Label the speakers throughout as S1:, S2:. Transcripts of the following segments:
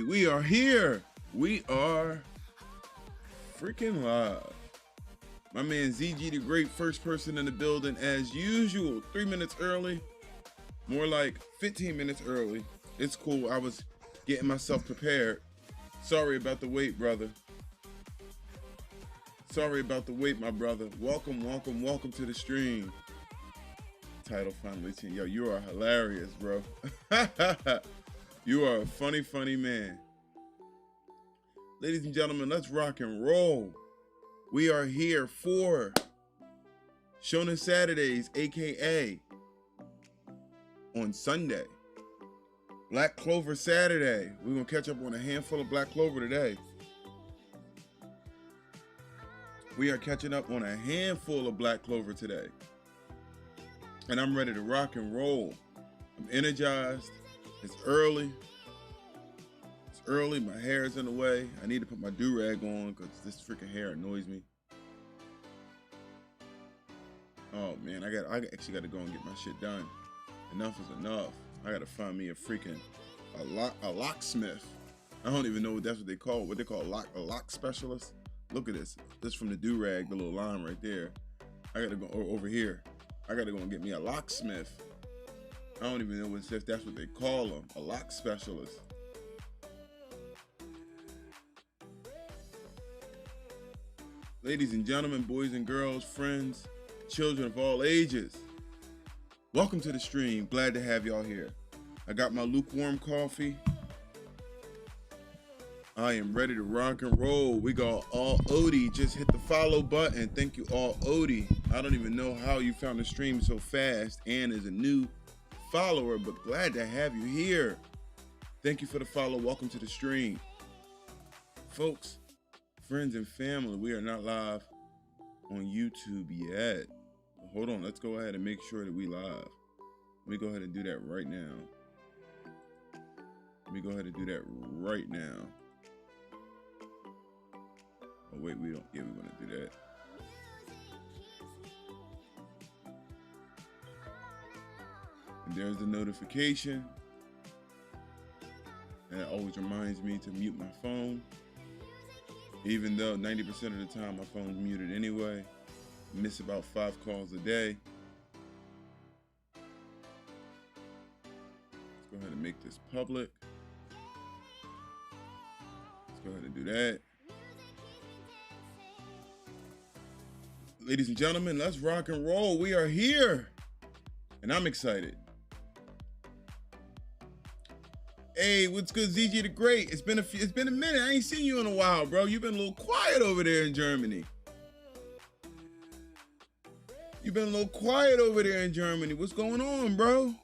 S1: We are here. We are freaking live. My man ZG the Great, first person in the building as usual. 3 minutes early. More like 15 minutes early. It's cool. I was getting myself prepared. Sorry about the wait, brother. Sorry about the wait, my brother. Welcome to the stream. Title finally changed. Yo, you are hilarious, bro. You are a funny man. Ladies and gentlemen, let's rock and roll. We are here for Shounen Saturdays, aka on Sunday. Black Clover Saturday. We're gonna catch up on a handful of Black Clover today. We are catching up on a handful of Black Clover today. And I'm ready to rock and roll. I'm energized. It's early. It's early. My hair is in the way. I need to put my do-rag on because this freaking hair annoys me. Oh man, I actually got to go and get my shit done. Enough is enough. I got to find me a locksmith. I don't even know what they call a lock specialist. Look at this. This from the do-rag, the little line right there. I got to go over here. I got to go and get me a locksmith. I don't even know if that's what they call them, a lock specialist. Ladies and gentlemen, boys and girls, friends, children of all ages, welcome to the stream. Glad to have y'all here. I got my lukewarm coffee. I am ready to rock and roll. We got all Odie. Just hit the follow button. Thank you, all Odie. I don't even know how you found the stream so fast and is a new follower, but glad to have you here. Thank you for the follow. Welcome to the stream. Folks, friends and family, we are not live on YouTube yet. Hold on, let's go ahead and make sure that we live. Let me go ahead and do that right now. Let me go ahead and do that right now. Oh wait, we don't, yeah, we want to do that. And there's the notification. And it always reminds me to mute my phone. Even though 90% of the time my phone's muted anyway. I miss about 5 calls a day. Let's go ahead and make this public. Let's go ahead and do that. Ladies and gentlemen, let's rock and roll. We are here. And I'm excited. Hey, what's good, ZG the Great? It's been a minute. I ain't seen you in a while, bro. You've been a little quiet over there in Germany. You've been a little quiet over there in Germany. What's going on, bro?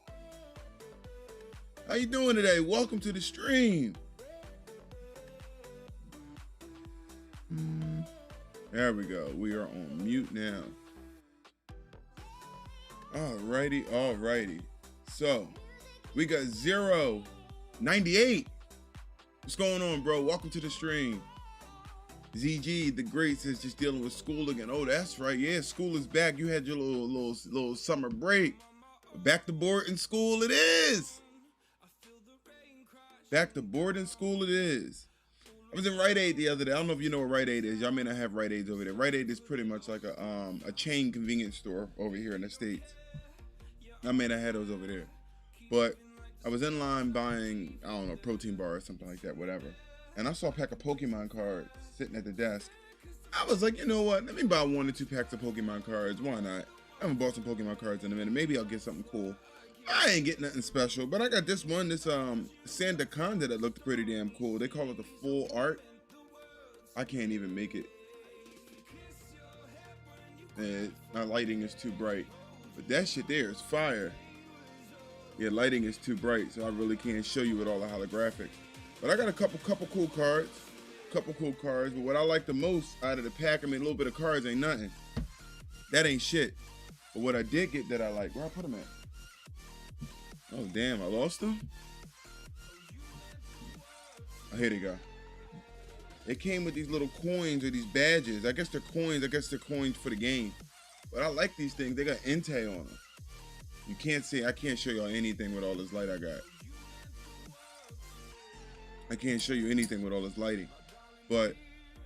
S1: How you doing today? Welcome to the stream. There we go. We are on mute now. Alrighty. So, we got 098. What's going on, bro? Welcome to the stream. ZG the Great says just dealing with school again. Oh, that's right. Yeah, school is back. You had your little summer break. Back to boarding school it is. Back to boarding school it is. I was in Rite Aid the other day. I don't know if you know what Rite Aid is. Y'all may not have Rite Aids over there. Rite Aid is pretty much like a chain convenience store over here in the States. I may not have those over there. But I was in line buying, I don't know, protein bar or something like that, whatever. And I saw a pack of Pokemon cards sitting at the desk. I was like, you know what? Let me buy 1 or 2 packs of Pokemon cards. Why not? I haven't bought some Pokemon cards in a minute. Maybe I'll get something cool. I ain't getting nothing special, but I got this one, this Sandaconda that looked pretty damn cool. They call it the full art. I can't even make it. My lighting is too bright. But that shit there is fire. Yeah, lighting is too bright, so I really can't show you with all the holographics. But I got a couple cool cards. But what I like the most out of the pack, I mean, a little bit of cards ain't nothing. That ain't shit. But what I did get that I like, where I put them at? Oh, damn, I lost them? Oh, here they go. It came with these little coins or these badges. I guess they're coins. I guess they're coins for the game. But I like these things. They got Entei on them. You can't see. I can't show y'all anything with all this light I got. I can't show you anything with all this lighting. But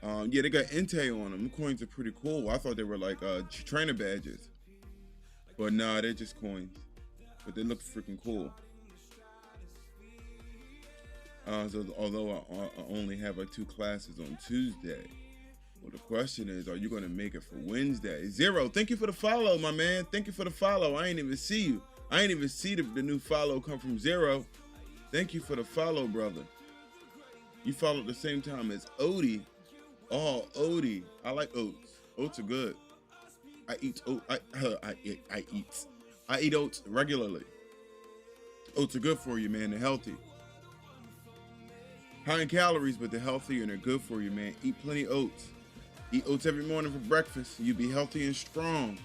S1: yeah, they got Entei on them. The coins are pretty cool. I thought they were like trainer badges. But nah, they're just coins. But they look freaking cool. So although I only have like 2 classes on Tuesday, well, the question is, are you going to make it for Wednesday? Zero, thank you for the follow, my man. Thank you for the follow. I ain't even see you. I ain't even see the new follow come from Zero. Thank you for the follow, brother. You followed at the same time as Odie. Oh, Odie. I like oats. Oats are good. I eat oats. I eat oats regularly. Oats are good for you, man. They're healthy. High in calories, but they're healthy and they're good for you, man. Eat plenty of oats. Eat oats every morning for breakfast. You'll be healthy and strong.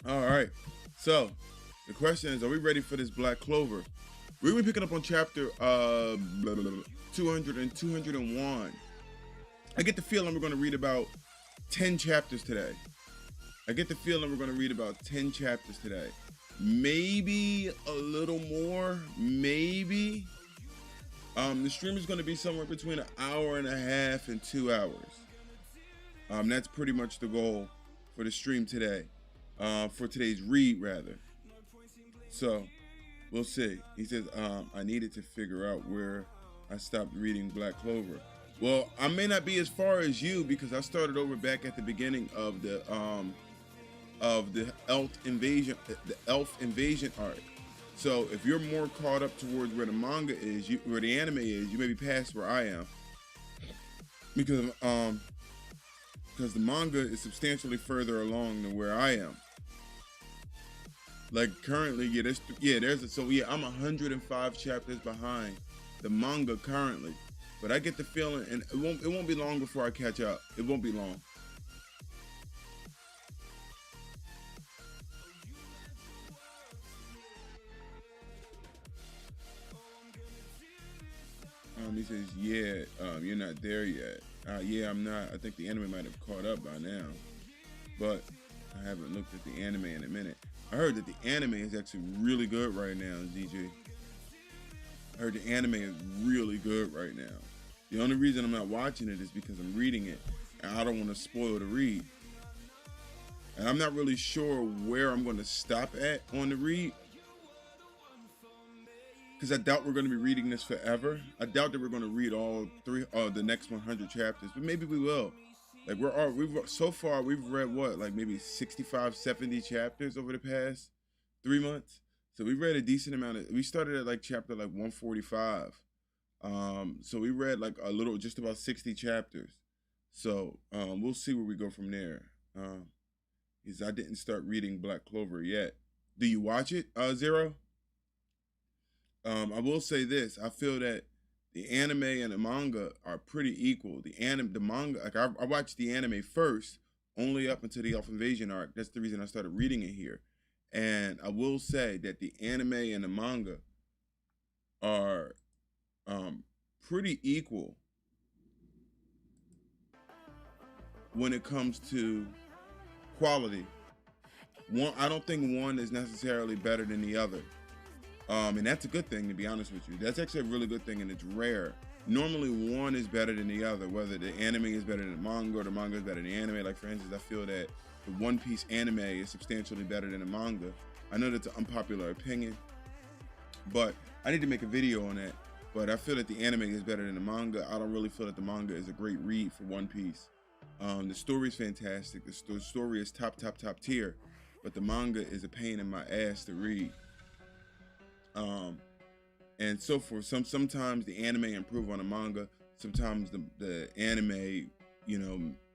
S1: All right. So, the question is, are we ready for this Black Clover? We're going to be picking up on chapter 200 and 201. I get the feeling we're going to read about 10 chapters today. Maybe a little more, maybe. The stream is going to be somewhere between 1.5 hours and 2 hours. That's pretty much the goal for the stream today, for today's read rather. So we'll see. He says, I needed to figure out where I stopped reading Black Clover. Well, I may not be as far as you because I started over back at the beginning of the elf invasion arc. So if you're more caught up towards where the manga is, where the anime is, you may be past where I am, because the manga is substantially further along than where I am. Like currently, I'm 105 chapters behind the manga currently, but I get the feeling, and it won't be long before I catch up. It won't be long. He says, yeah, you're not there yet. Yeah, I'm not. I think the anime might have caught up by now, but I haven't looked at the anime in a minute. I heard that the anime is actually really good right now, ZJ. I heard the anime is really good right now. The only reason I'm not watching it is because I'm reading it, and I don't want to spoil the read. And I'm not really sure where I'm going to stop at on the read, because I doubt we're going to be reading this forever. I doubt that we're going to read all the next 100 chapters, but maybe we will. Like so far we've read what, like maybe 65, 70 chapters over the past 3 months. So we read a decent amount we started at like chapter like 145. So we read like just about 60 chapters. So we'll see where we go from there. I didn't start reading Black Clover yet. Do you watch it, Zero? I will say this. I feel that the anime and the manga are pretty equal. The manga, like I watched the anime first, only up until the Elf Invasion arc. That's the reason I started reading it here. And I will say that the anime and the manga are pretty equal when it comes to quality. I don't think one is necessarily better than the other. And that's a good thing, to be honest with you. That's actually a really good thing, and it's rare. Normally, one is better than the other, whether the anime is better than the manga or the manga is better than the anime. Like, for instance, I feel that the One Piece anime is substantially better than the manga. I know that's an unpopular opinion, but I need to make a video on that. But I feel that the anime is better than the manga. I don't really feel that the manga is a great read for One Piece. The story is fantastic. The story is top tier, but the manga is a pain in my ass to read. And so forth. Sometimes the anime improve on the manga. Sometimes the anime,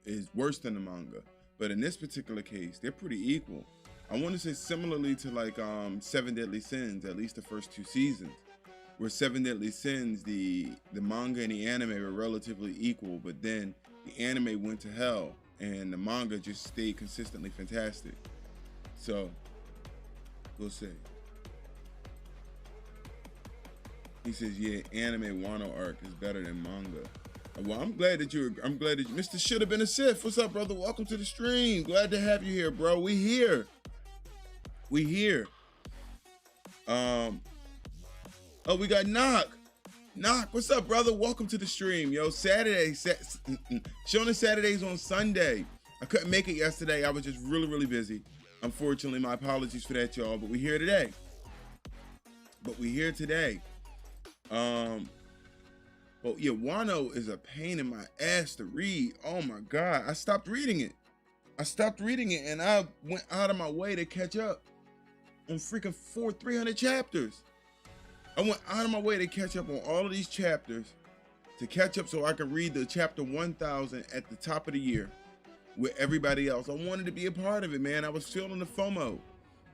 S1: is worse than the manga. But in this particular case, they're pretty equal. I want to say similarly to like Seven Deadly Sins, at least the first 2 seasons, where Seven Deadly Sins, the manga and the anime were relatively equal, but then the anime went to hell and the manga just stayed consistently fantastic. So we'll see. He says, yeah, anime Wano arc is better than manga. Well, I'm glad that Mr. Should Have Been a Sith. What's up, brother? Welcome to the stream. Glad to have you here, bro. We We here. Oh, we got Knock. Knock, what's up, brother? Welcome to the stream, yo. Shounen Saturdays on Sunday. I couldn't make it yesterday. I was just really, really busy. Unfortunately, my apologies for that, y'all. But we're here today. Well, yeah, Wano is a pain in my ass to read. Oh my God, I stopped reading it. And I went out of my way to catch up on freaking 300 chapters. I went out of my way to catch up on all of these chapters, to catch up so I could read the chapter 1000 at the top of the year with everybody else. I wanted to be a part of it, man. I was feeling the FOMO.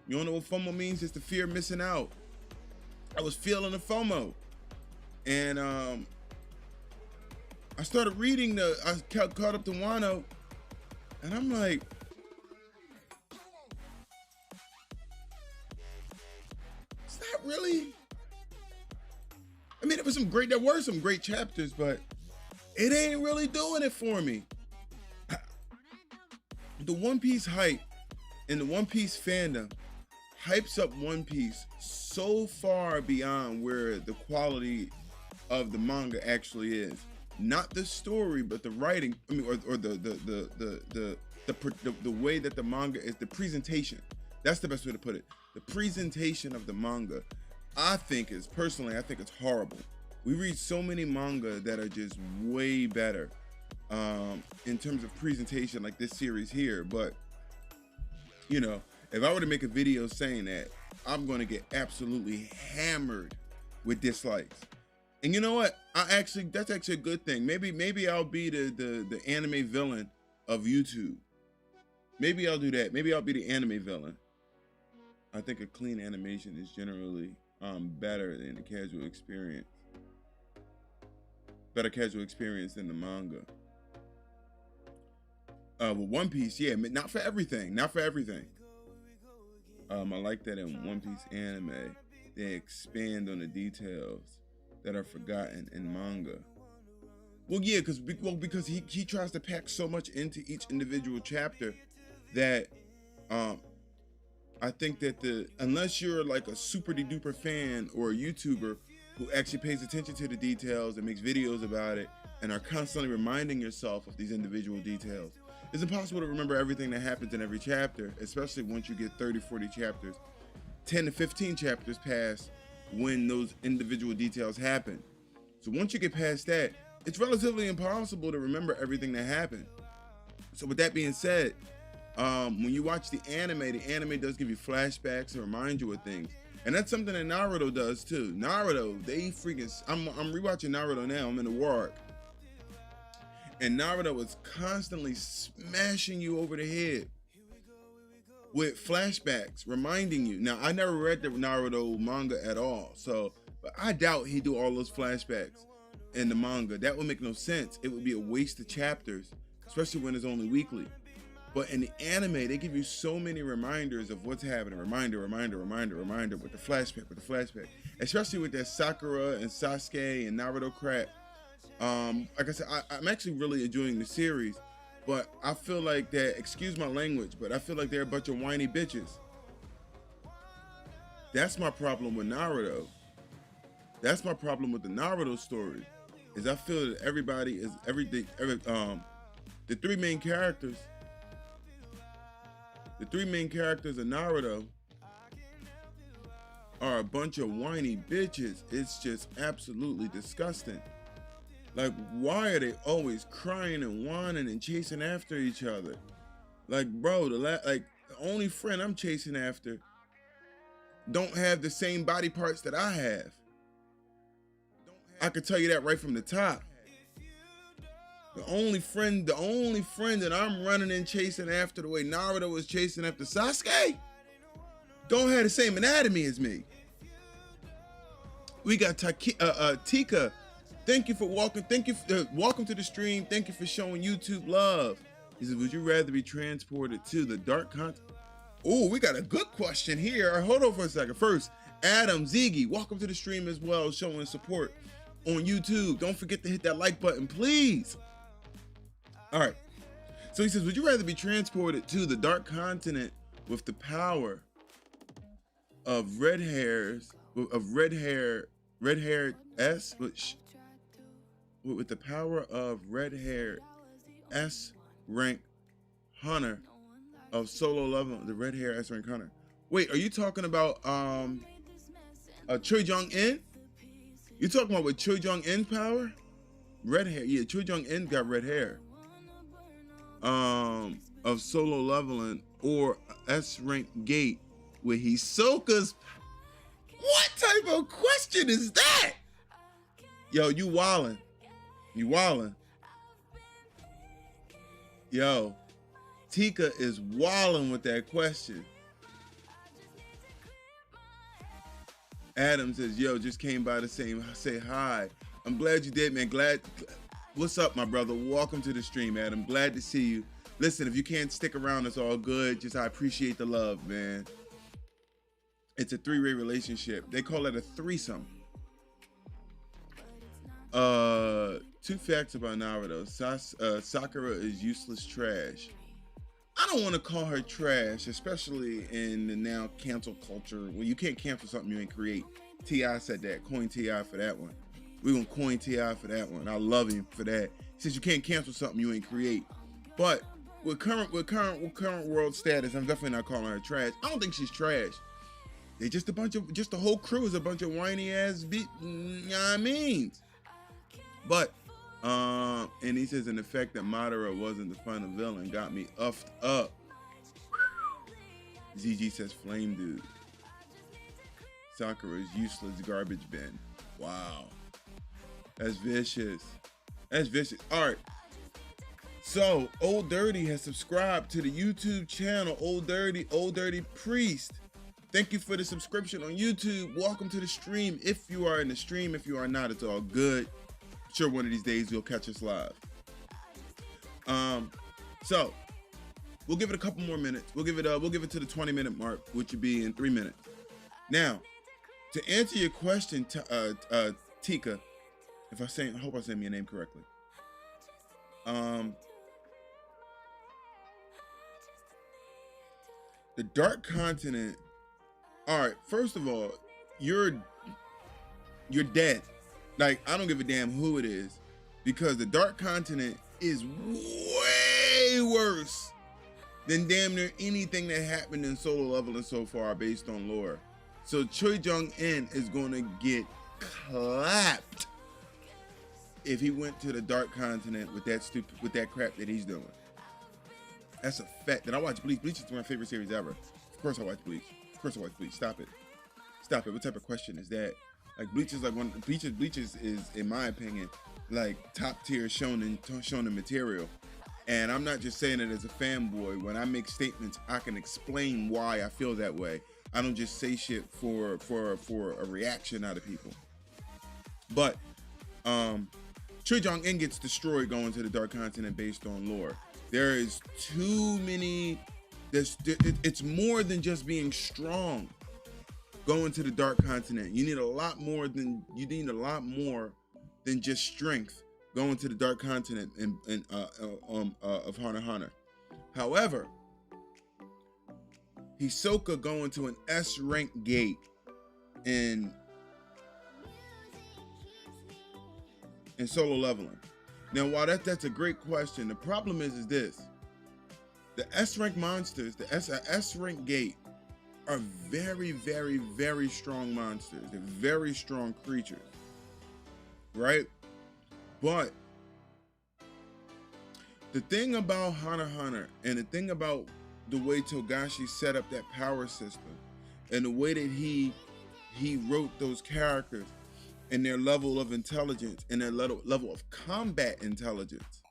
S1: You don't know what FOMO means? It's the fear of missing out. I was feeling the FOMO. And I started reading I caught up to Wano, and I'm like, it's not really. I mean, there were some great chapters, but it ain't really doing it for me. The One Piece hype and the One Piece fandom hypes up One Piece so far beyond where the quality of the manga actually is. Not the story, but the writing. I mean, or the way that the manga is, the presentation. That's the best way to put it. The presentation of the manga, I think it's horrible. We read so many manga that are just way better in terms of presentation, like this series here. But you know, if I were to make a video saying that, I'm going to get absolutely hammered with dislikes. And you know what? That's actually a good thing. Maybe I'll be the anime villain of YouTube. Maybe I'll do that. Maybe I'll be the anime villain. I think a clean animation is generally better than a casual experience. Better casual experience than the manga. With One Piece, yeah, not for everything. I like that in One Piece anime, they expand on the details that are forgotten in manga. Well, yeah, because he tries to pack so much into each individual chapter that I think that unless you're like a super duper fan or a YouTuber who actually pays attention to the details and makes videos about it and are constantly reminding yourself of these individual details, it's impossible to remember everything that happens in every chapter, especially once you get 30, 40 chapters, 10 to 15 chapters past when those individual details happen. So once you get past that, it's relatively impossible to remember everything that happened. So with that being said, when you watch the anime does give you flashbacks and remind you of things. And that's something that Naruto does too. Naruto, I'm rewatching Naruto now, I'm in the war arc. And Naruto is constantly smashing you over the head with flashbacks, reminding you. Now, I never read the Naruto manga at all, but I doubt he do all those flashbacks in the manga. That would make no sense. It would be a waste of chapters, especially when it's only weekly. But in the anime, they give you so many reminders of what's happening. Reminder with the flashback. Especially with that Sakura and Sasuke and Naruto crap. Like I said, I'm actually really enjoying the series. But I feel like that, excuse my language, but I feel like they're a bunch of whiny bitches. That's my problem with Naruto. That's my problem with the Naruto story, is I feel that everybody is the three main characters of Naruto are a bunch of whiny bitches. It's just absolutely disgusting. Like, why are they always crying and whining and chasing after each other? Like, bro, the only friend I'm chasing after don't have the same body parts that I have. I could tell you that right from the top. The only friend that I'm running and chasing after the way Naruto was chasing after Sasuke don't have the same anatomy as me. We got Tika. Thank you for walking. Welcome to the stream. Thank you for showing YouTube love. He says, would you rather be transported to the dark continent? Oh, we got a good question here. Hold on for a second. First, Adam Ziggy, welcome to the stream as well, showing support on YouTube. Don't forget to hit that like button, please. All right. So he says, would you rather be transported to the dark continent with the power of red haired S with the power of red haired S rank hunter of solo level, the red hair S rank hunter. Wait, are you talking about Choi Jong In? You talking about with Choi Jong In's power? Red hair, yeah. Choi Jong In got red hair. Of solo leveling or S rank gate with Hisoka's. What type of question is that? Yo, you wildin'. You wildin'. Yo, Tika is wildin' with that question. Adam says, yo, just came by to say hi. I'm glad you did, man. Glad. What's up, my brother? Welcome to the stream, Adam. Glad to see you. Listen, if you can't stick around, it's all good. Just I appreciate the love, man. It's a three-way relationship. They call it a threesome. 2 facts about Naruto. Sakura is useless trash. I don't want to call her trash, especially in the now cancel culture. Well, you can't cancel something you ain't create. T.I. said that. Coin T.I. for that one. We're going to coin T.I. for that one. I love him for that. He says you can't cancel something you ain't create. But with current world status, I'm definitely not calling her trash. I don't think she's trash. They just the whole crew is a bunch of whiny ass you know what I mean? But, and he says, in the fact that Madara wasn't the final villain got me uffed up. ZG says, flame dude. Sakura's useless garbage bin. Wow. That's vicious. That's vicious. All right. So, Old Dirty has subscribed to the YouTube channel, Old Dirty Priest. Thank you for the subscription on YouTube. Welcome to the stream. If you are in the stream, if you are not, it's all good. I'm sure one of these days you'll catch us live. So we'll give it a couple more minutes. We'll give it to the 20-minute mark, which would be in 3 minutes. Now, to answer your question, Tika, I hope I say your name correctly. The Dark Continent. All right, first of all, you're dead. Like, I don't give a damn who it is, because the Dark Continent is way worse than damn near anything that happened in Solo Leveling so far based on lore. So Choi Jong In is gonna get clapped if he went to the Dark Continent with that crap that he's doing. That's a fact. That I watch Bleach. Bleach is my favorite series ever. Of course I watch Bleach. Of course I watch Bleach. Stop it. Stop it. What type of question is that? Like, Bleach is like Bleach is in my opinion like top tier shonen material. And I'm not just saying it as a fanboy. When I make statements, I can explain why I feel that way. I don't just say shit for a reaction out of people. But Choi Jong In gets destroyed going to the Dark Continent based on lore. There is too many. It's more than just being strong. Going to the Dark Continent, you need a lot more than just strength. Going to the Dark Continent of Hunter x Hunter. However, Hisoka going to an S rank gate in Solo Leveling. Now, while that's a great question, the problem is this: the S rank monsters, the S rank gate, are very, very, very strong monsters. They're very strong creatures, right? But the thing about Hunter x Hunter, and the thing about the way Togashi set up that power system, and the way that he wrote those characters, and their level of intelligence, and their level of combat intelligence,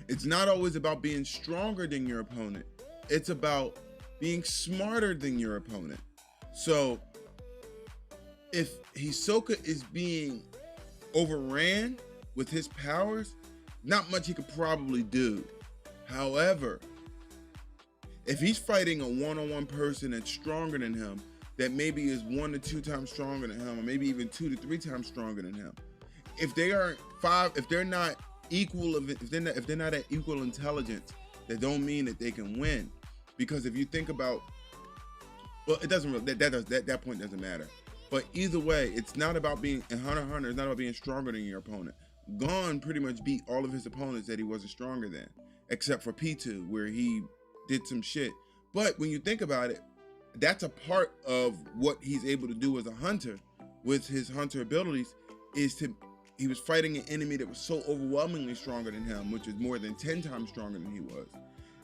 S1: it's not always about being stronger than your opponent. It's about being smarter than your opponent. So if Hisoka is being overran with his powers, not much he could probably do. However, if he's fighting a one-on-one person that's stronger than him, that maybe is 1 to 2 times stronger than him, or maybe even 2 to 3 times stronger than him, if they're not at equal intelligence, that don't mean that they can win. Because if you think about Well, it doesn't really, that point doesn't matter. But either way, it's not about being in Hunter x Hunter. It's not about being stronger than your opponent. Gon pretty much beat all of his opponents that he wasn't stronger than, except for P2, where he did some shit. But when you think about it, that's a part of what he's able to do as a hunter with his hunter abilities. He was fighting an enemy that was so overwhelmingly stronger than him, which is more than 10 times stronger than he was.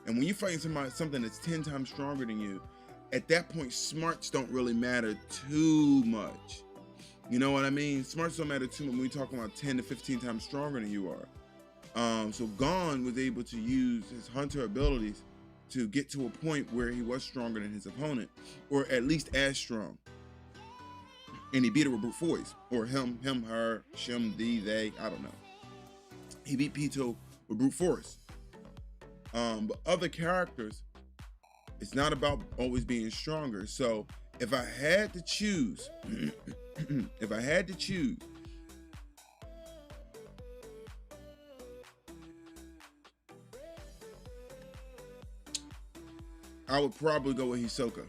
S1: And when you're fighting something that's 10 times stronger than you, at that point, smarts don't really matter too much. You know what I mean? Smarts don't matter too much when we talk about 10 to 15 times stronger than you are. So Gon was able to use his hunter abilities to get to a point where he was stronger than his opponent, or at least as strong. And he beat her with brute force, or him, her, shim, they, I don't know. He beat Pito with brute force. But other characters, it's not about always being stronger. So if I had to choose, I would probably go with Hisoka.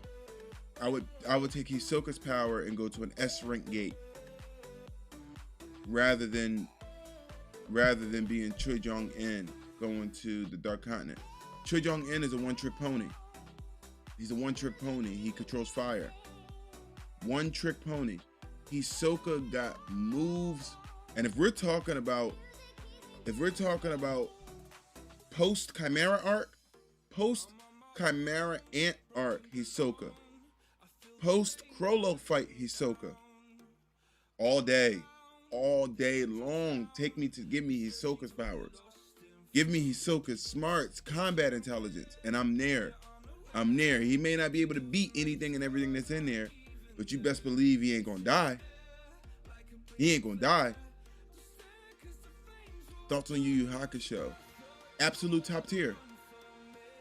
S1: I would take Hisoka's power and go to an S rank gate rather than being Choi Jong-in going to the Dark Continent. Choi Jong-in is a one-trick pony. He's a one-trick pony. He controls fire. One-trick pony. Hisoka got moves, and if we're talking about post Chimera arc, post Chimera Ant arc, Hisoka. Post Krollo fight, Hisoka. All day long. Give me Hisoka's powers. Give me Hisoka's smarts, combat intelligence, and I'm there. He may not be able to beat anything and everything that's in there, but you best believe he ain't gonna die. Thoughts on Yu Yu Hakusho? Absolute top tier.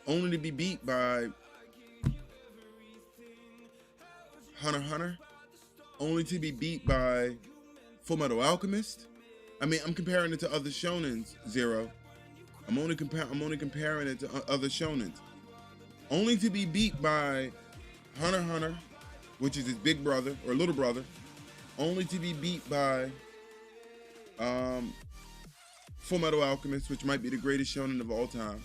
S1: Only to be beat by Hunter x Hunter. Only to be beat by Fullmetal Alchemist. I mean, I'm comparing it to other shonens, Zero. I'm only comparing it to other shonens. Only to be beat by Hunter x Hunter, which is his big brother or little brother. Only to be beat by Fullmetal Alchemist, which might be the greatest shonen of all time.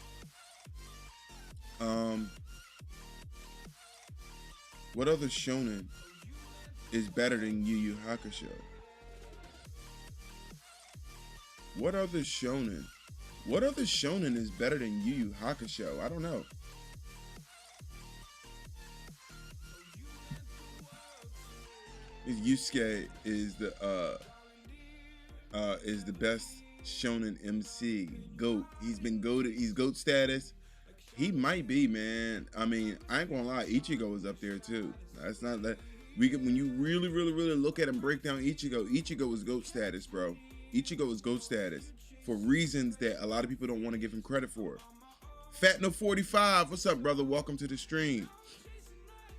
S1: What other shonen is better than Yu Yu Hakusho? What other shonen is better than Yu Yu Hakusho? I don't know. Yusuke is the best shonen MC. GOAT. He's been goated. He's GOAT status. He might be, man. I mean, I ain't gonna lie, Ichigo is up there too. That's not that when you really look at and break down Ichigo is GOAT status, bro. Ichigo is GOAT status for reasons that a lot of people don't want to give him credit for. Fatno45, what's up, brother? Welcome to the stream.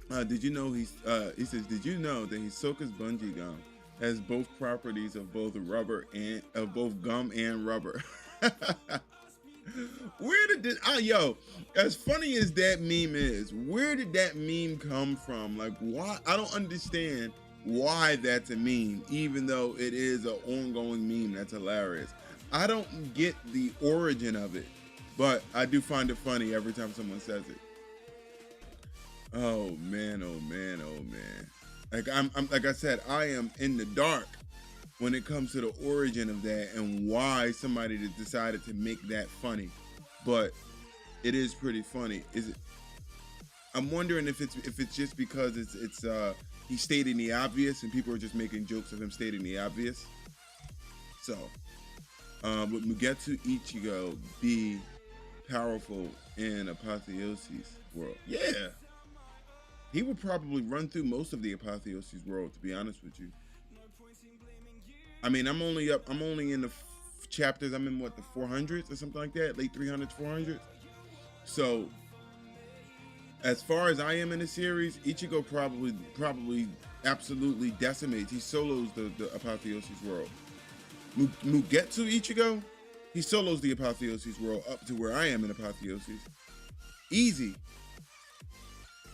S1: Did you know he says, did you know that Hisoka's bungee gum has both properties of both gum and rubber? Where did this, as funny as that meme is, where did that meme come from? Like, why? I don't understand why that's a meme, even though it is an ongoing meme that's hilarious. I don't get the origin of it, but I do find it funny every time someone says it. Oh man. Like like I said, I am in the dark when it comes to the origin of that and why somebody decided to make that funny. But it is pretty funny. I'm wondering if it's just because it's he's stating the obvious and people are just making jokes of him stating the obvious. So would Mugetsu Ichigo be powerful in Apotheosis world? Yeah. He would probably run through most of the Apotheosis world, to be honest with you. I mean, I'm only in the chapters. I'm in what, the 400s or something like that, late 300s, 400s. So, as far as I am in the series, Ichigo probably absolutely decimates. He solos the Apotheosis world. Mugetsu Ichigo, he solos the Apotheosis world up to where I am in Apotheosis. Easy.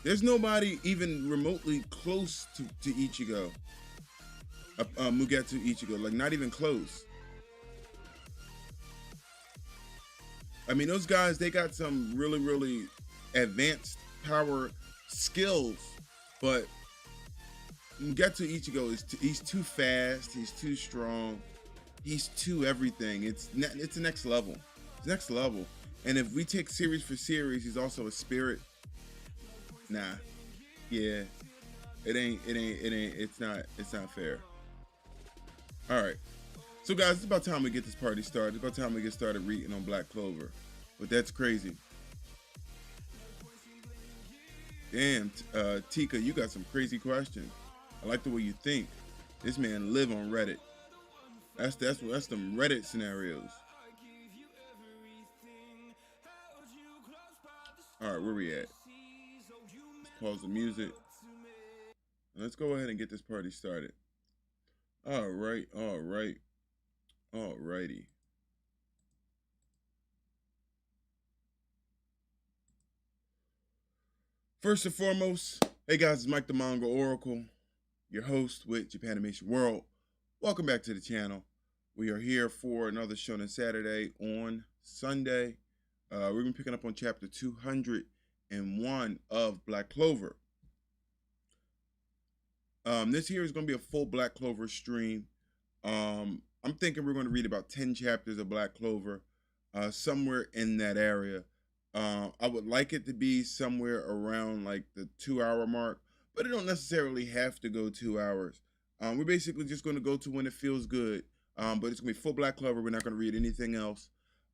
S1: There's nobody even remotely close to Ichigo, Mugetsu Ichigo, like not even close. I mean, those guys, they got some really, really advanced power skills, but Mugetsu Ichigo he's too fast, he's too strong, he's too everything. It's the next level. It's next level. And if we take series for series, he's also a spirit. Nah. Yeah. It's not fair. All right. So guys, it's about time we get this party started. It's about time we get started reading on Black Clover. But that's crazy. Damn, Tika, you got some crazy questions. I like the way you think. This man live on Reddit. That's them Reddit scenarios. All right, where we at? Let's pause the music. Let's go ahead and get this party started. All right, all right, all righty. First and foremost, hey guys, it's Mike the Manga Oracle, your host with Japanimation World. Welcome back to the channel. We are here for another Shounen Saturday on Sunday. We're going to be picking up on chapter 201 of Black Clover. This here is going to be a full Black Clover stream. I'm thinking we're going to read about 10 chapters of Black Clover, somewhere in that area. I would like it to be somewhere around like the 2-hour mark, but it don't necessarily have to go 2 hours. We're basically just going to go to when it feels good. But it's going to be full Black Clover. We're not going to read anything else.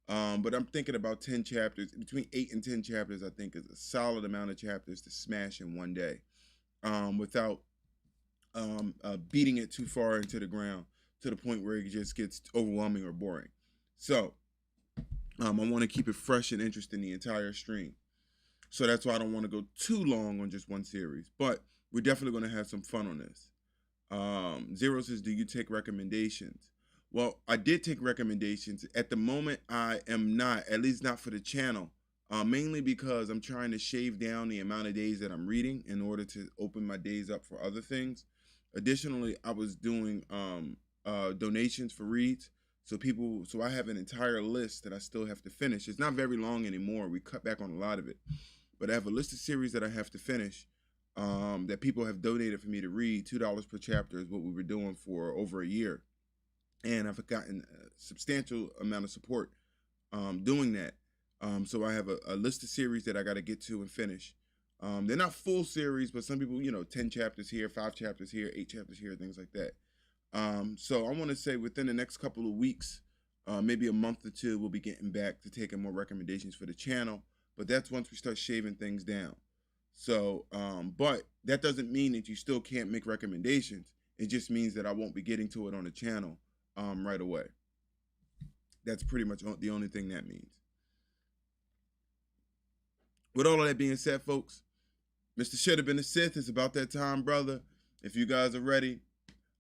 S1: But I'm thinking about 10 chapters. Between 8 and 10 chapters, I think, is a solid amount of chapters to smash in one day, without beating it too far into the ground to the point where it just gets overwhelming or boring. So I want to keep it fresh and interesting the entire stream. So that's why I don't want to go too long on just one series. But we're definitely going to have some fun on this. Zero says, do you take recommendations? Well, I did take recommendations. At the moment, I am not, at least not for the channel, mainly because I'm trying to shave down the amount of days that I'm reading in order to open my days up for other things. Additionally, I was doing donations for reads. So I have an entire list that I still have to finish. It's not very long anymore. We cut back on a lot of it. But I have a list of series that I have to finish that people have donated for me to read. $2 per chapter is what we were doing for over a year. And I've gotten a substantial amount of support doing that. So I have a list of series that I got to get to and finish. They're not full series, but some people, 10 chapters here, 5 chapters here, 8 chapters here, things like that. So I want to say within the next couple of weeks, maybe a month or two, we'll be getting back to taking more recommendations for the channel. But that's once we start shaving things down. So, but that doesn't mean that you still can't make recommendations. It just means that I won't be getting to it on the channel right away. That's pretty much the only thing that means. With all of that being said, folks, Mr. Should Have Been a Sith, it's about that time, brother. If you guys are ready,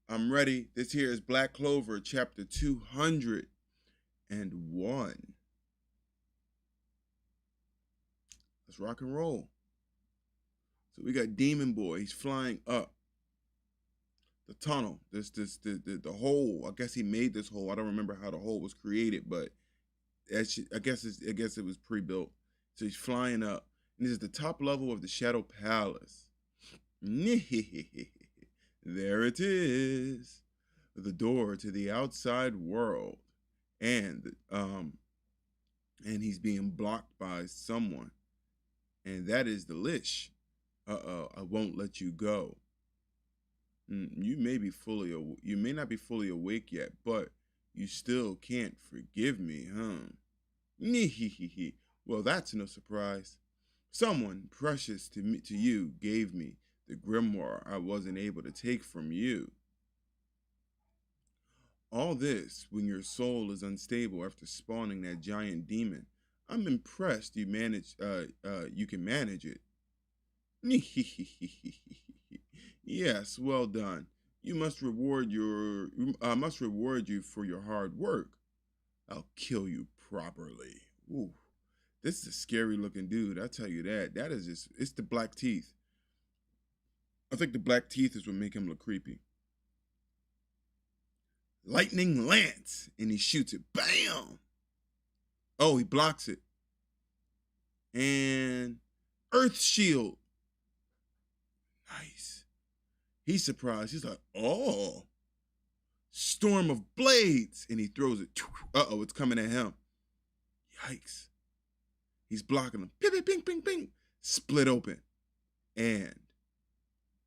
S1: I'm ready. This here is Black Clover, chapter 201. Let's rock and roll. So we got Demon Boy. He's flying up the tunnel. The hole. I guess he made this hole. I don't remember how the hole was created, but I guess it was pre-built. So he's flying up, and this is the top level of the Shadow Palace. There it is, the door to the outside world, and he's being blocked by someone, and that is the Lich. I won't let you go. You may not be fully awake yet, but you still can't forgive me, huh? Well, that's no surprise. Someone precious to you gave me the grimoire I wasn't able to take from you. All this when your soul is unstable after spawning that giant demon. I'm impressed you can manage it. Yes, well done. I must reward you for your hard work. I'll kill you properly. Ooh, This is a scary looking dude. I tell you that. That is just, it's the black teeth. I think the black teeth is what make him look creepy. Lightning Lance. And he shoots it. Bam! Oh, he blocks it. And Earth Shield. Nice. He's surprised. He's like, oh. Storm of Blades. And he throws it. Uh-oh, it's coming at him. Yikes. He's blocking him. Ping, ping, ping, ping. Split open. And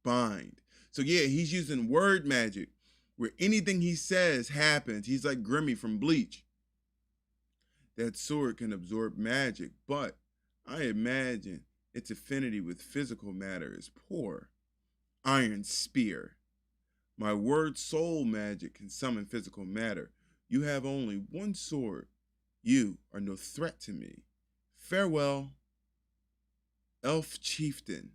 S1: bind. So yeah, he's using word magic where anything he says happens. He's like Grimmy from Bleach. That sword can absorb magic, but I imagine its affinity with physical matter is poor. Iron Spear. My word soul magic can summon physical matter. You have only one sword. You are no threat to me. Farewell, Elf Chieftain.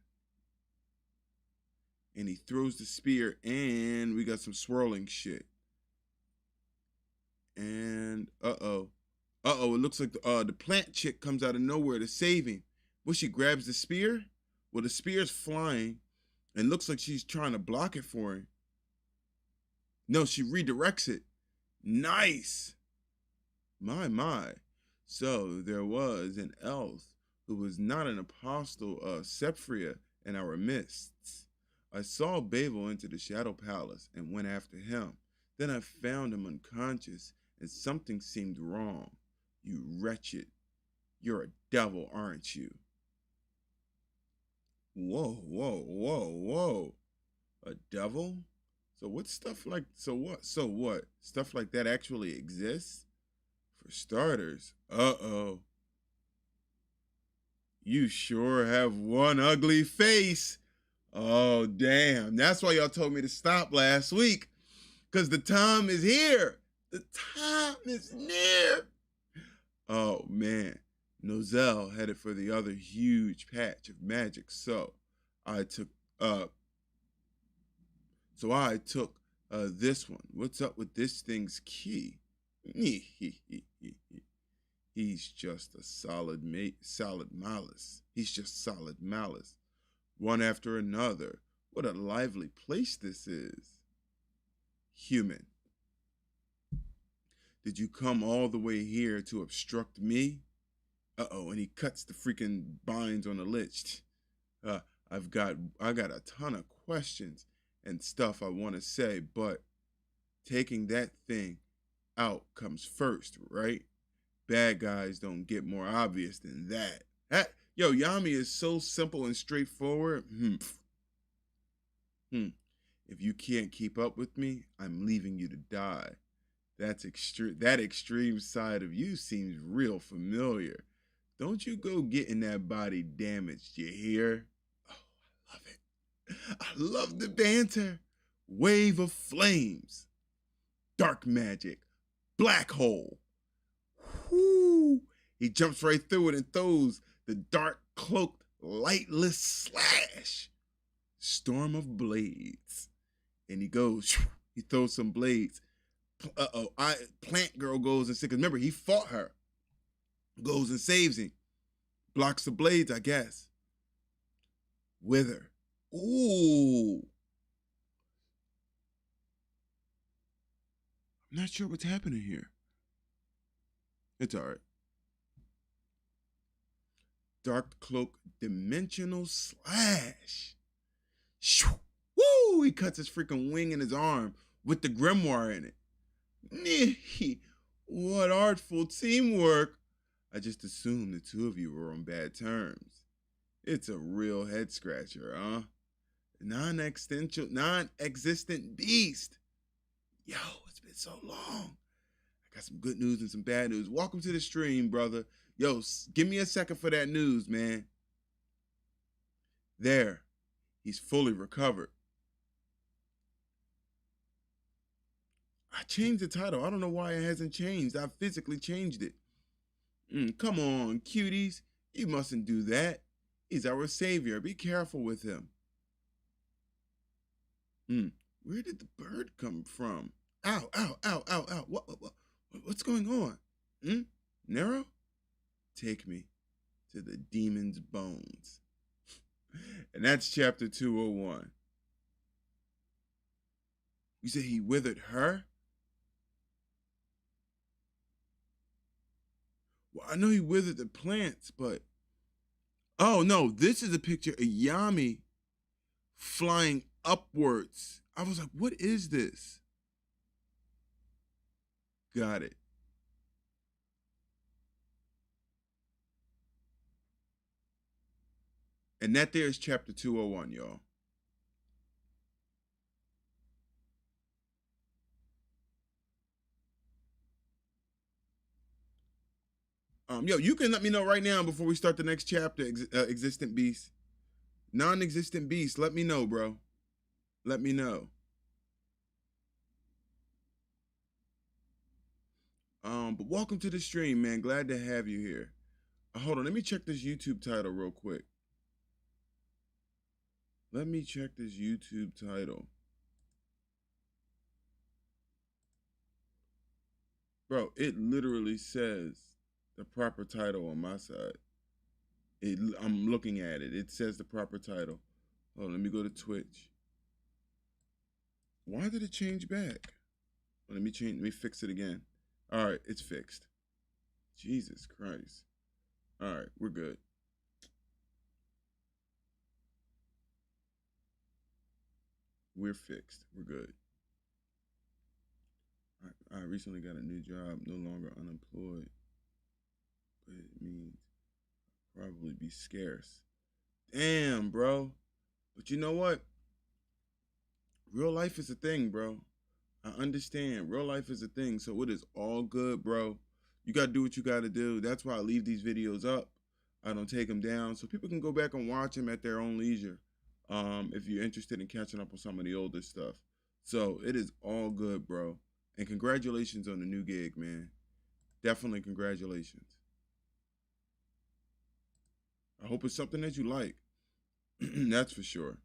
S1: And he throws the spear, and we got some swirling shit. And uh-oh, it looks like the plant chick comes out of nowhere to save him. Well, she grabs the spear. Well, the spear's flying, and looks like she's trying to block it for him. No, she redirects it. Nice. My. So there was an elf who was not an apostle of Sephria in our midst. I saw Babel enter the Shadow Palace and went after him. Then I found him unconscious, and something seemed wrong. You wretched. You're a devil, aren't you? Whoa. A devil? So what? Stuff like that actually exists? For starters, you sure have one ugly face. Oh, damn. That's why y'all told me to stop last week. Because the time is here. The time is near. Oh, man. Nozel headed for the other huge patch of magic. So I took this one. What's up with this thing's key? He's just a solid malice. He's just solid malice. One after another. What a lively place this is. Human. Did you come all the way here to obstruct me? And he cuts the freaking binds on the lich. I got a ton of questions and stuff I want to say, but taking that thing out comes first, right? Bad guys don't get more obvious than that. Yami is so simple and straightforward. If you can't keep up with me, I'm leaving you to die. That extreme side of you seems real familiar. Don't you go getting that body damaged, you hear? Oh, I love it. I love the banter. Wave of flames. Dark magic. Black hole. Whoo! He jumps right through it and throws the dark cloaked lightless slash. Storm of blades. And he throws some blades. Plant girl goes and says, remember, he fought her. Goes and saves him. Blocks the blades, I guess. Wither. Ooh. I'm not sure what's happening here. It's all right. Dark cloak dimensional slash. Woo! He cuts his freaking wing in his arm with the grimoire in it. What artful teamwork. I just assumed the two of you were on bad terms. It's a real head scratcher, huh? Non-existent beast. Yo, it's been so long. I got some good news and some bad news. Welcome to the stream, brother. Yo, give me a second for that news, man. There. He's fully recovered. I changed the title. I don't know why it hasn't changed. I physically changed it. Come on, cuties. You mustn't do that. He's our savior. Be careful with him. Where did the bird come from? Ow. What's going on? Nero? Take me. to the demon's bones. And that's chapter 201. You say he withered her? Well, I know he withered the plants, but oh no, this is a picture of Yami flying upwards. I was like, what is this? Got it. And that there is chapter 201, y'all. Yo, you can let me know right now before we start the next chapter, Existent Beast. Non-existent beast, let me know, bro. Let me know. But welcome to the stream, man. Glad to have you here. Hold on, let me check this YouTube title real quick. Let me check this YouTube title. Bro, it literally says the proper title on my side. I'm looking at it. It says the proper title. Oh, let me go to Twitch. Why did it change back? Let me fix it again. All right, it's fixed. Jesus Christ. All right, we're good. We're fixed. We're good. I recently got a new job, no longer unemployed, but it means probably be scarce. Damn, bro. But you know what? Real life is a thing, bro. I understand. Real life is a thing, so it is all good, bro. You got to do what you got to do. That's why I leave these videos up. I don't take them down, so people can go back and watch them at their own leisure. If you're interested in catching up on some of the older stuff. So it is all good, bro. And congratulations on the new gig, man. Definitely congratulations. I hope it's something that you like. That's for sure.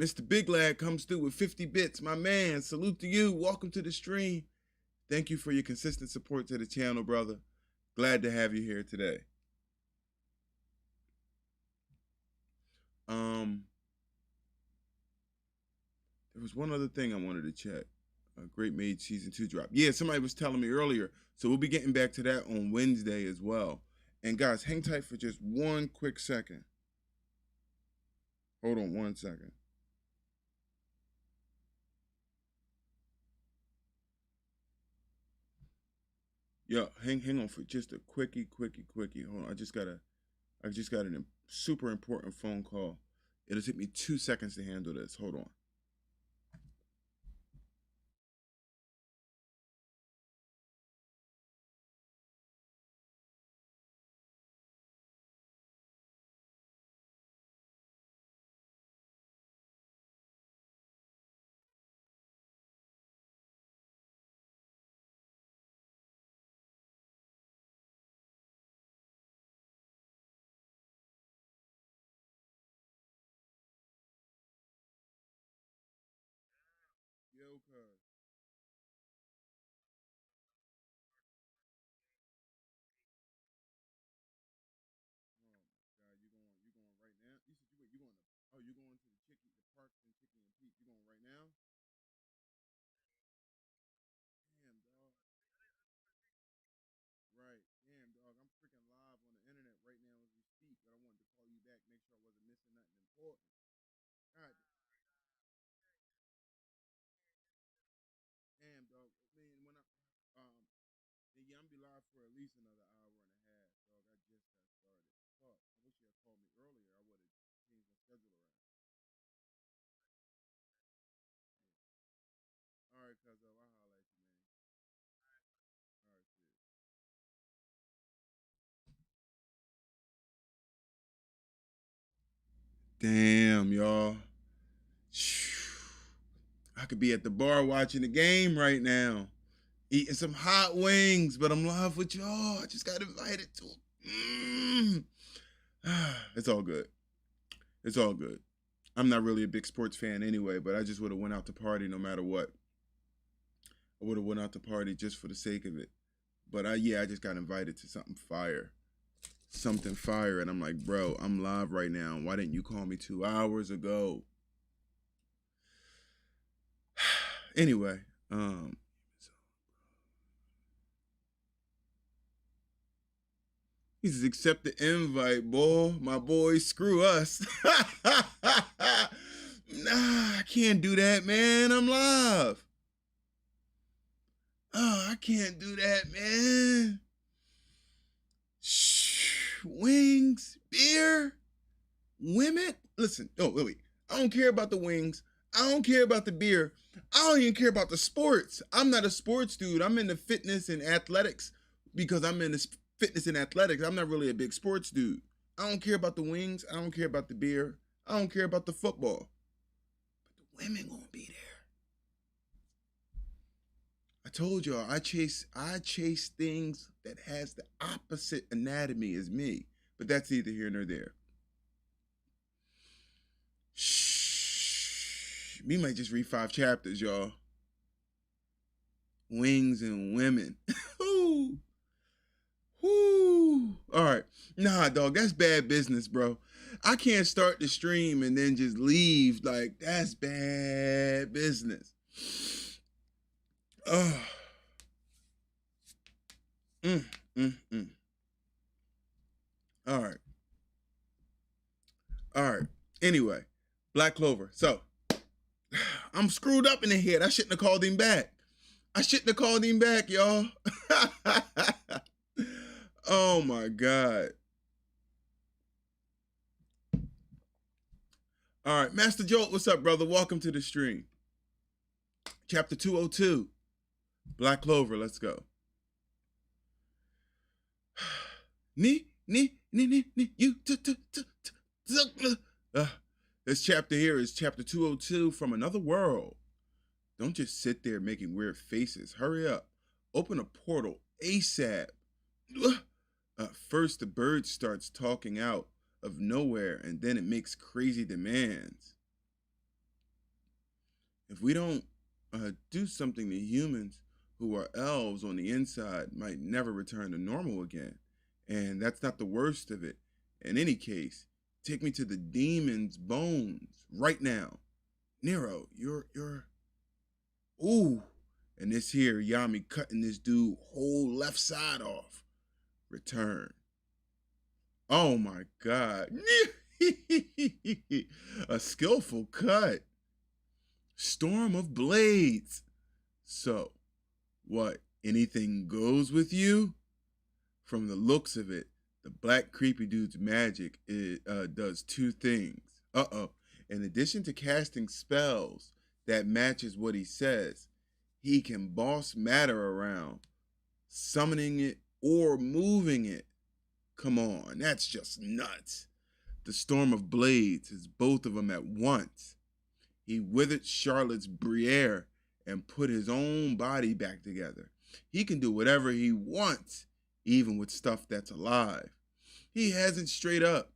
S1: Mr. Big Lad comes through with 50 bits. My man, salute to you. Welcome to the stream. Thank you for your consistent support to the channel, brother. Glad to have you here today. There was one other thing I wanted to check. Great Maid Season 2 drop. Yeah, somebody was telling me earlier. So we'll be getting back to that on Wednesday as well. And guys, hang tight for just one quick second. Hold on one second. Yo, hang on for just a quickie. Hold on. I just got a super important phone call. It'll take me 2 seconds to handle this. Hold on. Yo, cuz. Oh my God, you going right now? You said you going to, oh, you going to the park and Chicken and Pete. You going right now? Damn, dog. Right. Damn, dog. I'm freaking live on the internet right now as we speak, but I wanted to call you back, make sure I wasn't missing nothing important. God damn, dog. Man, when yeah, I'm be live for at least another hour and a half, dog. I just got started. Fuck. I wish you had called me earlier. I would have changed my schedule around. Yeah. All right, cuz I'll holler at you, man. All right, see ya. Damn, y'all. I could be at the bar watching the game right now, eating some hot wings, but I'm live with y'all. I just got invited to them. It's all good. It's all good. I'm not really a big sports fan anyway, but I just would have went out to party no matter what. I would have went out to party just for the sake of it. But I just got invited to something fire. Something fire. And I'm like, bro, I'm live right now. Why didn't you call me 2 hours ago? Anyway, he says, accept the invite, boy. My boys, screw us. Nah, I can't do that, man. I'm live. Oh, I can't do that, man. Shh, wings, beer, women. Listen, wait. I don't care about the wings. I don't care about the beer. I don't even care about the sports. I'm not a sports dude. I'm into fitness and athletics because I'm into fitness and athletics. I'm not really a big sports dude. I don't care about the wings. I don't care about the beer. I don't care about the football. But the women gonna be there. I told y'all I chase things that has the opposite anatomy as me. But that's neither here nor there. Shh. We might just read 5 chapters, y'all. Wings and women. Whoo. Whoo. All right. Nah, dog, that's bad business, bro. I can't start the stream and then just leave. Like, that's bad business. Oh. All right. Anyway, Black Clover. So, I'm screwed up in the head. I shouldn't have called him back. Y'all. Oh my God. All right, Master Jolt, what's up, brother? Welcome to the stream. Chapter 202, Black Clover, let's go. This chapter here is chapter 202, From Another World. Don't just sit there making weird faces. Hurry up. Open a portal ASAP. First, the bird starts talking out of nowhere, and then it makes crazy demands. If we don't do something, the humans who are elves on the inside might never return to normal again. And that's not the worst of it. In any case, take me to the demon's bones right now. Nero, you're... Ooh. And this here, Yami cutting this dude whole left side off. Return. Oh my God. A skillful cut. Storm of blades. So, what? Anything goes with you? From the looks of it, the black creepy dude's magic does 2 things. In addition to casting spells that matches what he says, he can boss matter around, summoning it or moving it. Come on, that's just nuts. The storm of blades is both of them at once. He withered Charlotte's Briere and put his own body back together. He can do whatever he wants, even with stuff that's alive. He hasn't straight up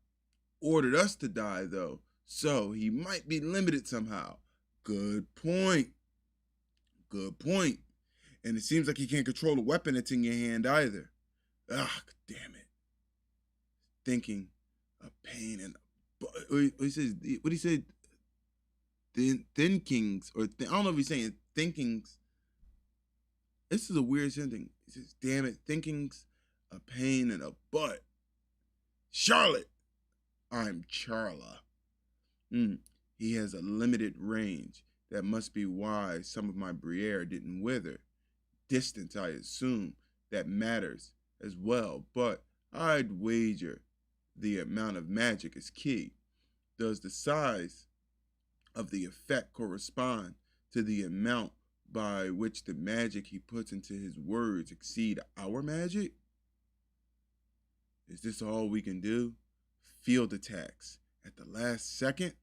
S1: ordered us to die, though, so he might be limited somehow. Good point. And it seems like he can't control the weapon that's in your hand either. Ah, damn it. Thinking, a pain, and what he said? Thinkings, or I don't know if he's saying thinkings. This is a weird sentence. He says, damn it, thinkings, a pain in a butt. Charlotte, I'm Charla. He has a limited range. That must be why some of my Briere didn't wither. Distance, I assume, that matters as well, but I'd wager the amount of magic is key. Does the size of the effect correspond to the amount by which the magic he puts into his words exceed our magic? Is this all we can do? Field attacks at the last second?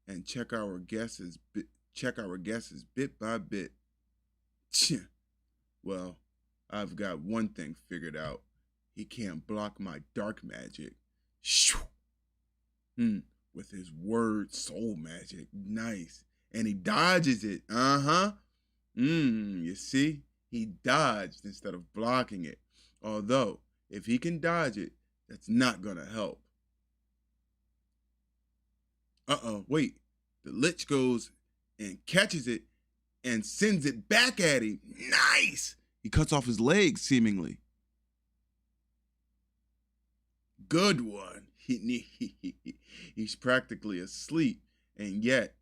S1: And check our guesses bit by bit. Well, I've got one thing figured out. He can't block my dark magic. With his word soul magic. Nice. And he dodges it. You see? He dodged instead of blocking it. Although, if he can dodge it, that's not gonna help. Wait. The Lich goes and catches it and sends it back at him. Nice! He cuts off his legs, seemingly. Good one. He's practically asleep, and yet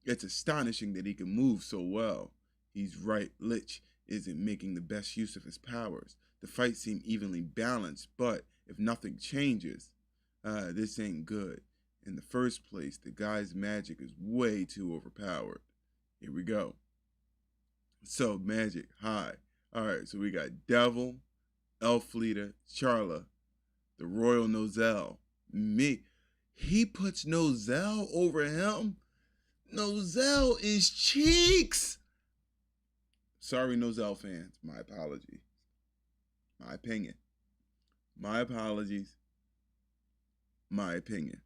S1: it's astonishing that he can move so well. He's right, Lich isn't making the best use of his powers. The fight seemed evenly balanced, but if nothing changes, this ain't good. In the first place, the guy's magic is way too overpowered. Here we go. So, magic, hi. Alright, so we got Devil, Elf Leader, Charla, the Royal Nozel. Me. He puts Nozel over him? Nozel is cheeks! Sorry, Nozel fans. My apologies. My opinion. My apologies. My opinion.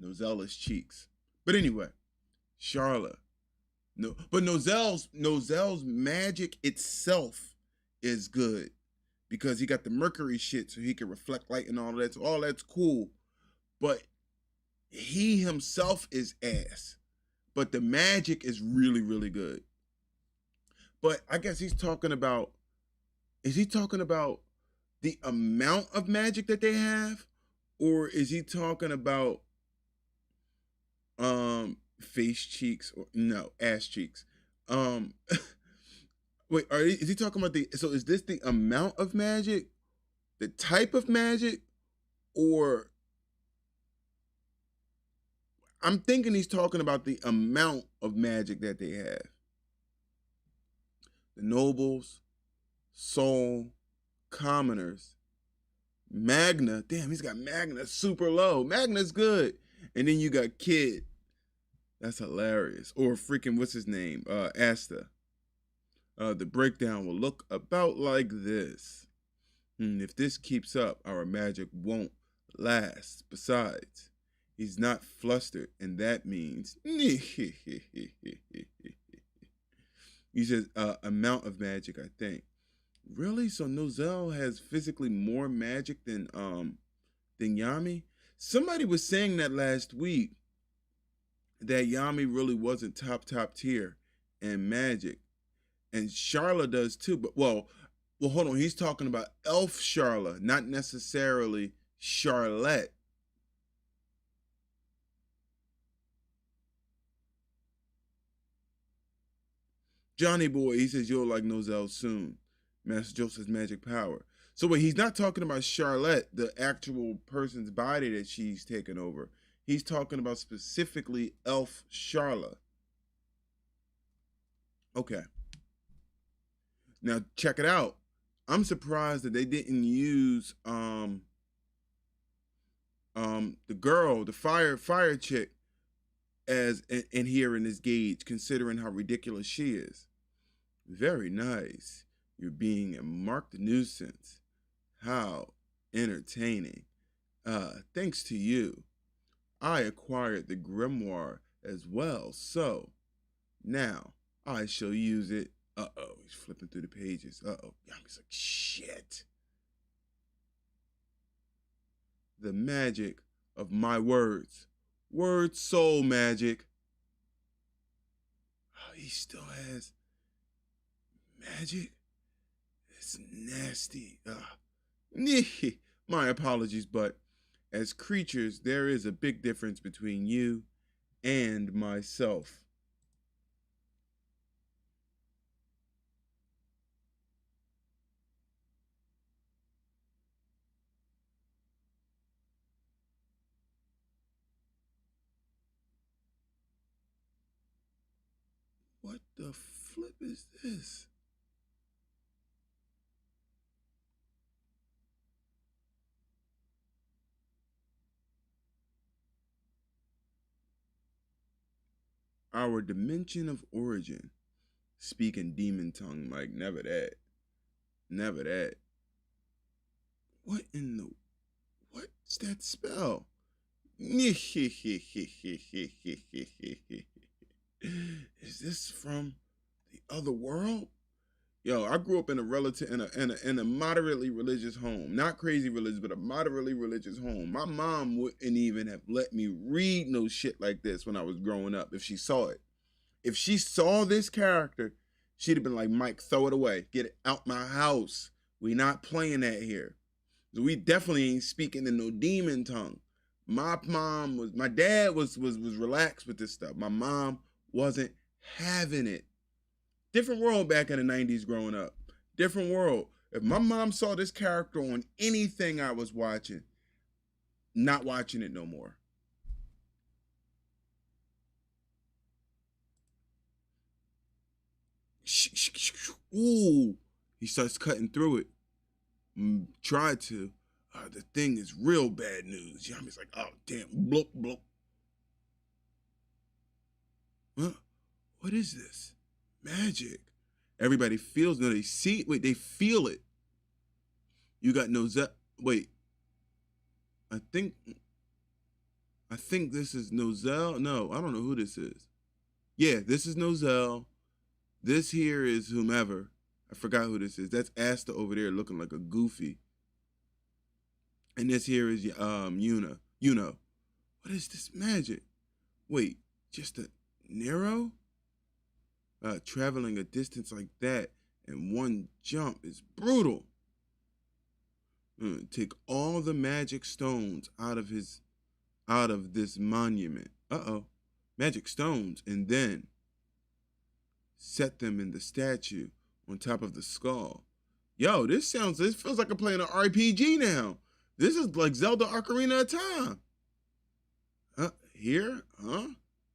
S1: Nozel is cheeks. But anyway, Charla. No, but Nozel's magic itself is good because he got the Mercury shit, so he can reflect light and all that. So all that's cool, but he himself is ass. But the magic is really, really good. But I guess he's talking about. Is he talking about the amount of magic that they have, or is he talking about face cheeks or no ass cheeks? Wait, is he talking about the? So is this the amount of magic, the type of magic, or I'm thinking he's talking about the amount of magic that they have. The nobles, soul, commoners, Magna. Damn, he's got Magna super low. Magna's good, and then you got Kid. That's hilarious. Or freaking what's his name? Asta. The breakdown will look about like this. If this keeps up, our magic won't last. Besides, he's not flustered, and that means he says amount of magic, I think. Really? So Nozel has physically more magic than Yami? Somebody was saying that last week that Yami really wasn't top tier in magic. And Charla does too, but well, hold on. He's talking about Elf Charla, not necessarily Charlotte. Johnny Boy, he says you'll like Nozel soon. Master Joseph's magic power. So wait, he's not talking about Charlotte, the actual person's body that she's taken over. He's talking about specifically Elf Charla. Okay. Now check it out. I'm surprised that they didn't use the girl, the fire chick, as in here in this gauge, considering how ridiculous she is. Very nice. You're being a marked nuisance. How entertaining. Thanks to you, I acquired the grimoire as well, so now I shall use it. Uh-oh, he's flipping through the pages. Uh-oh, Yami's like, shit. The magic of my words. Word soul magic. Oh, he still has magic? It's nasty. My apologies, but as creatures, there is a big difference between you and myself. What the flip is this? Our dimension of origin. Speaking demon tongue, Mike. Never that. Never that. What in the... What's that spell? Is this from the other world? Yo, I grew up in a relative in a moderately religious home, not crazy religious, but a moderately religious home. My mom wouldn't even have let me read no shit like this when I was growing up if she saw it. If she saw this character, she'd have been like, Mike, throw it away. Get it out my house. We not playing that here. So we definitely ain't speaking in no demon tongue. My dad was relaxed with this stuff. My mom wasn't having it. Different world back in the 90s growing up. Different world. If my mom saw this character on anything I was watching, not watching it no more. Ooh, he starts cutting through it. Tried to. The thing is real bad news. Yami's like, oh, damn. Bloop, bloop. Huh? What is this? Magic. Everybody feels, no, they see it. Wait, they feel it. You got Nozel. Wait. I think this is Nozel. No, I don't know who this is. Yeah, this is Nozel. This here is whomever. I forgot who this is. That's Asta over there looking like a goofy. And this here is Yuna. What is this magic? Wait, just a Nero? Traveling a distance like that in one jump is brutal. Take all the magic stones out of this monument. Magic stones, and then set them in the statue on top of the skull. Yo, this feels like I'm playing an RPG now. This is like Zelda Ocarina of Time. Here?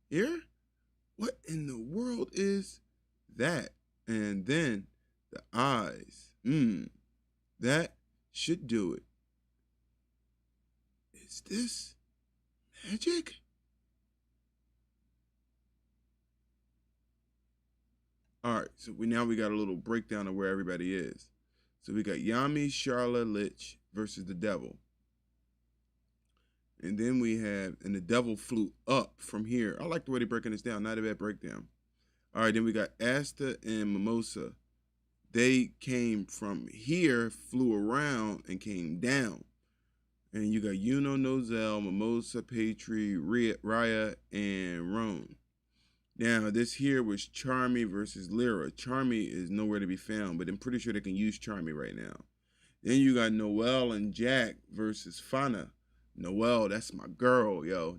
S1: Here? What in the world is that? And then the eyes. That should do it. Is this magic? All right, so we got a little breakdown of where everybody is. So we got Yami, Charla, Lich versus the devil. And then we have, and the devil flew up from here. I like the way they're breaking this down. Not a bad breakdown. All right, then we got Asta and Mimosa. They came from here, flew around, and came down. And you got Yuno, Nozel, Mimosa, Patri, Raya, and Roan. Now, this here was Charmy versus Lyra. Charmy is nowhere to be found, but I'm pretty sure they can use Charmy right now. Then you got Noelle and Jack versus Fana. Noelle, that's my girl, yo.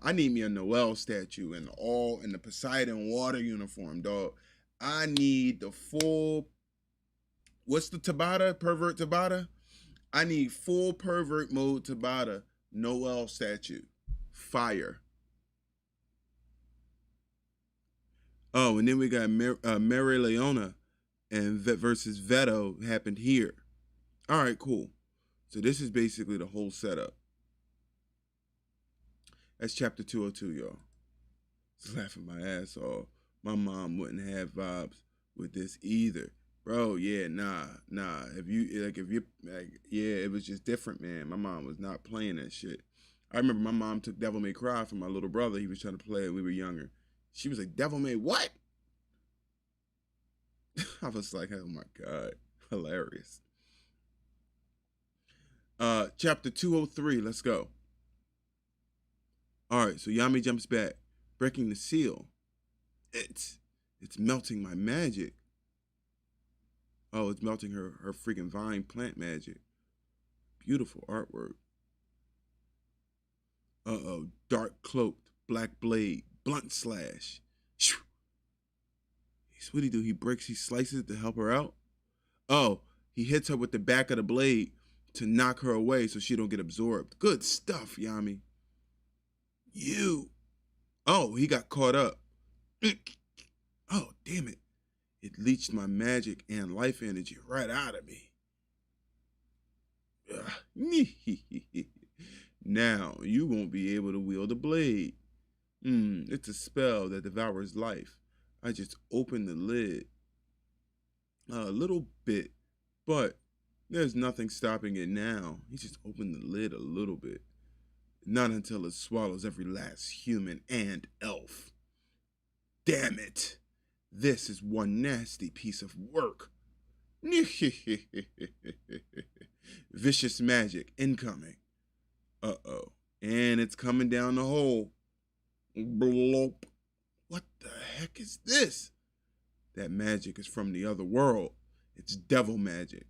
S1: I need me a Noelle statue in the Poseidon water uniform, dog. I need the full, what's the Tabata? Pervert Tabata? I need full pervert mode Tabata Noelle statue. Fire. Oh, and then we got Mary Leona and versus Veto happened here. All right, cool. So this is basically the whole setup. That's chapter 202, y'all. Just laughing my ass off. My mom wouldn't have vibes with this either. Bro, yeah, nah. It was just different, man. My mom was not playing that shit. I remember my mom took Devil May Cry from my little brother. He was trying to play it. We were younger. She was like, Devil May what? I was like, oh my God, hilarious. Chapter 203, let's go. All right, so Yami jumps back, breaking the seal. It's melting my magic. Oh, it's melting her freaking vine plant magic. Beautiful artwork. Dark cloaked, black blade, blunt slash. What do? He slices it to help her out. Oh, he hits her with the back of the blade to knock her away so she don't get absorbed. Good stuff, Yami. Oh, he got caught up. Oh, damn it. It leached my magic and life energy right out of me. Now, you won't be able to wield a blade. It's a spell that devours life. I just opened the lid a little bit, but there's nothing stopping it now. He just opened the lid a little bit. Not until it swallows every last human and elf. Damn it. This is one nasty piece of work. Vicious magic incoming. Uh-oh. And it's coming down the hole. Bloop. What the heck is this? That magic is from the other world. It's devil magic.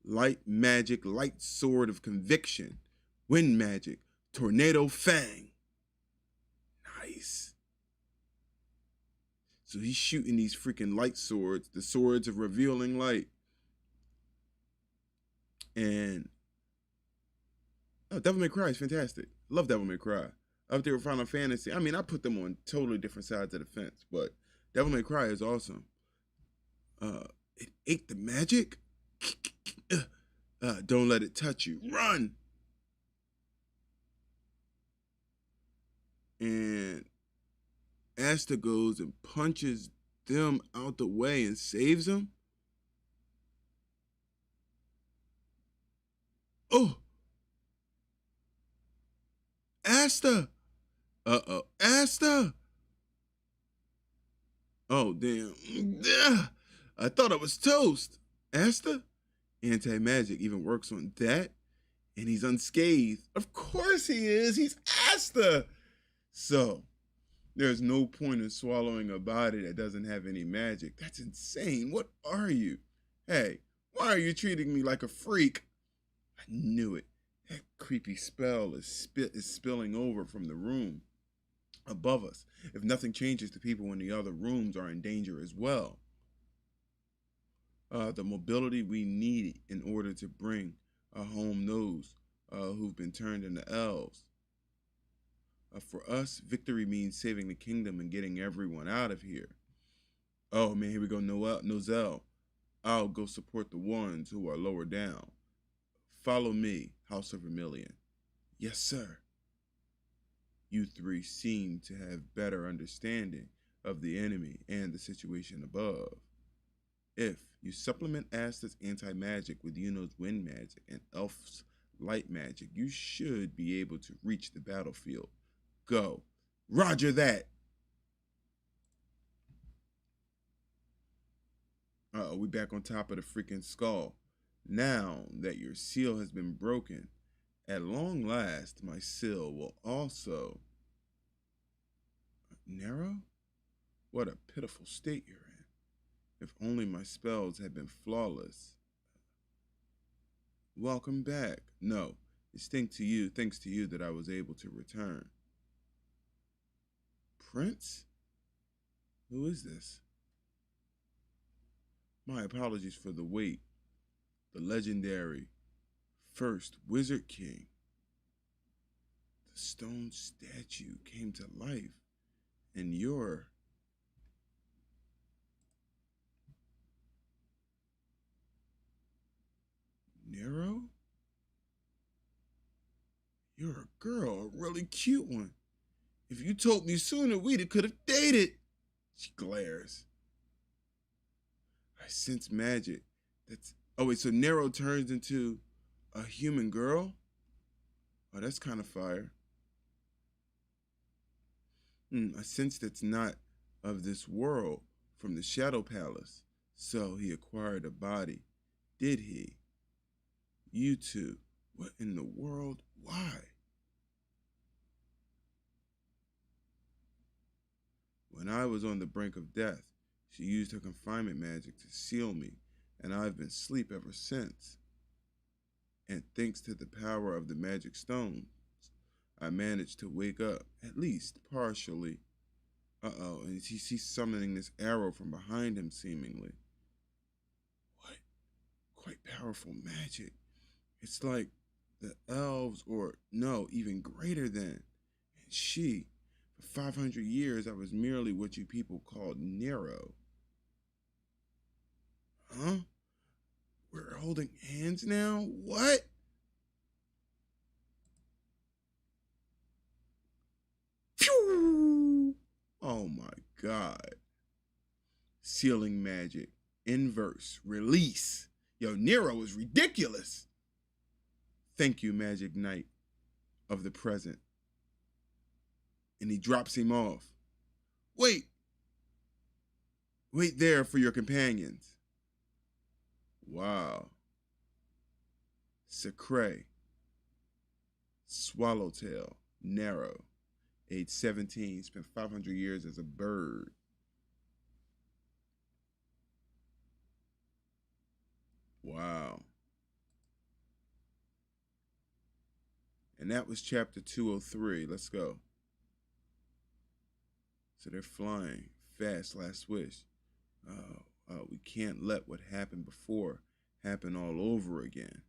S1: Light magic, light sword of conviction. Wind magic, tornado fang. Nice. So he's shooting these freaking light swords, the swords of revealing light. And Devil May Cry is fantastic. Love Devil May Cry. Up there with Final Fantasy. I mean, I put them on totally different sides of the fence, but Devil May Cry is awesome. It ate the magic. Don't let it touch you. Run! And Asta goes and punches them out the way and saves them. Oh! Asta! Uh-oh. Asta! Oh, damn. I thought I was toast. Asta? Anti-magic even works on that? And he's unscathed. Of course he is. He's Asta. So, there's no point in swallowing a body that doesn't have any magic. That's insane. What are you? Hey, why are you treating me like a freak? I knew it. That creepy spell is spilling over from the room above us. If nothing changes, the people in the other rooms are in danger as well. The mobility we need in order to bring home those who've been turned into elves. For us, victory means saving the kingdom and getting everyone out of here. Oh man, here we go, Nozel. I'll go support the ones who are lower down. Follow me, House of Vermilion. Yes, sir. You three seem to have better understanding of the enemy and the situation above. If you supplement Asta's anti-magic with Yuno's wind magic and Elf's light magic, you should be able to reach the battlefield. Go. Roger that. We back on top of the freaking skull. Now that your seal has been broken, at long last, my seal will also... Narrow? What a pitiful state you're in. If only my spells had been flawless. Welcome back. No, it's thanks to you that I was able to return. Prince? Who is this? My apologies for the wait. The legendary first Wizard King. The stone statue came to life, and you're... Nero? You're a girl, a really cute one. If you told me sooner, we could have dated. She glares. I sense magic. Oh wait, so Nero turns into a human girl? Oh, that's kind of fire. I sense that's not of this world, from the Shadow Palace. So he acquired a body. Did he? You two, what in the world? Why? When I was on the brink of death, she used her confinement magic to seal me, and I've been asleep ever since. And thanks to the power of the magic stones, I managed to wake up, at least partially. Uh-oh, and he's summoning this arrow from behind him, seemingly. What? Quite powerful magic. It's like the elves, or no, even greater than. And she, for 500 years, I was merely what you people called Nero. Huh? We're holding hands now? What? Phew! Oh my God. Sealing magic. Inverse. Release. Yo, Nero is ridiculous. Thank you, Magic Knight of the present. And he drops him off. Wait. Wait there for your companions. Wow. Secret, swallowtail, narrow, age 17, spent 500 years as a bird. Wow. And that was chapter 203. Let's go. So they're flying fast, last wish. We can't let what happened before happen all over again.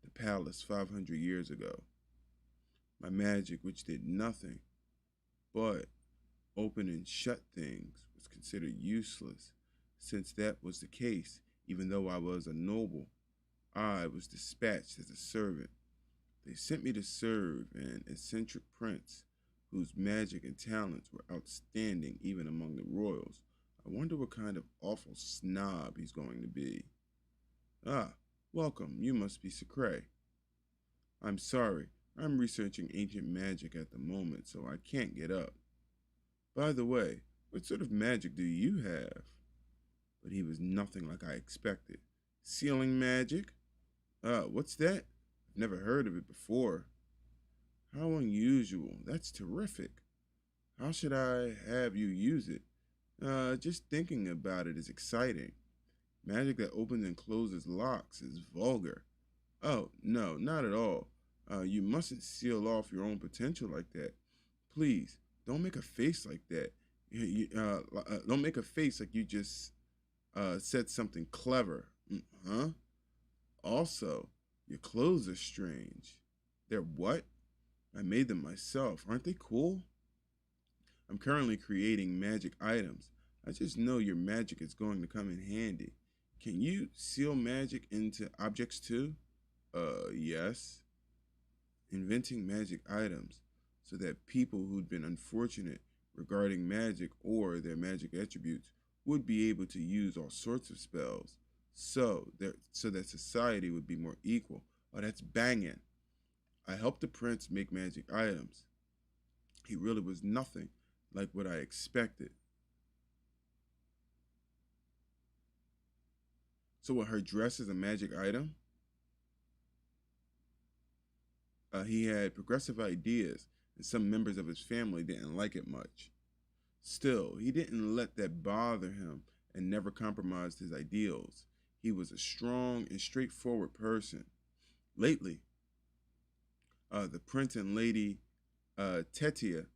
S1: The palace 500 years ago. My magic, which did nothing but open and shut things, was considered useless. Since that was the case, even though I was a noble, I was dispatched as a servant. They sent me to serve an eccentric prince whose magic and talents were outstanding even among the royals. I wonder what kind of awful snob he's going to be. Ah, welcome. You must be Secret. I'm sorry. I'm researching ancient magic at the moment, so I can't get up. By the way, what sort of magic do you have? But he was nothing like I expected. Sealing magic? What's that? I've never heard of it before. How unusual. That's terrific. How should I have you use it? Just thinking about it is exciting. Magic that opens and closes locks is vulgar. Oh, no, not at all. You mustn't seal off your own potential like that. Please, don't make a face like that. Don't make a face like you just said something clever. Huh? Also, your clothes are strange. They're what? I made them myself. Aren't they cool? I'm currently creating magic items. I just know your magic is going to come in handy. Can you seal magic into objects too? Yes. Inventing magic items so that people who'd been unfortunate regarding magic or their magic attributes would be able to use all sorts of spells so that society would be more equal. Oh, that's banging. I helped the prince make magic items. He really was nothing like what I expected. So what, her dress is a magic item? He had progressive ideas, and some members of his family didn't like it much. Still, he didn't let that bother him and never compromised his ideals. He was a strong and straightforward person. Lately, the prince and lady Tetia,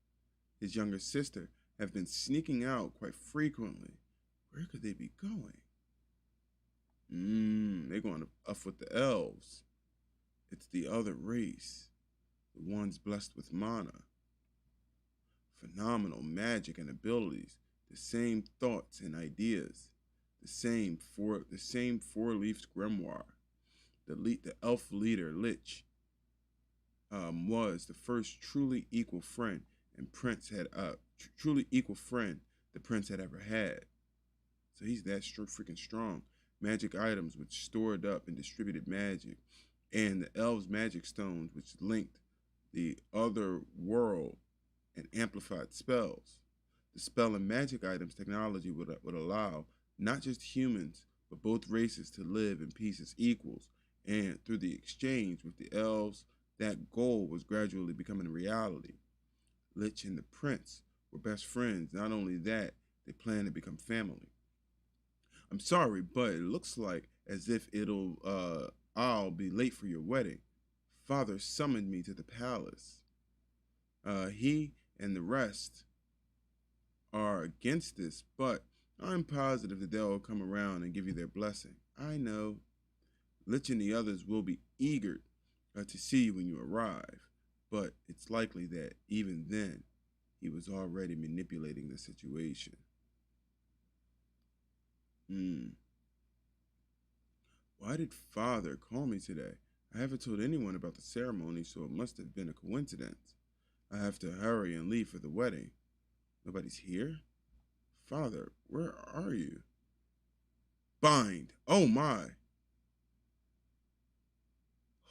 S1: his younger sister, have been sneaking out quite frequently. Where could they be going? They're going up with the elves. It's the other race, the ones blessed with mana. Phenomenal magic and abilities, the same thoughts and ideas, the same four-leaf grimoire. The elf leader Lich was the first truly equal friend the prince had ever had. So he's that freaking strong. Magic items which stored up and distributed magic, and the elves' magic stones which linked the other world and amplified spells. The spell and magic items technology would allow not just humans, but both races to live in peace as equals. And through the exchange with the elves, that goal was gradually becoming a reality. Lich and the prince were best friends. Not only that, they planned to become family. I'm sorry, but it looks like as if I'll be late for your wedding. Father summoned me to the palace. He and the rest are against this, but I'm positive that they'll come around and give you their blessing. I know. Lich and the others will be eager to see you when you arrive, but it's likely that even then, he was already manipulating the situation. Why did Father call me today? I haven't told anyone about the ceremony, so it must have been a coincidence. I have to hurry and leave for the wedding. Nobody's here? Father, where are you? Bind! Oh my!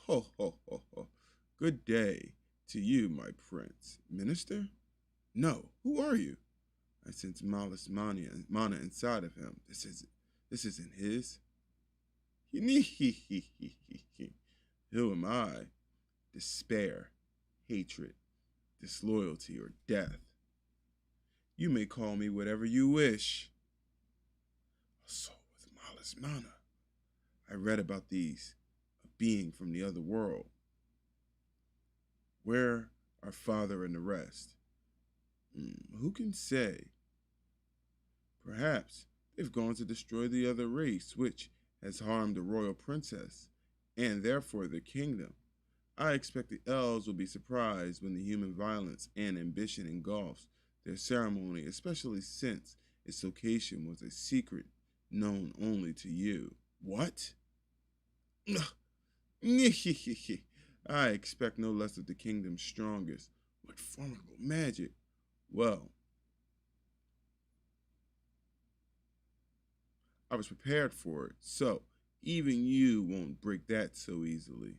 S1: Ho, ho, ho, ho. Good day to you, my prince. Minister? No, who are you? I sense mana inside of him. This isn't his. Who am I? Despair, hatred, disloyalty, or death. You may call me whatever you wish. A soul with malice mana. I read about these, a being from the other world. Where are father and the rest? Who can say? Perhaps they've gone to destroy the other race, which has harmed the royal princess, and therefore their kingdom. I expect the elves will be surprised when the human violence and ambition engulfs their ceremony, especially since its location was a secret known only to you. What? I expect no less of the kingdom's strongest, but formidable magic. Well, I was prepared for it, so even you won't break that so easily.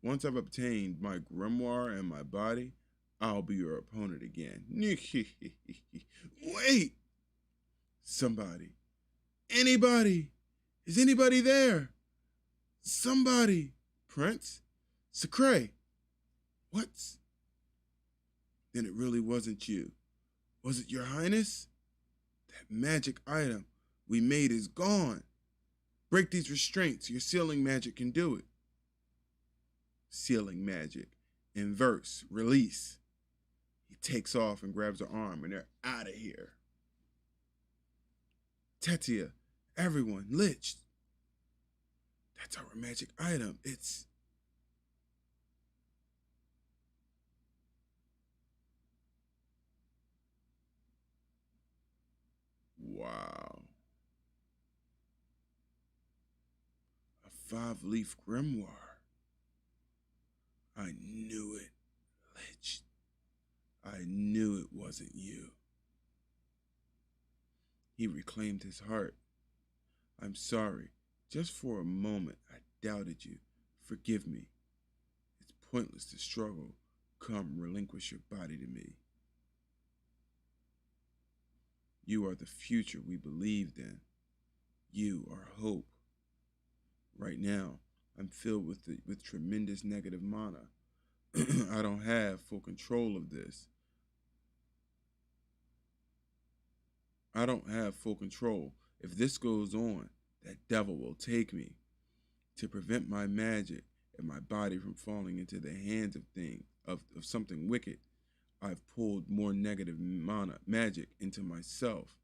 S1: Once I've obtained my grimoire and my body, I'll be your opponent again. Wait! Somebody. Anybody! Is anybody there? Somebody! Prince? Sacre! What? Then it really wasn't you. Was it your highness? That magic item we made is gone. Break these restraints. Your sealing magic can do it. Sealing magic. Inverse. Release. He takes off and grabs her arm, and they're out of here. Tetia, everyone, Lich. That's our magic item. It's... Wow. A 5-leaf grimoire. I knew it, Lich. I knew it wasn't you. He reclaimed his heart. I'm sorry. Just for a moment, I doubted you. Forgive me. It's pointless to struggle. Come, relinquish your body to me. You are the future we believed in. You are hope. Right now, I'm filled with tremendous negative mana. I don't have full control of this. I don't have full control. If this goes on, that devil will take me. To prevent my magic and my body from falling into the hands of something wicked, I've pulled more negative magic into myself.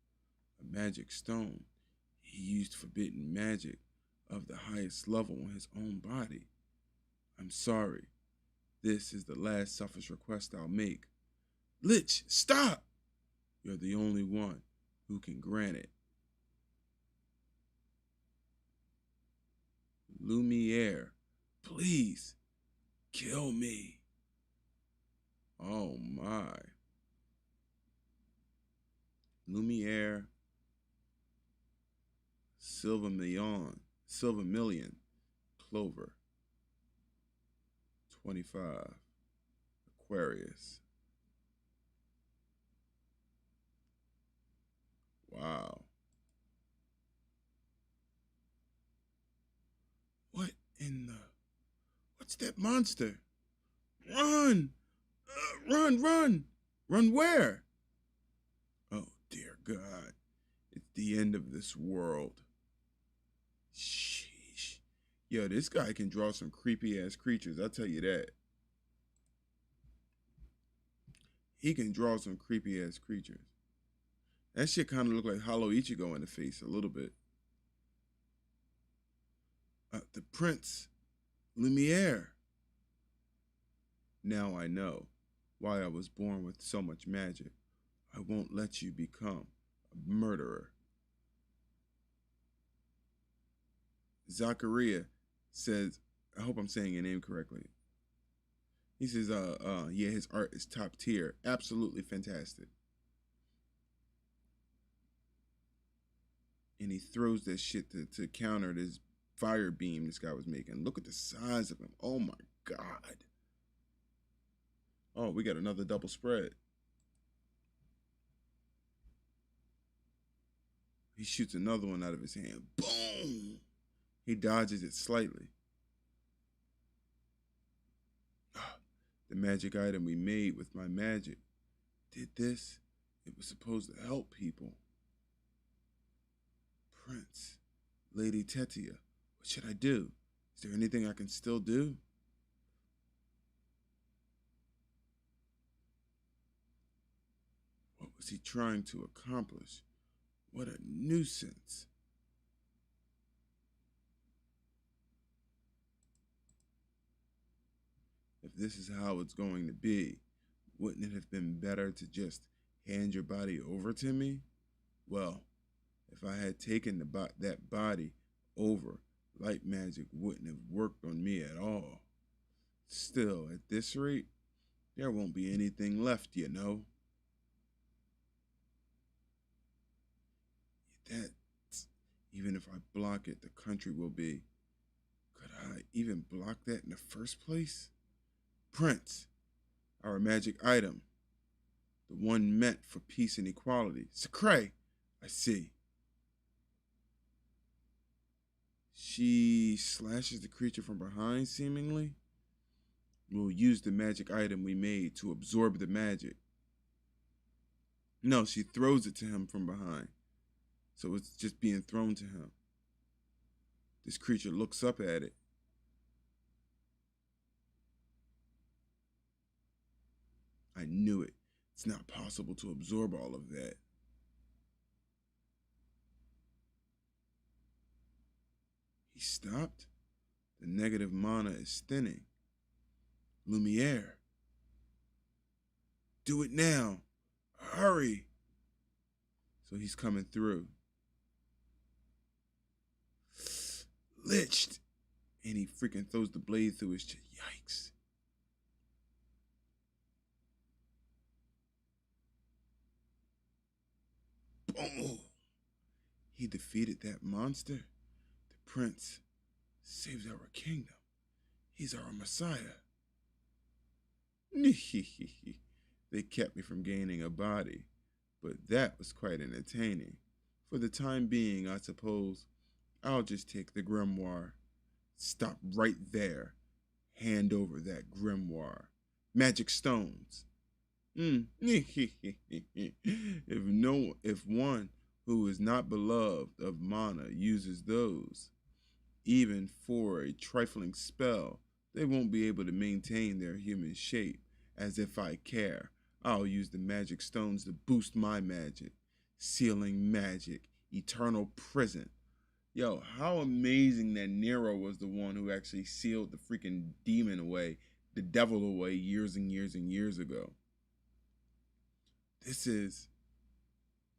S1: A magic stone. He used forbidden magic of the highest level on his own body. I'm sorry. This is the last selfish request I'll make. Lich, stop! You're the only one who can grant it. Lumiere, please, kill me. Oh my. Lumiere, Silver Million, Clover, 25, Aquarius. Wow. What in the... What's that monster? Run! Run! Run where? Oh, dear God. It's the end of this world. Sheesh. Yo, this guy can draw some creepy-ass creatures, I'll tell you that. He can draw some creepy-ass creatures. That shit kind of look like Hollow Ichigo in the face a little bit. The Prince Lumiere. Now I know why I was born with so much magic. I won't let you become a murderer. Zachariah says, I hope I'm saying your name correctly. He says, yeah, his art is top tier. Absolutely fantastic. And he throws that shit to counter this fire beam this guy was making. Look at the size of him. Oh my God. Oh, we got another double spread. He shoots another one out of his hand. Boom! He dodges it slightly. Ah, the magic item we made with my magic. Did this? It was supposed to help people. Prince, Lady Tetia, what should I do? Is there anything I can still do? What was he trying to accomplish? What a nuisance. If this is how it's going to be, wouldn't it have been better to just hand your body over to me? Well, if I had taken that body over, light magic wouldn't have worked on me at all. Still, at this rate, there won't be anything left, you know. That, even if I block it, the country will be. Could I even block that in the first place? Prince, our magic item, the one meant for peace and equality. Sacre, I see. She slashes the creature from behind, seemingly. We'll use the magic item we made to absorb the magic. No, she throws it to him from behind. So it's just being thrown to him. This creature looks up at it. I knew it. It's not possible to absorb all of that. He stopped. The negative mana is thinning. Lumiere. Do it now. Hurry. So he's coming through. Liched. And he freaking throws the blade through his chest. Yikes. Boom. He defeated that monster. The prince saved our kingdom. He's our messiah. They kept me from gaining a body, but that was quite entertaining. For the time being, I suppose I'll just take the grimoire. Stop right there. Hand over that grimoire. Magic stones. If one who is not beloved of mana uses those, even for a trifling spell, they won't be able to maintain their human shape. As if I care. I'll use the magic stones to boost my magic. Sealing magic. Eternal prison. Yo, how amazing that Nero was the one who actually sealed the freaking demon away, the devil away years and years and years ago. This is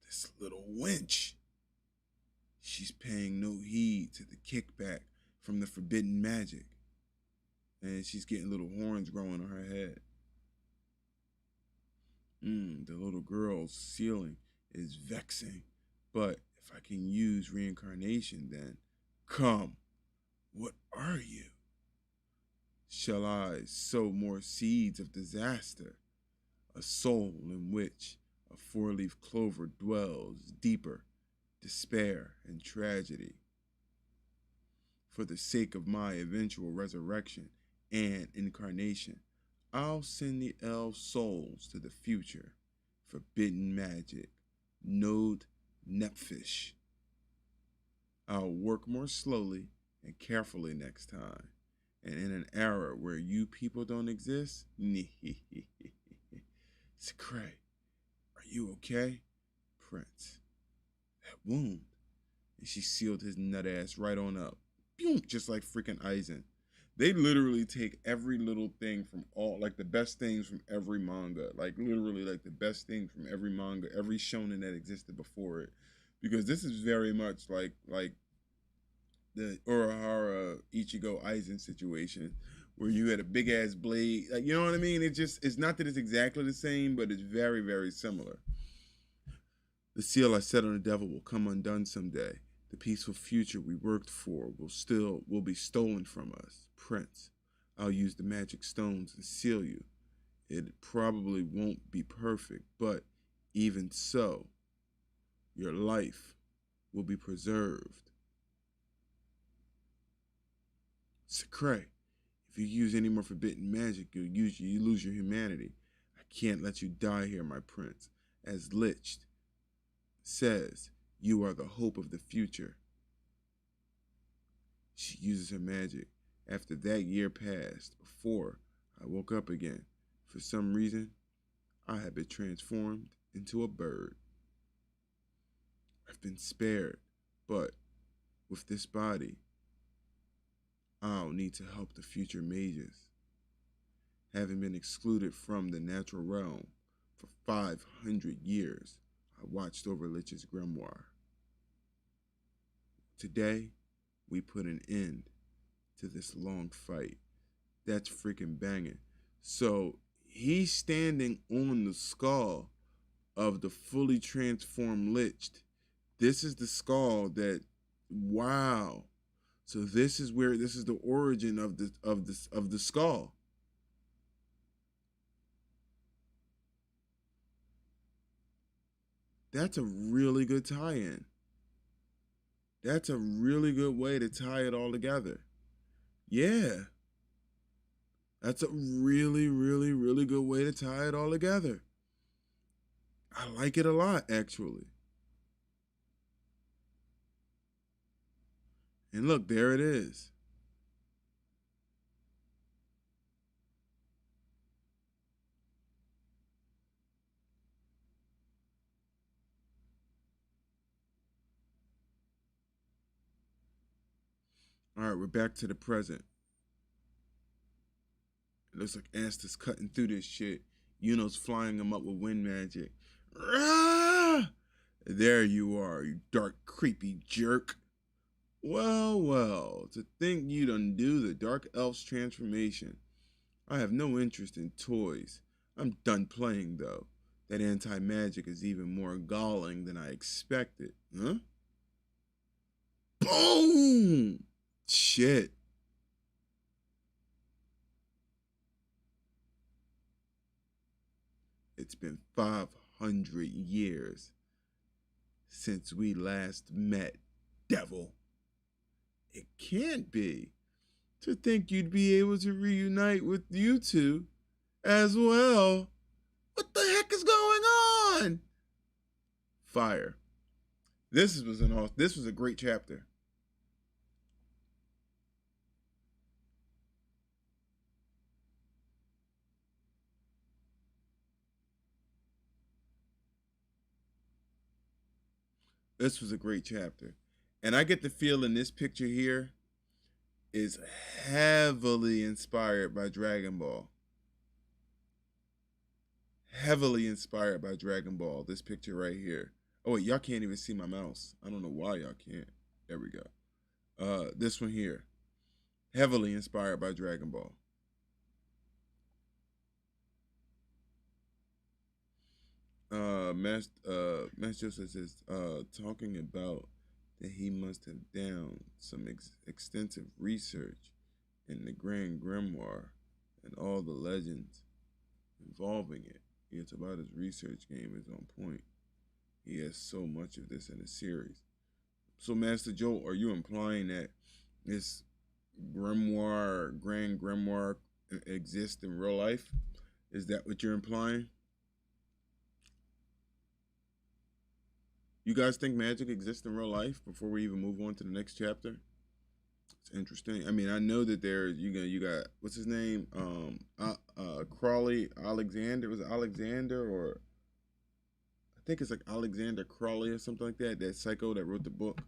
S1: this little wench. She's paying no heed to the kickback from the forbidden magic. And she's getting little horns growing on her head. The little girl's sealing is vexing. But if I can use reincarnation, then come. What are you? Shall I sow more seeds of disaster? A soul in which a four-leaf clover dwells deeper, despair and tragedy. For the sake of my eventual resurrection and incarnation, I'll send the elf souls to the future. Forbidden magic. Node Nepfish. I'll work more slowly and carefully next time. And in an era where you people don't exist, Sacre, are you okay? Prince, that wound. And she sealed his nut ass right on up. Boom, just like freaking Aizen. They literally take every little thing from all, like the best things from every manga. Like literally like the best thing from every manga, every shonen that existed before it. Because this is very much like the Urahara Ichigo Aizen situation, where you had a big ass blade. Like, you know what I mean? It's not that it's exactly the same, but it's very, very similar. The seal I set on the devil will come undone someday. The peaceful future we worked for will be stolen from us. Prince, I'll use the magic stones and seal you. It probably won't be perfect, but even so, your life will be preserved. It's cray. If you use any more forbidden magic, you lose your humanity. I can't let you die here, my prince. As Lich says, you are the hope of the future. She uses her magic. After that year passed, before I woke up again, for some reason, I had been transformed into a bird. I've been spared, but with this body, I'll need to help the future mages. Having been excluded from the natural realm for 500 years, I watched over Lich's grimoire. Today, we put an end to this long fight. That's freaking banging. So he's standing on the skull of the fully transformed Lich. This is the skull that, wow. So this is the origin of the skull. That's a really good tie-in. That's a really good way to tie it all together. Yeah. That's a really, really, really good way to tie it all together. I like it a lot, actually. And look, there it is. All right, we're back to the present. It looks like Asta's cutting through this shit. Yuno's flying him up with wind magic. Ah! There you are, you dark, creepy jerk. Well, well, to think you'd undo the Dark Elf's transformation. I have no interest in toys. I'm done playing, though. That anti-magic is even more galling than I expected. Huh? Boom! Shit. It's been 500 years since we last met, devil. It can't be. To think you'd be able to reunite with you two as well. What the heck is going on? Fire. This was a great chapter. This was a great chapter. And I get the feeling this picture here is heavily inspired by Dragon Ball. Heavily inspired by Dragon Ball, this picture right here. Oh wait, y'all can't even see my mouse. I don't know why y'all can't. There we go. This one here. Heavily inspired by Dragon Ball. Master Joseph is talking about that he must have done some extensive research in the Grand Grimoire and all the legends involving it. It's about his research game is on point. He has so much of this in the series. So, Master Joe, are you implying that this grimoire, Grand Grimoire, exists in real life? Is that what you're implying? You guys think magic exists in real life before we even move on to the next chapter? It's interesting. I mean, I know that there's you got what's his name? Crawley Alexander. Was it Alexander or I think it's like Alexander Crawley or something like that. That psycho that wrote the book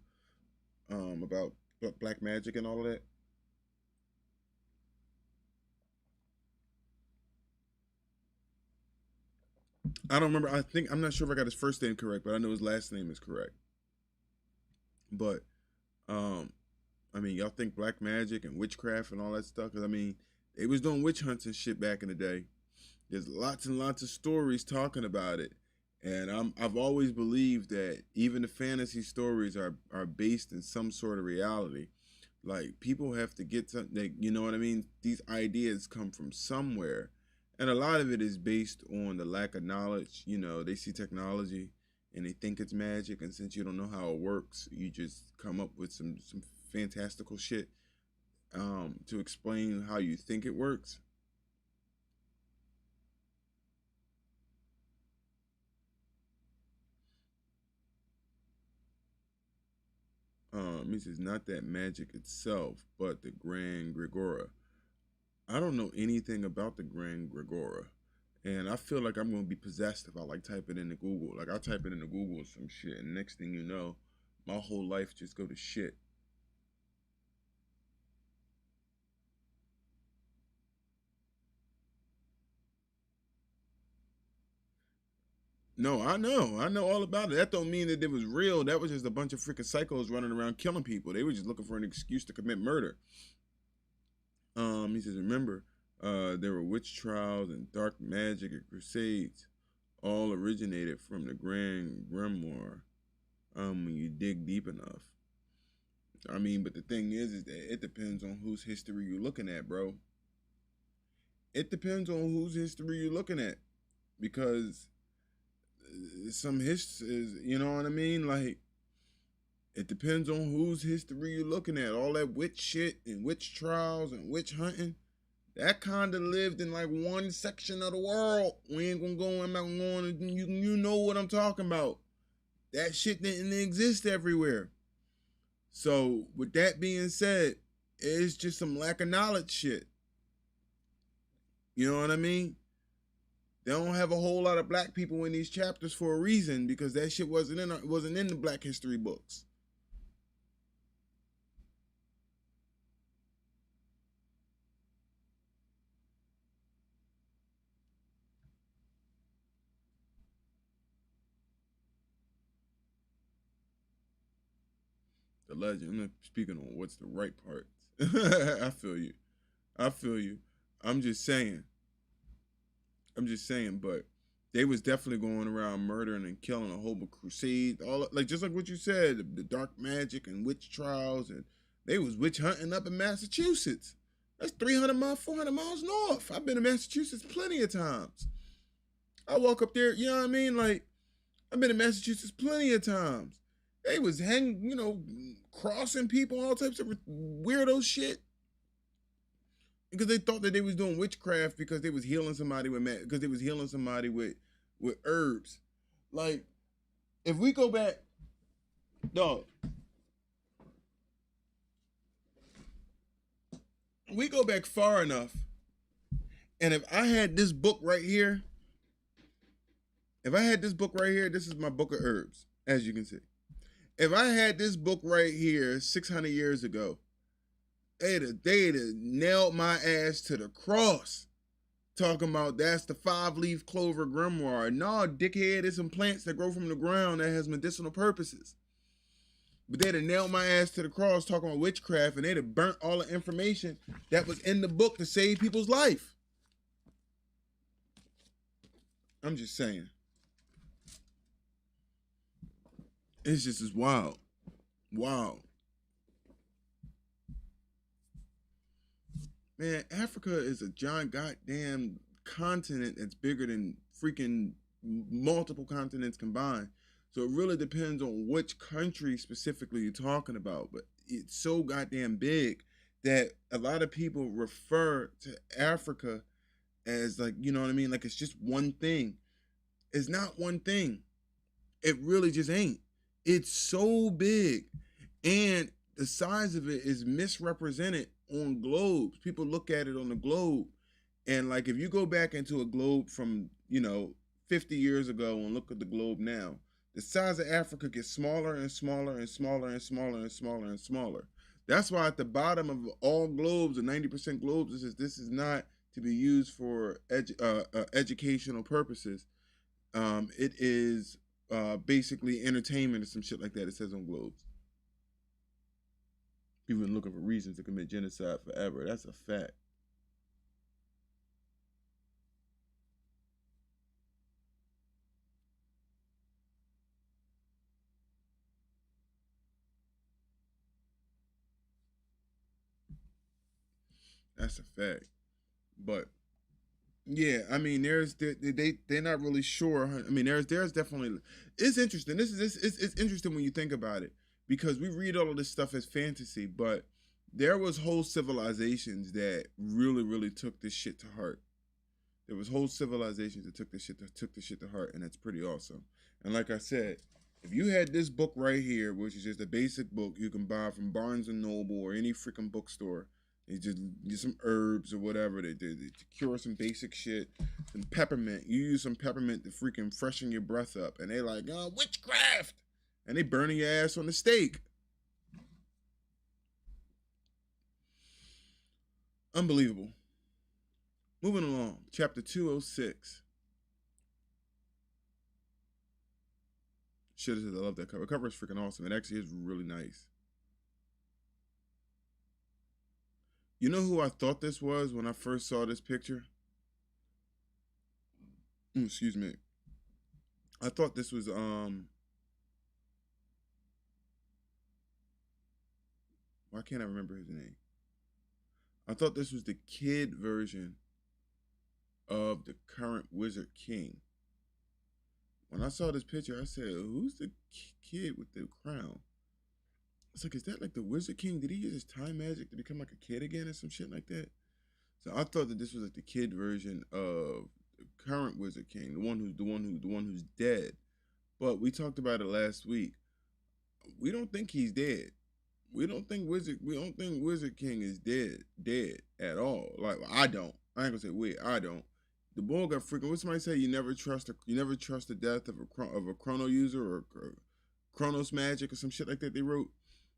S1: about black magic and all of that. I don't remember. I'm not sure if I got his first name correct, but I know his last name is correct. But um, I mean, y'all think black magic and witchcraft and all that stuff? Because I mean, they was doing witch hunts and shit back in the day. There's lots and lots of stories talking about it, and I've always believed that even the fantasy stories are based in some sort of reality. Like people have to get something, like, you know what I mean? These ideas come from somewhere, and a lot of it is based on the lack of knowledge. You know, they see technology and they think it's magic, and since you don't know how it works, you just come up with some fantastical shit. to explain how you think it works. He says not that magic itself, but the Grand Gregora. I don't know anything about the Grand Gregora, and I feel like I'm gonna be possessed if I like type it into Google. Like I type it into Google or some shit, and next thing you know, my whole life just go to shit. No, I know all about it. That don't mean that it was real. That was just a bunch of freaking psychos running around killing people. They were just looking for an excuse to commit murder. He says, remember, there were witch trials and dark magic and crusades, all originated from the Grand Grimoire. When you dig deep enough. I mean, but the thing is that it depends on whose history you're looking at, bro. It depends on whose history you're looking at, because some history is, you know what I mean? Like, it depends on whose history you're looking at. All that witch shit and witch trials and witch hunting, that kind of lived in like one section of the world. We ain't gonna go. I'm not going. You know what I'm talking about. That shit didn't exist everywhere. So with that being said, it's just some lack of knowledge shit. You know what I mean? They don't have a whole lot of black people in these chapters for a reason, because that shit wasn't in the Black history books. The legend. I'm not speaking on what's the right part. I feel you. I feel you. I'm just saying. I'm just saying, but they was definitely going around murdering and killing a whole bunch of crusades, all like just like what you said, the dark magic and witch trials, and they was witch hunting up in Massachusetts. That's 300 miles, 400 miles north. I've been to Massachusetts plenty of times. I walk up there, you know what I mean? Like, I've been to Massachusetts plenty of times. They was hanging, crossing people, all types of weirdo shit, because they thought that they was doing witchcraft because they was healing somebody with herbs. Like, if we go back, dog, we go back far enough, and if I had this book right here, this is my book of herbs, as you can see. If I had this book right here 600 years ago, they'd have nailed my ass to the cross. Talking about that's the 5-leaf clover grimoire. No, dickhead, it's some plants that grow from the ground that has medicinal purposes. But they'd have nailed my ass to the cross talking about witchcraft, and they'd have burnt all the information that was in the book to save people's life. I'm just saying. It's just as wild. Wow. Man, Africa is a giant goddamn continent that's bigger than freaking multiple continents combined. So it really depends on which country specifically you're talking about. But it's so goddamn big that a lot of people refer to Africa as, like, you know what I mean? Like it's just one thing. It's not one thing. It really just ain't. It's so big. And the size of it is misrepresented on globes. People look at it on the globe. And like if you go back into a globe from, 50 years ago and look at the globe now, the size of Africa gets smaller and smaller and smaller and smaller and smaller and smaller. That's why at the bottom of all globes, or 90% globes, it says this is not to be used for educational purposes. It is basically entertainment or some shit like that. It says on globes. People been looking for reasons to commit genocide forever. That's a fact. That's a fact. But yeah, I mean, they're not really sure. I mean, there's definitely, it's interesting. It's interesting when you think about it, because we read all of this stuff as fantasy, but There was whole civilizations that really, really took this shit to heart. There was whole civilizations that took this shit to heart, and that's pretty awesome. And like I said, if you had this book right here, which is just a basic book you can buy from Barnes and Noble or any freaking bookstore, it's just some herbs or whatever to cure some basic shit. Some peppermint. You use some peppermint to freaking freshen your breath up, and they like, oh, witchcraft, and they burning your ass on the stake. Unbelievable. Moving along, chapter 206. Shit, I love that cover. The cover is freaking awesome. It actually is really nice. You know who I thought this was when I first saw this picture? Excuse me. I thought this was why can't I remember his name? I thought this was the kid version of the current Wizard King. When I saw this picture, I said, who's the kid with the crown? It's like, is that like the Wizard King? Did he use his time magic to become like a kid again or some shit like that? So I thought that this was like the kid version of the current Wizard King, the one who's dead. But we talked about it last week. We don't think he's dead. We don't think Wizard King is dead at all. Like I don't. I ain't gonna say we. I don't. The boy got freaking. What somebody say? You never trust the death of a chrono user or Chronos magic or some shit like that. They wrote.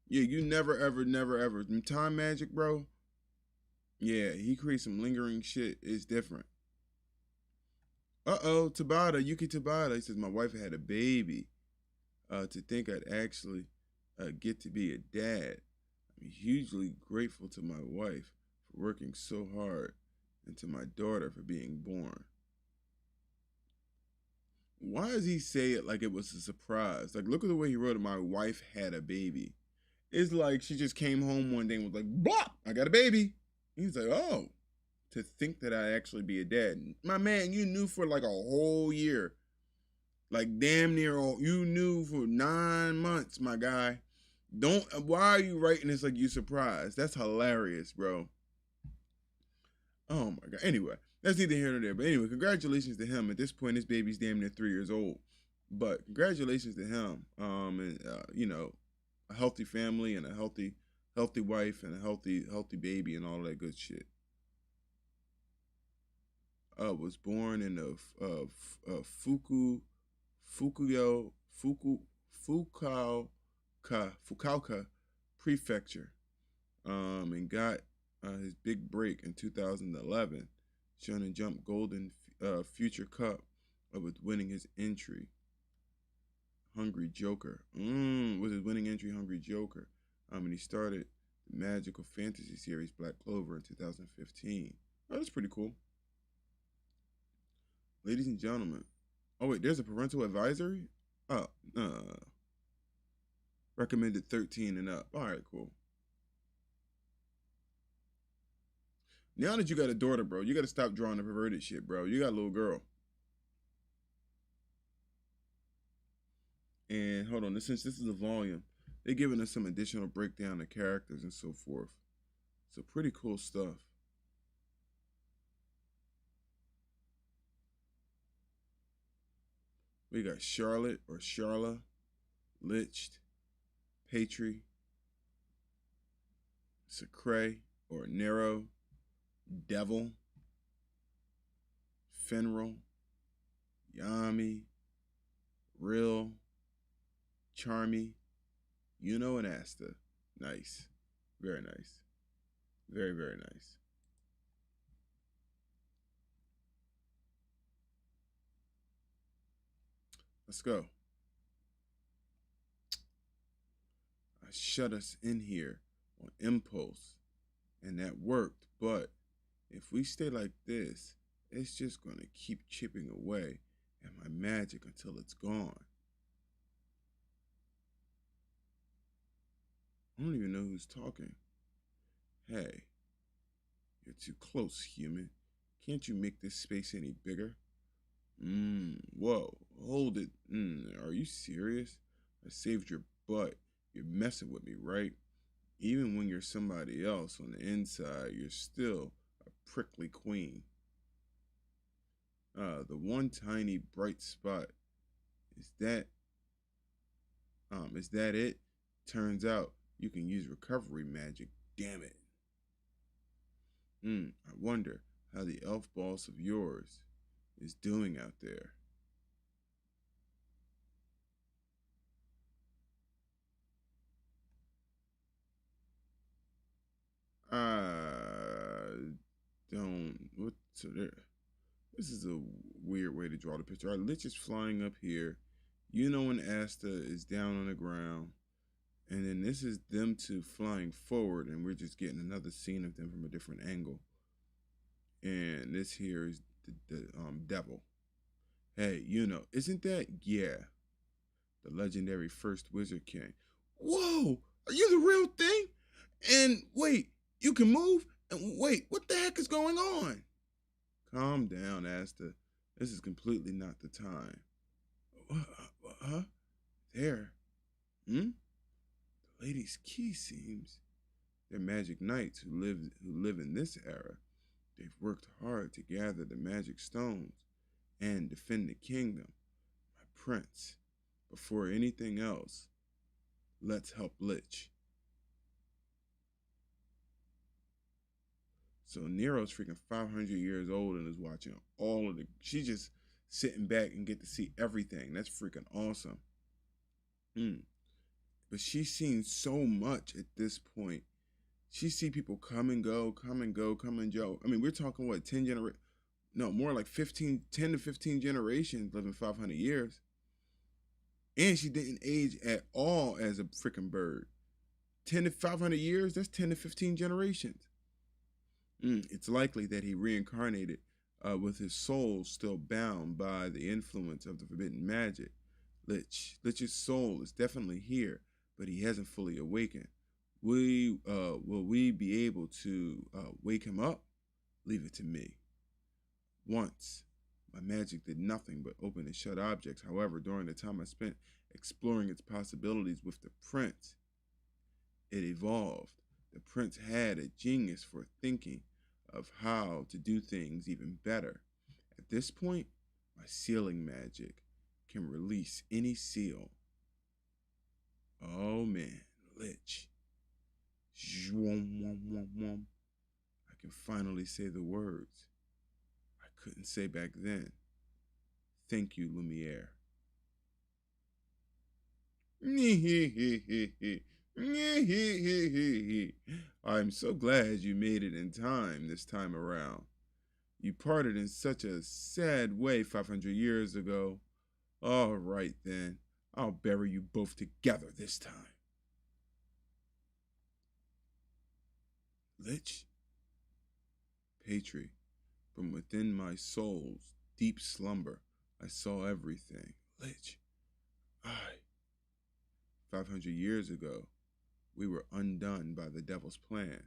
S1: Yeah, you never ever. Time magic, bro. Yeah, he creates some lingering shit. It's different. Tabata, Yuki Tabata. He says my wife had a baby. To think I'd actually get to be a dad. I'm hugely grateful to my wife for working so hard and to my daughter for being born. Why does he say it like it was a surprise? Like, look at the way he wrote it. My wife had a baby. It's like she just came home one day and was like, blah, I got a baby. He's like, oh, to think that I'd actually be a dad. My man, you knew for like a whole year. Like damn near all. You knew for 9 months, my guy. Why are you writing this like you surprised? That's hilarious, bro. Oh my God. Anyway, that's neither here nor there. But anyway, congratulations to him. At this point, his baby's damn near 3 years old. But congratulations to him. And you know, a healthy family and a healthy wife and a healthy baby and all that good shit. Was born in the Fukuoka Prefecture, and got his big break in 2011, Shounen Jump Golden Future Cup with winning his entry, Hungry Joker. With his winning entry, Hungry Joker. And he started the magical fantasy series Black Clover in 2015. Oh, that's pretty cool. Ladies and gentlemen. Oh, wait, there's a parental advisory? Oh, recommended 13 and up. All right, cool. Now that you got a daughter, bro, you got to stop drawing the perverted shit, bro. You got a little girl. And hold on, since this is a volume, they're giving us some additional breakdown of characters and so forth. So pretty cool stuff. We got Charlotte or Charla, Liched, Patry, Sacre or Nero, Devil, Fenral, Yami, Real, Charmy, Yuno, and Asta. Nice. Very nice. Very, very nice. Let's go. I shut us in here on impulse, and that worked. But if we stay like this, it's just going to keep chipping away at my magic until it's gone. I don't even know who's talking. Hey, you're too close, human. Can't you make this space any bigger? Whoa, hold it. Are you serious? I saved your butt. You're messing with me, right? Even when you're somebody else on the inside, you're still a prickly queen. The one tiny bright spot is that it? Turns out you can use recovery magic. Damn it. I wonder how the elf boss of yours is doing out there. I don't. What? So there. This is a weird way to draw the picture. Our Lich is flying up here. You know when Asta is down on the ground. And then this is them two flying forward, and we're just getting another scene of them from a different angle. And this here is the devil. Hey, isn't that? Yeah, the legendary first Wizard King. Whoa, are you the real thing? And wait, you can move? And wait, what the heck is going on? Calm down, Asta. This is completely not the time. Huh? There. Hmm? The lady's key seems. They're magic knights who live in this era. They've worked hard to gather the magic stones and defend the kingdom. My prince, before anything else, let's help Lich. So Nero's freaking 500 years old and is watching all of the. She's just sitting back and get to see everything. That's freaking awesome. But she's seen so much at this point. She see people come and go, come and go, come and go. I mean, we're talking what, 10 generations? No, more like 10 to 15 generations living 500 years. And she didn't age at all as a freaking bird. 10 to 500 years, that's 10 to 15 generations. It's likely that he reincarnated with his soul still bound by the influence of the forbidden magic. Lich's soul is definitely here, but he hasn't fully awakened. Will we be able to wake him up? Leave it to me. Once, my magic did nothing but open and shut objects. However, during the time I spent exploring its possibilities with the prince, it evolved. The prince had a genius for thinking of how to do things even better. At this point, my sealing magic can release any seal. Oh man, Lich. I can finally say the words I couldn't say back then. Thank you, Lumiere. I'm so glad you made it in time this time around. You parted in such a sad way 500 years ago. All right then, I'll bury you both together this time. Lich? Patri, from within my soul's deep slumber, I saw everything. Lich, 500 years ago, we were undone by the devil's plan.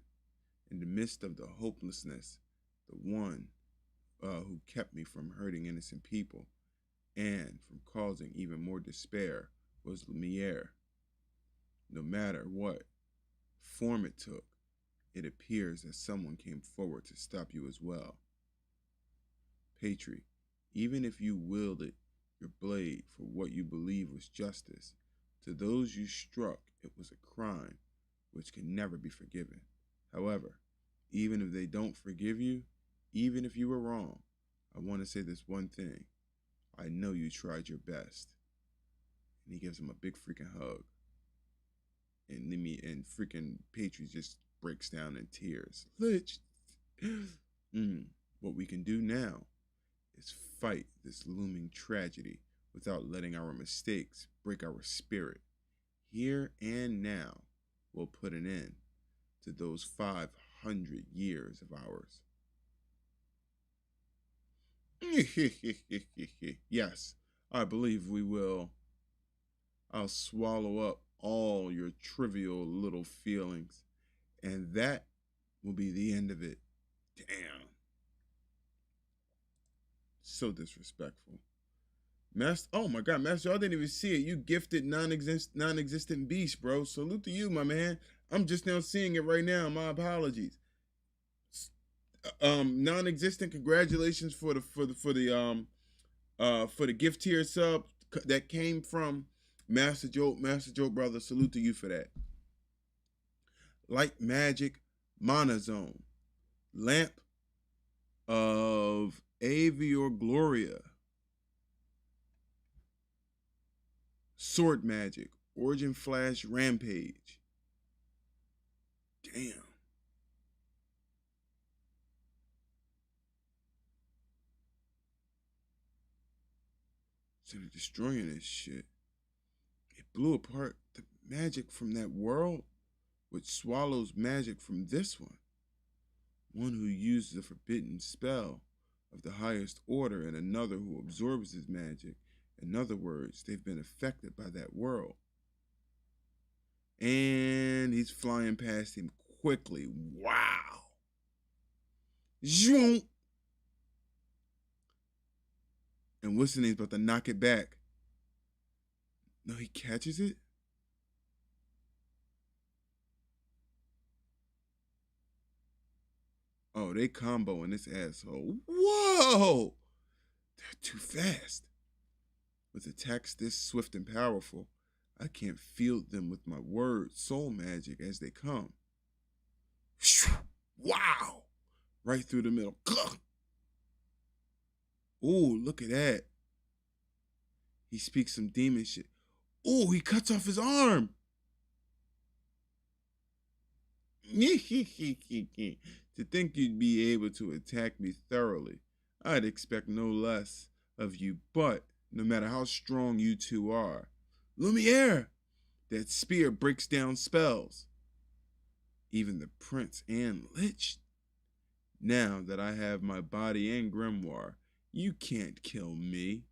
S1: In the midst of the hopelessness, the one who kept me from hurting innocent people and from causing even more despair was Lumiere. No matter what form it took, it appears that someone came forward to stop you as well. Patri, even if you wielded your blade for what you believe was justice, to those you struck, it was a crime which can never be forgiven. However, even if they don't forgive you, even if you were wrong, I want to say this one thing. I know you tried your best. And he gives him a big freaking hug. And freaking Patri just breaks down in tears. Lich. What we can do now is fight this looming tragedy without letting our mistakes break our spirit. Here and now, we'll put an end to those 500 years of ours. Yes, I believe we will. I'll swallow up all your trivial little feelings, and that will be the end of it. Damn. So disrespectful. Master, oh my God, Master, y'all didn't even see it. You gifted non-existent beast, bro. Salute to you, my man. I'm just now seeing it right now. My apologies. Non-existent. Congratulations for the gift tier sub that came from Master Joe. Master Joe, brother, salute to you for that. Light Magic Monozone. Lamp of Avior Gloria. Sword Magic. Origin Flash Rampage. Damn. So they're destroying this shit. It blew apart the magic from that world, which swallows magic from this one. One who uses a forbidden spell of the highest order, and another who absorbs his magic. In other words, they've been affected by that world. And he's flying past him quickly. Wow. Zoom. And what's the name's about to knock it back. No, he catches it? Oh, they comboing this asshole. Whoa! They're too fast. With attacks this swift and powerful, I can't field them with my words, soul magic, as they come. Wow! Right through the middle. Ooh, look at that. He speaks some demon shit. Ooh, he cuts off his arm. To think you'd be able to attack me thoroughly, I'd expect no less of you, but no matter how strong you two are, Lumiere, that spear breaks down spells. Even the prince and lich. Now that I have my body and grimoire, you can't kill me.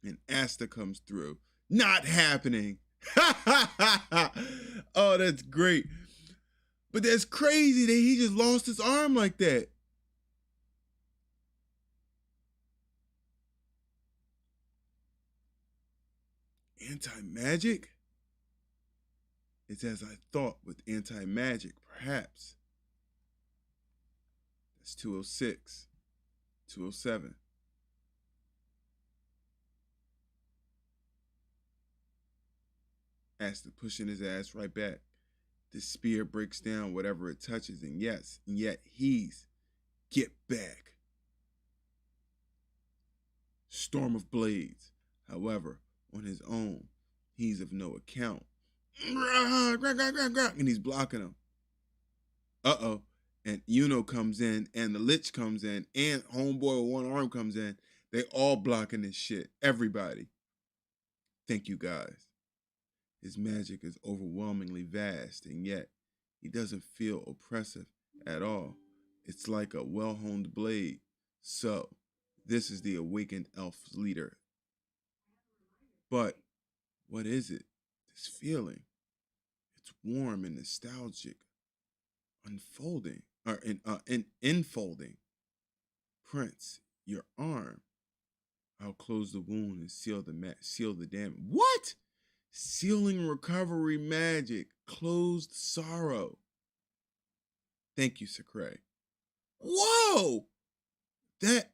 S1: And Asta comes through. Not happening. Oh, that's great. But that's crazy that he just lost his arm like that. Anti-magic? It's as I thought with anti-magic, perhaps. That's 206. 207. Asta pushing his ass right back. The spear breaks down whatever it touches, and yet he's get back. Storm of blades. However, on his own, he's of no account. And he's blocking him. Uh-oh. And Yuno comes in, and the Lich comes in, and Homeboy with one arm comes in. They all blocking this shit. Everybody. Thank you, guys. His magic is overwhelmingly vast, and yet he doesn't feel oppressive at all. It's like a well-honed blade. So, this is the awakened elf's leader. But what is it? This feeling. It's warm and nostalgic. Unfolding. Enfolding. Prince, your arm. I'll close the wound and seal the damage. What? Sealing recovery magic. Closed sorrow. Thank you, Sakray. Whoa! That's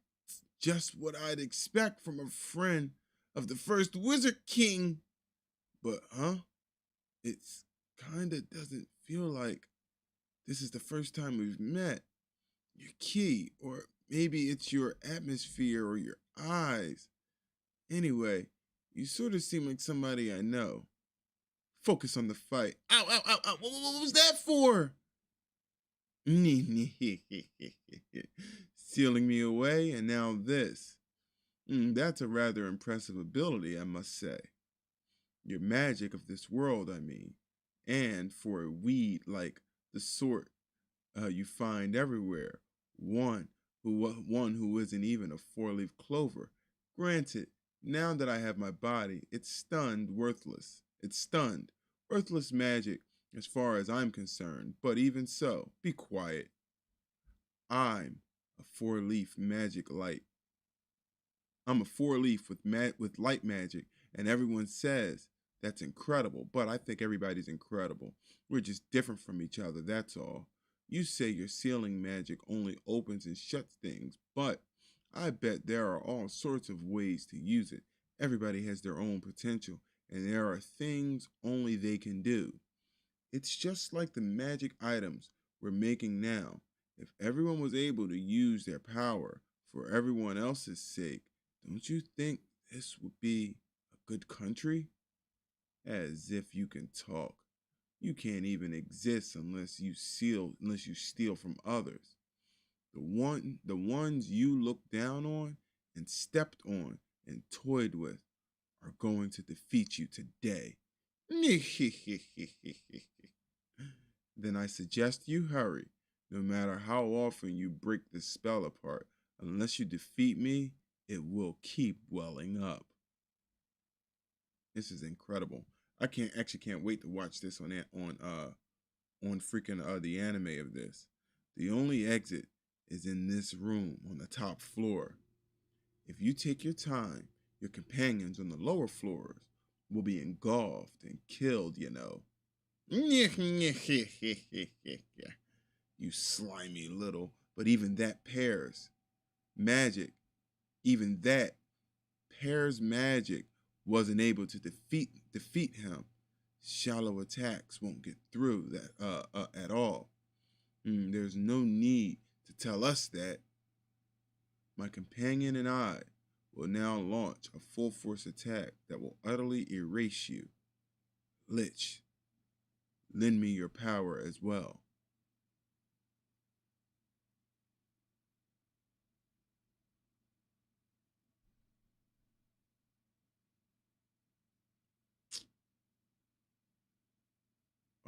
S1: just what I'd expect from a friend of the first Wizard King. But, it's kinda doesn't feel like this is the first time we've met. Your key, or maybe it's your atmosphere or your eyes. Anyway, you sort of seem like somebody I know. Focus on the fight. Ow, ow, ow, ow. What was that for? Sealing me away, and now this. That's a rather impressive ability, I must say. Your magic of this world, I mean. And for a weed like the sort you find everywhere, one who isn't even a four-leaf clover. Granted, now that I have my body, it's stunned worthless. It's stunned. Worthless magic as far as I'm concerned, but even so, be quiet. I'm a four-leaf magic light. I'm a four-leaf with light magic, and everyone says That's incredible, but I think everybody's incredible. We're just different from each other, that's all. You say your sealing magic only opens and shuts things, but I bet there are all sorts of ways to use it. Everybody has their own potential, and there are things only they can do. It's just like the magic items we're making now. If everyone was able to use their power for everyone else's sake, don't you think this would be a good country? As if you can talk. You can't even exist unless you steal from others. The ones you looked down on and stepped on and toyed with are going to defeat you today. Then I suggest you hurry. No matter how often you break the spell apart, unless you defeat me, it will keep welling up. This is incredible. I can't wait to watch this on freaking the anime of this. The only exit is in this room on the top floor. If you take your time, your companions on the lower floors will be engulfed and killed, you know. You slimy little, but even that pairs magic, even that pairs magic wasn't able to defeat him. Shallow attacks won't get through that at all. There's no need to tell us that. My companion and I will now launch a full force attack that will utterly erase you. Lich, lend me your power as well.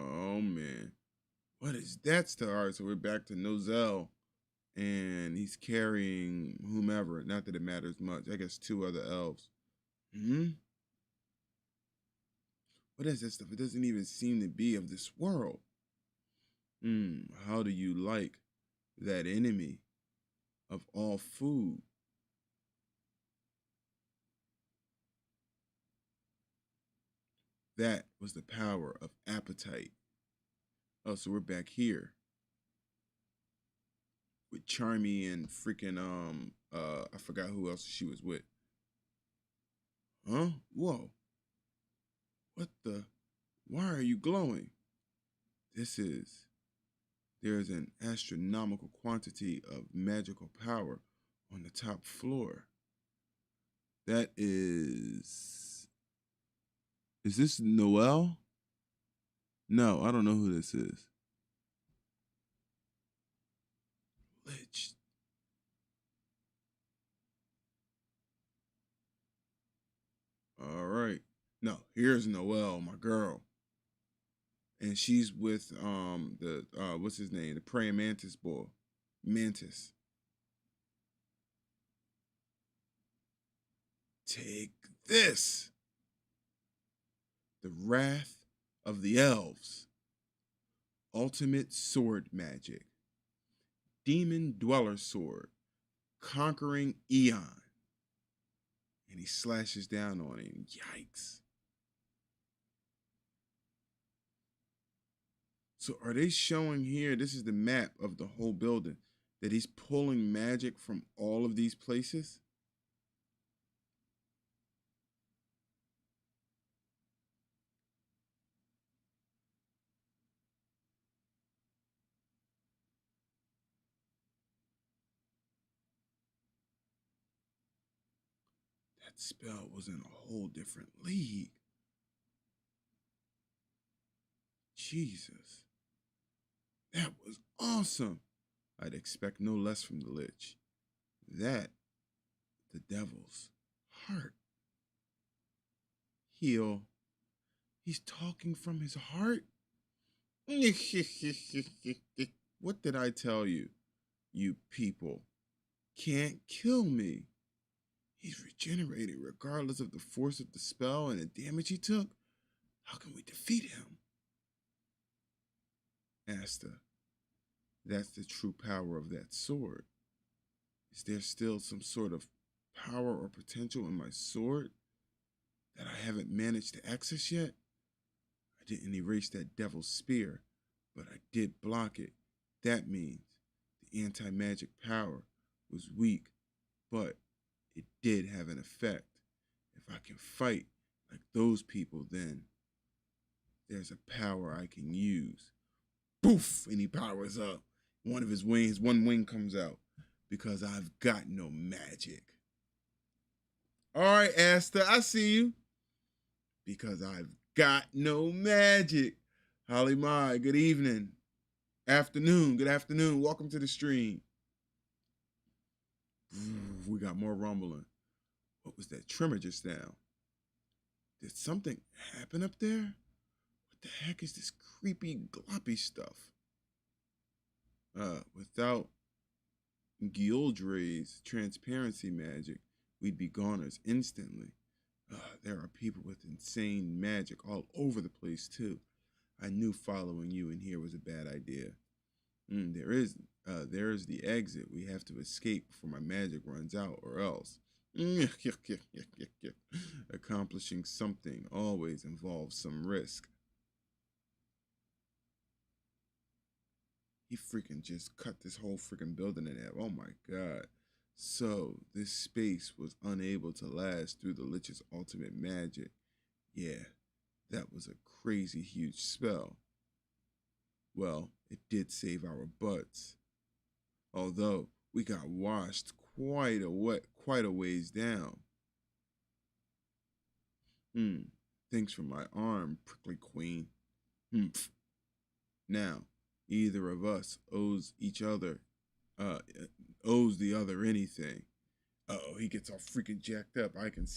S1: Oh man. What is that? Alright, so we're back to Nozel. And he's carrying whomever. Not that it matters much. I guess two other elves. Hmm? What is this stuff? It doesn't even seem to be of this world. How do you like that enemy of all food? That was the power of appetite. Oh, so we're back here with Charmy and freaking I forgot who else she was with. Huh? Whoa. What the? Why are you glowing? This is There's an astronomical quantity of magical power on the top floor. That is. Is this Noel? No, I don't know who this is. Lich. All right. No, here's Noel, my girl. And she's with the what's his name? The praying mantis boy. Mantis. Take this. The Wrath of the Elves. Ultimate sword magic. Demon Dweller Sword, conquering Eon. And he slashes down on him. Yikes. So are they showing here, this is the map of the whole building, that he's pulling magic from all of these places? That spell was in a whole different league. Jesus. That was awesome. I'd expect no less from the Lich. That, the devil's heart. Heal. He's talking from his heart? What did I tell you? You people can't kill me. He's regenerated regardless of the force of the spell and the damage he took. How can we defeat him? Asta, that's the true power of that sword. Is there still some sort of power or potential in my sword? that I haven't managed to access yet? I didn't erase that devil's spear, but I did block it. That means the anti-magic power was weak, but it did have an effect. If I can fight like those people, then there's a power I can use. Poof! And he powers up. One of his wings, one wing comes out. Because I've got no magic. All right, Asta, I see you. Because I've got no magic. Holly Mai, good evening. Afternoon, good afternoon. Welcome to the stream. We got more rumbling. What was that tremor just now? Did something happen up there? What the heck is this creepy, gloppy stuff? Without Gildre's transparency magic, we'd be goners instantly. There are people with insane magic all over the place, too. I knew following you in here was a bad idea. There is the exit. We have to escape before my magic runs out, or else. Accomplishing something always involves some risk. He freaking just cut this whole freaking building in half. Oh my god. So, this space was unable to last through the Lich's ultimate magic. Yeah, that was a crazy huge spell. Well, it did save our butts. Although, we got washed quite a ways down. Thanks for my arm, prickly queen. Now, either of us owes the other anything. Uh-oh, he gets all freaking jacked up. I'd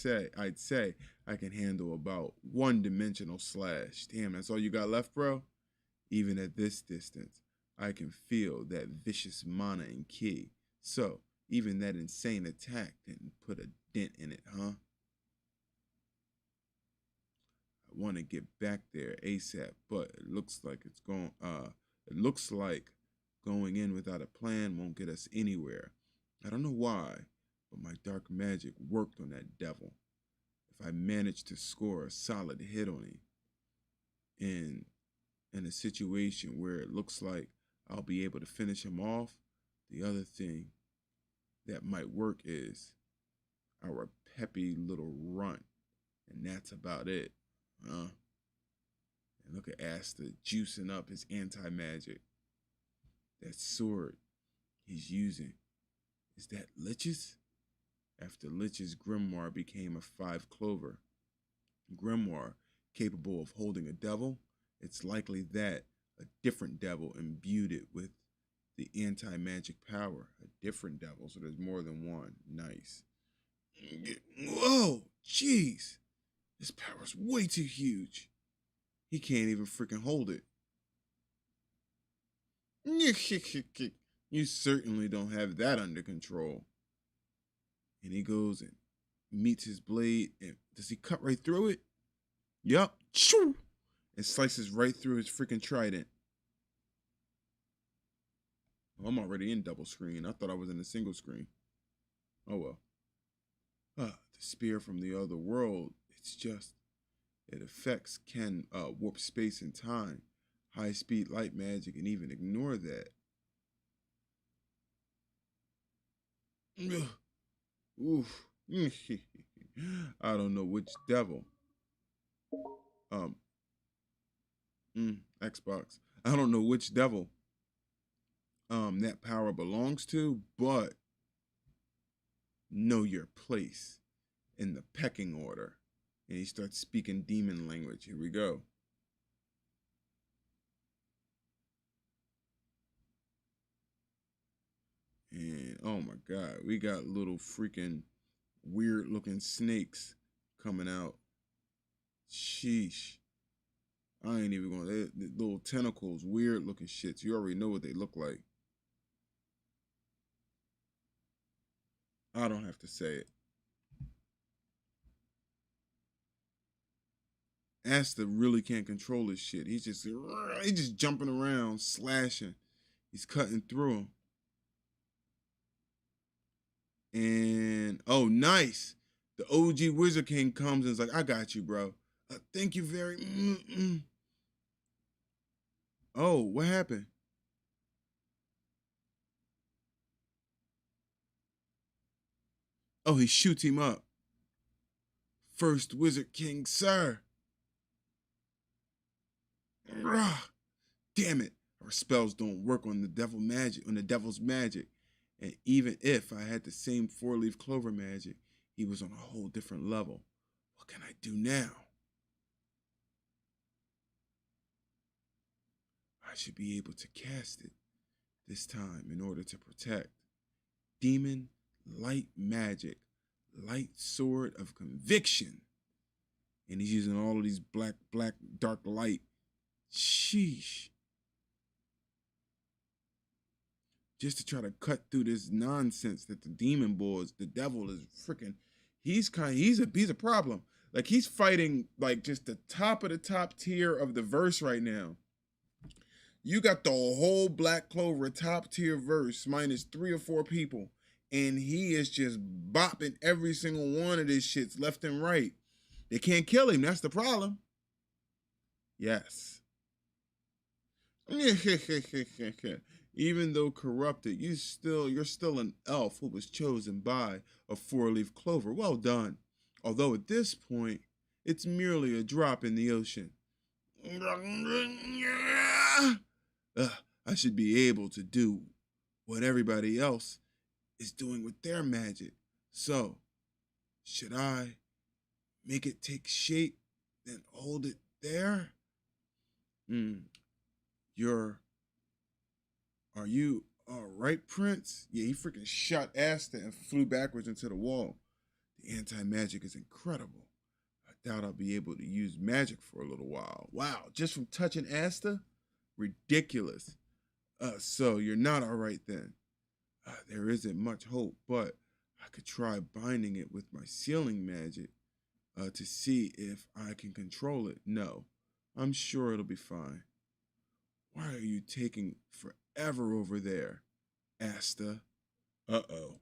S1: say I can handle about one-dimensional slash. Damn, that's all you got left, bro? Even at this distance, I can feel that vicious mana and ki. So, even that insane attack didn't put a dent in it, huh? I want to get back there ASAP, but it looks like going in without a plan won't get us anywhere. I don't know why, but my dark magic worked on that devil. If I manage to score a solid hit on him in a situation where it looks like I'll be able to finish him off, the other thing that might work is our peppy little runt, and that's about it. And look at Asta juicing up his anti-magic. That sword he's using, is that Lich's? After Lich's grimoire became a 5 Clover grimoire capable of holding a devil, it's likely that a different devil imbued it with the anti-magic power. A different devil, so there's more than one. Nice. Whoa, jeez. This power's way too huge. He can't even freaking hold it. You certainly don't have that under control. And he goes and meets his blade, and does he cut right through it? Yup. And slices right through his freaking trident. I'm already in double screen. I thought I was in a single screen. Oh well. The spear from the other world, it affects can warp space and time. High-speed light magic, and even ignore that. Oof. I don't know which devil. Xbox. I don't know which devil that power belongs to, but know your place in the pecking order. And he starts speaking demon language. Here we go. And oh my god, we got little freaking weird looking snakes coming out. Sheesh. I ain't even going to, little tentacles, weird looking shits. You already know what they look like. I don't have to say it. Asta really can't control his shit. He's just jumping around, slashing. He's cutting through him. And, oh, nice. The OG Wizard King comes and is like, I got you, bro. Thank you very. Oh, what happened? Oh, he shoots him up. First Wizard King, sir. Rah, damn it. Our spells don't work on the devil's magic. And even if I had the same four-leaf clover magic, he was on a whole different level. What can I do now? I should be able to cast it this time in order to protect. Demon light magic, light sword of conviction. And he's using all of these black, dark light. Sheesh. Just to try to cut through this nonsense that the demon boys, the devil is freaking, he's a problem. Like he's fighting like just the top of the top tier of the verse right now. You got the whole Black Clover top tier verse minus 3 or 4 people, and he is just bopping every single one of these shits left and right. They can't kill him. That's the problem. Yes. Even though corrupted, you're still an elf who was chosen by a four-leaf clover. Well done. Although at this point, it's merely a drop in the ocean. I should be able to do what everybody else is doing with their magic. So, should I make it take shape, then hold it there? Are you all right, Prince? Yeah, he freaking shot Asta and flew backwards into the wall. The anti-magic is incredible. I doubt I'll be able to use magic for a little while. Wow, just from touching Asta? Ridiculous. So you're not all right then. There isn't much hope, but I could try binding it with my sealing magic to see if I can control it. No, I'm sure it'll be fine. Why are you taking forever over there, Asta? Uh-oh.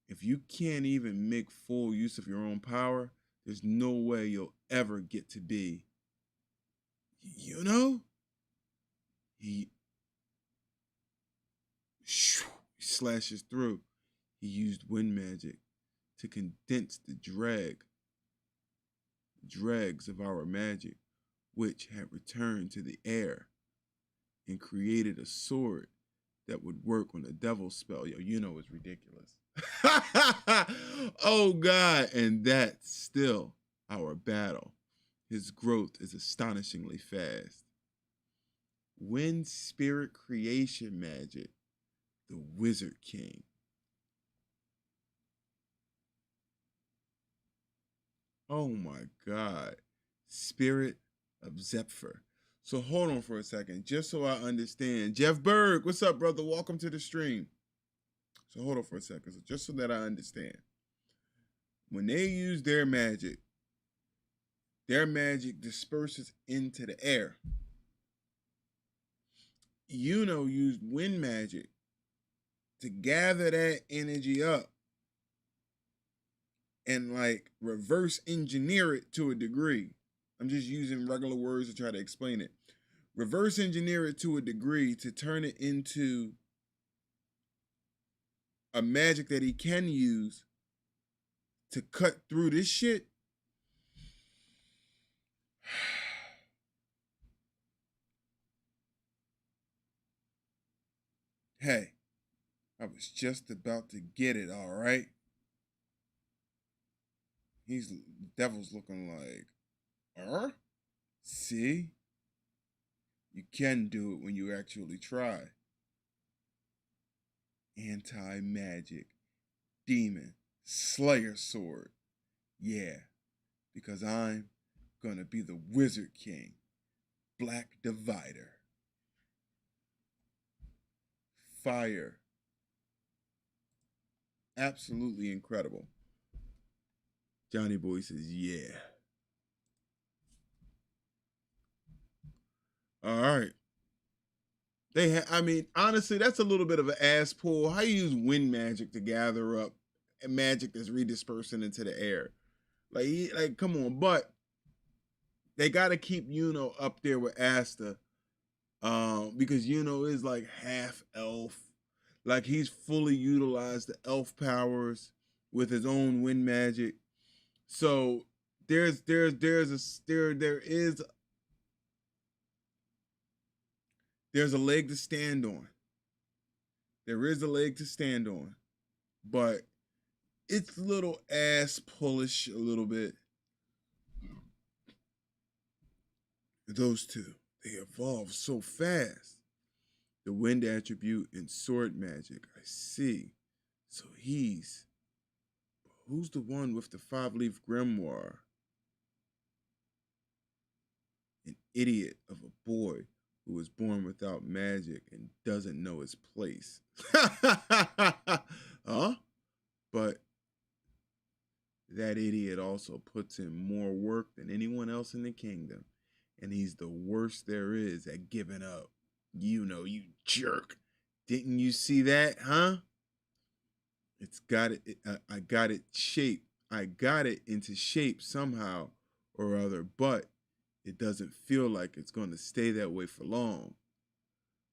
S1: If you can't even make full use of your own power, there's no way you'll ever get to be. You know? He slashes through. He used wind magic to condense the dregs of our magic, which had returned to the air, and created a sword that would work on a devil spell. Yo, you know it's ridiculous. Oh God, and that's still our battle. His growth is astonishingly fast. Wind spirit creation magic, the Wizard King. Oh my God. Spirit of Zephyr. So hold on for a second, just so I understand. Jeff Berg, what's up, brother? Welcome to the stream. So hold on for a second, so just so that I understand. When they use their magic disperses into the air. Yuno used wind magic to gather that energy up and like reverse engineer it to a degree. I'm just using regular words to try to explain it. Reverse engineer it to a degree to turn it into a magic that he can use to cut through this shit. Hey, I was just about to get it, all right? Devil's looking like, see? You can do it when you actually try. Anti-magic, demon, slayer sword. Yeah, because I'm gonna be the Wizard King, Black Divider. Fire. Absolutely incredible. Johnny Boy says, yeah. All right. I mean, honestly, that's a little bit of an ass pull. How you use wind magic to gather up magic that's redispersing into the air. Like, come on. But they got to keep Yuno up there with Asta, because Yuno is like half elf. Like he's fully utilized the elf powers with his own wind magic. So there's a leg to stand on. There is a leg to stand on, but it's a little ass pullish a little bit. Those two, they evolve so fast. The wind attribute and sword magic, I see. So who's the one with the 5-leaf grimoire? An idiot of a boy who was born without magic and doesn't know his place. Huh? But that idiot also puts in more work than anyone else in the kingdom. And he's the worst there is at giving up. Yuno, you jerk. Didn't you see that, huh? I got it shaped. I got it into shape somehow or other, but it doesn't feel like it's going to stay that way for long.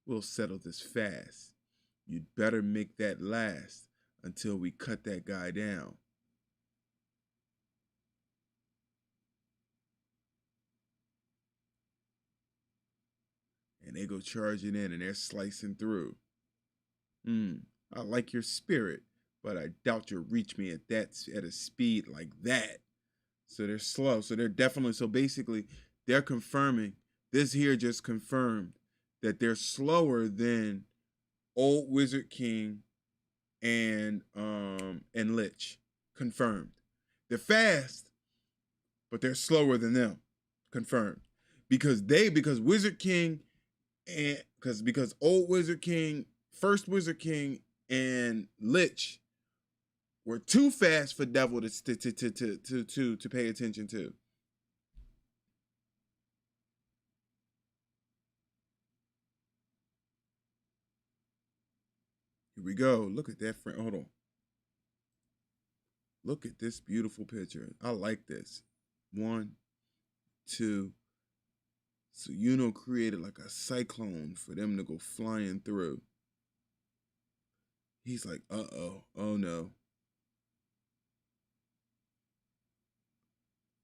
S1: We'll settle this fast. You'd better make that last until we cut that guy down. And they go charging in and they're slicing through. I like your spirit, but I doubt you'll reach me at a speed like that. So they're slow. So basically they're confirming, this here just confirmed that they're slower than Old Wizard King and Lich. Confirmed. They're fast, but they're slower than them. Confirmed. Because Wizard King and because Old Wizard King, First Wizard King, and Lich were too fast for Devil to pay attention to. Here we go. Look at that friend. Hold on. Look at this beautiful picture. I like this. 1, 2. So Yuno created like a cyclone for them to go flying through. He's like, uh-oh, oh no.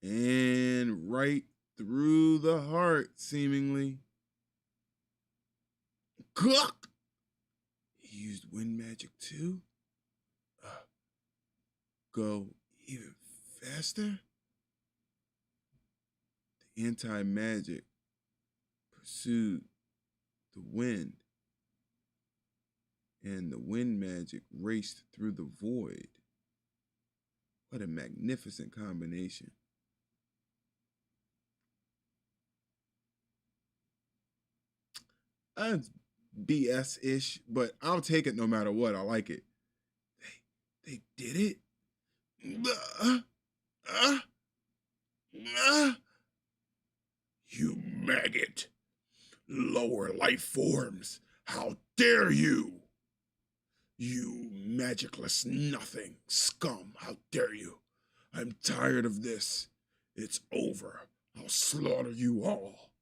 S1: And right through the heart, seemingly. Gluck! He used wind magic too? Go even faster? The anti-magic pursued the wind, and the wind magic raced through the void. What a magnificent combination. That's BS-ish, but I'll take it no matter what. I like it. They did it? You maggot. Lower life forms. How dare you? You magicless nothing. Scum, how dare you? I'm tired of this. It's over. I'll slaughter you all.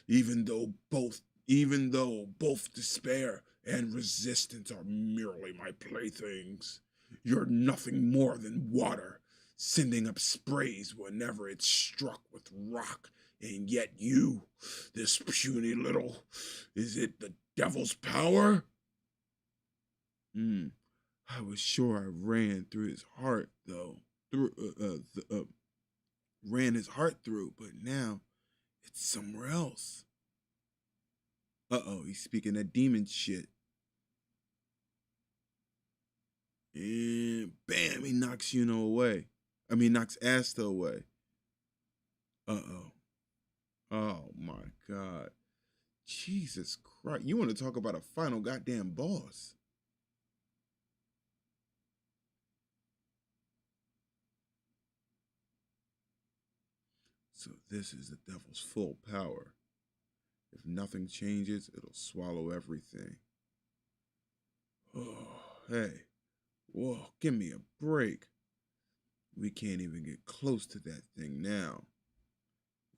S1: Even though both despair and resistance are merely my playthings. You're nothing more than water, sending up sprays whenever it's struck with rock. And yet you, this puny little, is it the devil's power? I was sure I ran through his heart, though. Ran his heart through, but now it's somewhere else. Uh-oh, he's speaking that demon shit. And bam, he knocks Yuno away. Knocks Asta away. Uh-oh. Oh, my God. Jesus Christ. You want to talk about a final goddamn boss. So this is the devil's full power. If nothing changes, it'll swallow everything. Oh, hey, Whoa, give me a break. We can't even get close to that thing now.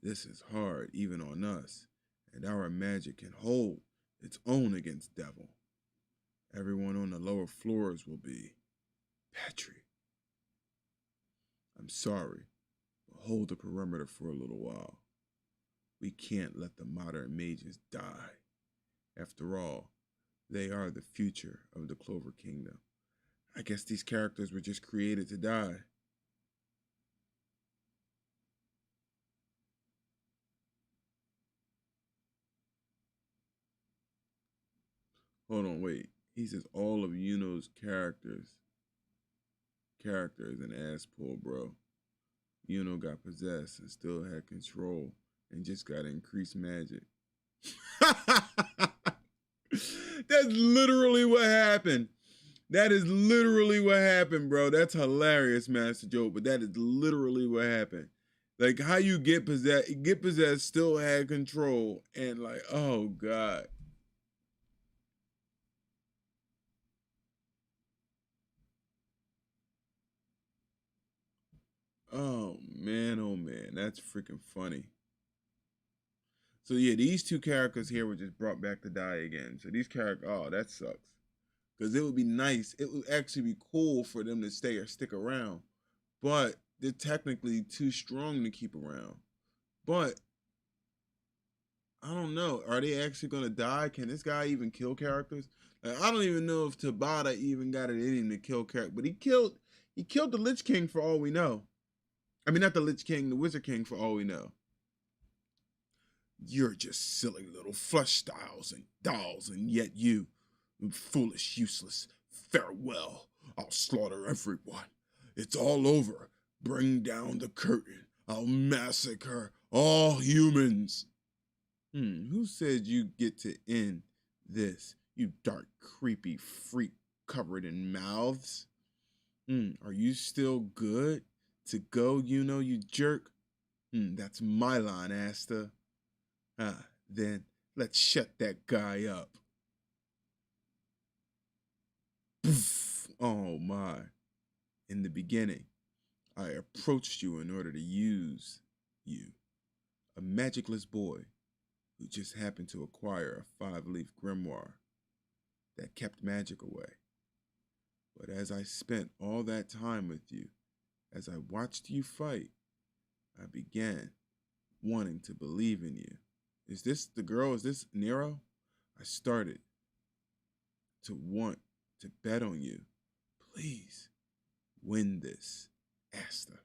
S1: This is hard, even on us, and our magic can hold its own against devil. Everyone on the lower floors will be. Patrick, I'm sorry, but hold the perimeter for a little while. We can't let the modern mages die. After all, they are the future of the Clover Kingdom. I guess these characters were just created to die. Hold on, wait. He says all of Yuno's characters an ass pull, bro. Yuno got possessed and still had control and just got increased magic. That's literally what happened. That is literally what happened, bro. That's hilarious, Master Joe, but that is literally what happened. Like how you get possessed, still had control, and like, oh God. Oh man, that's freaking funny. So yeah, these two characters here were just brought back to die again. So these characters, oh, that sucks. Because it would be nice. It would actually be cool for them to stay or stick around. But they're technically too strong to keep around. But I don't know. Are they actually gonna die? Can this guy even kill characters? Like, I don't even know if Tabata even got it in him to kill characters. But he killed the Lich King for all we know. I mean, not the Lich King, the Wizard King for all we know. You're just silly little flesh styles and dolls, and yet you, foolish, useless, farewell. I'll slaughter everyone. It's all over. Bring down the curtain. I'll massacre all humans. Who said you get to end this, you dark, creepy freak covered in mouths? Are you still good to go, you jerk? That's my line, Asta. Then let's shut that guy up. Poof. Oh my. In the beginning, I approached you in order to use you, a magicless boy who just happened to acquire a 5-leaf grimoire that kept magic away. But as I spent all that time with you, as I watched you fight, I began wanting to believe in you. Is this the girl? Is this Nero? I started to want to bet on you. Please win this, Asta.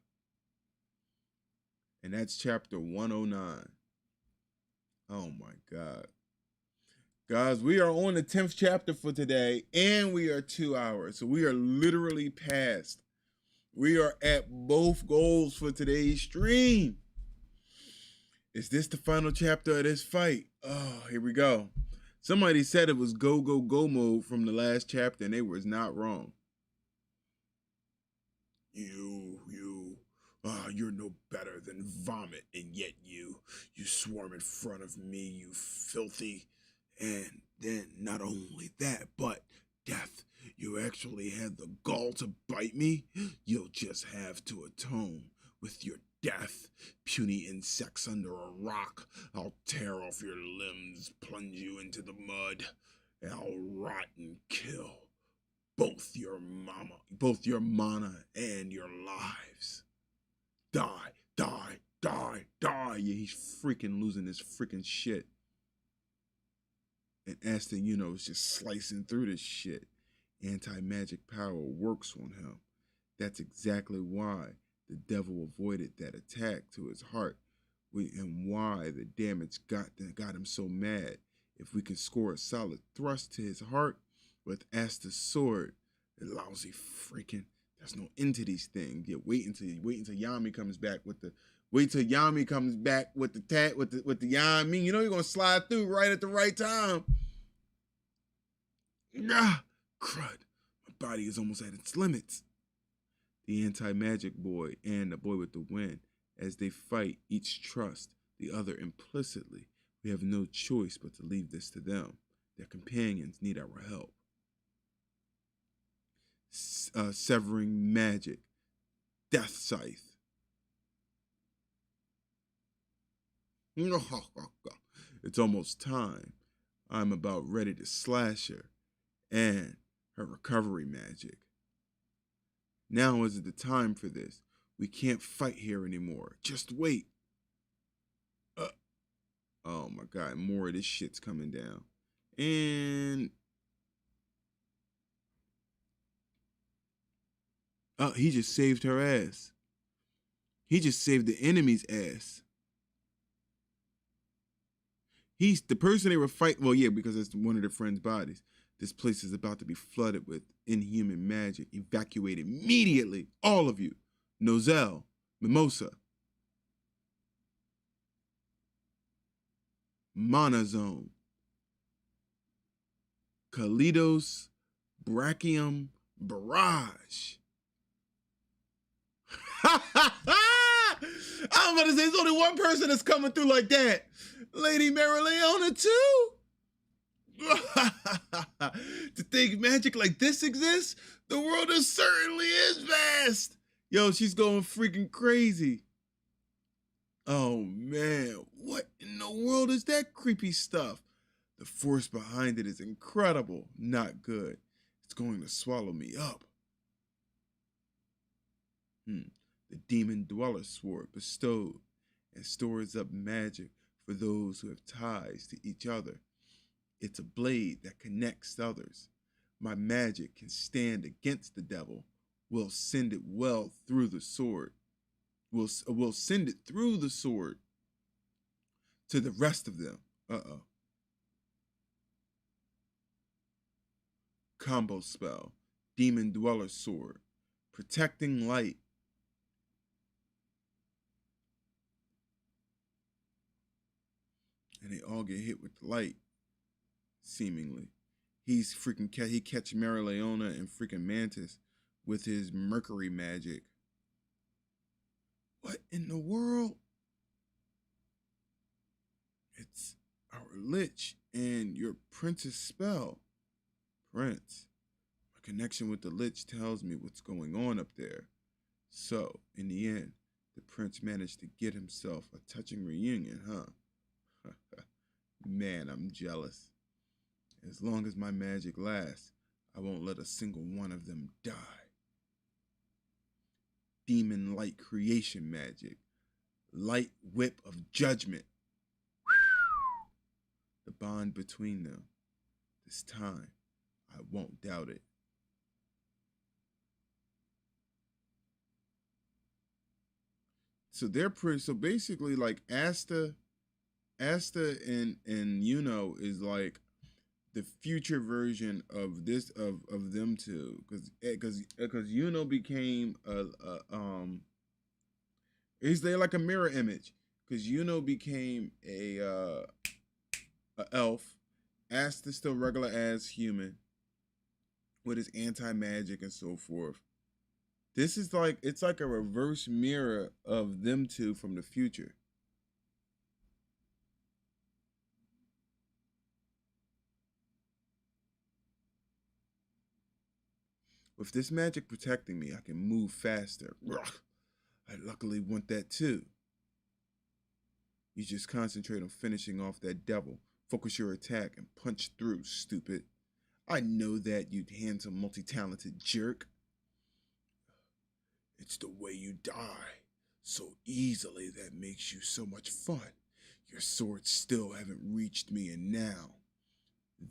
S1: And that's chapter 109. Oh my God. Guys, we are on the 10th chapter for today, and we are 2 hours. So we are literally past. We are at both goals for today's stream. Is this the final chapter of this fight? Oh, here we go. Somebody said it was go, go, go mode from the last chapter, and they was not wrong. You're no better than vomit, and yet you swarm in front of me, you filthy. And then not only that, but death, you actually had the gall to bite me? You'll just have to atone with your death, puny insects under a rock. I'll tear off your limbs, plunge you into the mud, and I'll rot and kill both your mana and your lives. Die, die, die, die. Yeah, he's freaking losing his freaking shit. And Aston, is just slicing through this shit. Anti-magic power works on him. That's exactly why the devil avoided that attack to his heart, and why the damage got him so mad. If we can score a solid thrust to his heart with Asta's sword, the lousy freaking, there's no end to these things. Yeah, wait until Yami comes back with the Yami. You're gonna slide through right at the right time. Crud. My body is almost at its limits. The anti-magic boy and the boy with the wind, as they fight, each trust the other implicitly. We have no choice but to leave this to them. Their companions need our help. severing magic, death scythe. It's almost time. I'm about ready to slash her and her recovery magic. Now isn't the time for this. We can't fight here anymore. Just wait. Uh, oh my god, more of this shit's coming down. And he just saved her ass. He just saved the enemy's ass. He's the person they were fighting. Well, yeah, because it's one of their friends' bodies. This place is about to be flooded with inhuman magic. Evacuate immediately. All of you. Nozel, Mimosa, Monozone, Kalidos, Brachium, Barrage. I'm about to say there's only one person that's coming through like that. Lady Marileona too. To think magic like this exists, the world certainly is vast. Yo, she's going freaking crazy. Oh man, what in the world is that creepy stuff? The force behind it is incredible, not good. It's going to swallow me up. The demon dweller sword bestowed and stores up magic for those who have ties to each other. It's a blade that connects others. My magic can stand against the devil. We'll send it well through the sword. We'll send it through the sword to the rest of them. Combo spell. Demon dweller sword. Protecting light. And they all get hit with light, seemingly. He catch Marileona and freaking Mantis with his mercury magic. What in the world? It's our Lich and your Prince's spell. Prince. My connection with the Lich tells me what's going on up there. So, in the end, the Prince managed to get himself a touching reunion, huh? Man, I'm jealous. As long as my magic lasts, I won't let a single one of them die. Demon light creation magic. Light whip of judgment. The bond between them. This time, I won't doubt it. So so basically like Asta and Yuno is like the future version of them two, because Yuno became is they like a mirror image, because Yuno became a elf. Asta's still regular as human with his anti-magic and so forth. This is like, it's like a reverse mirror of them two from the future. With this magic protecting me, I can move faster. I luckily want that too. You just concentrate on finishing off that devil. Focus your attack and punch through, stupid. I know that, you handsome, multi-talented jerk. It's the way you die so easily that makes you so much fun. Your swords still haven't reached me, and now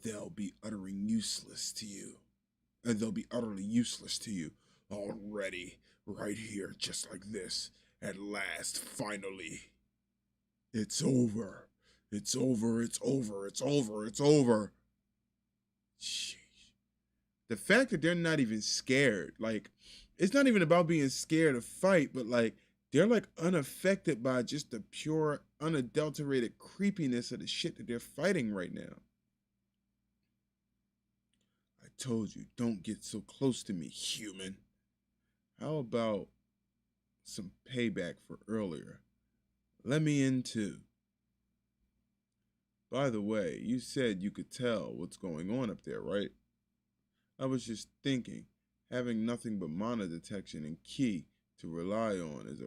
S1: they'll be utterly useless to you. Already, right here, just like this. At last, finally. It's over. It's over. Sheesh. The fact that they're not even scared, like, it's not even about being scared to fight, but like, they're like unaffected by just the pure, unadulterated creepiness of the shit that they're fighting right now. I told you, don't get so close to me, human. How about some payback for earlier? Let me in too. By the way, you said you could tell what's going on up there, right? I was just thinking, Having nothing but mana detection and ki to rely on it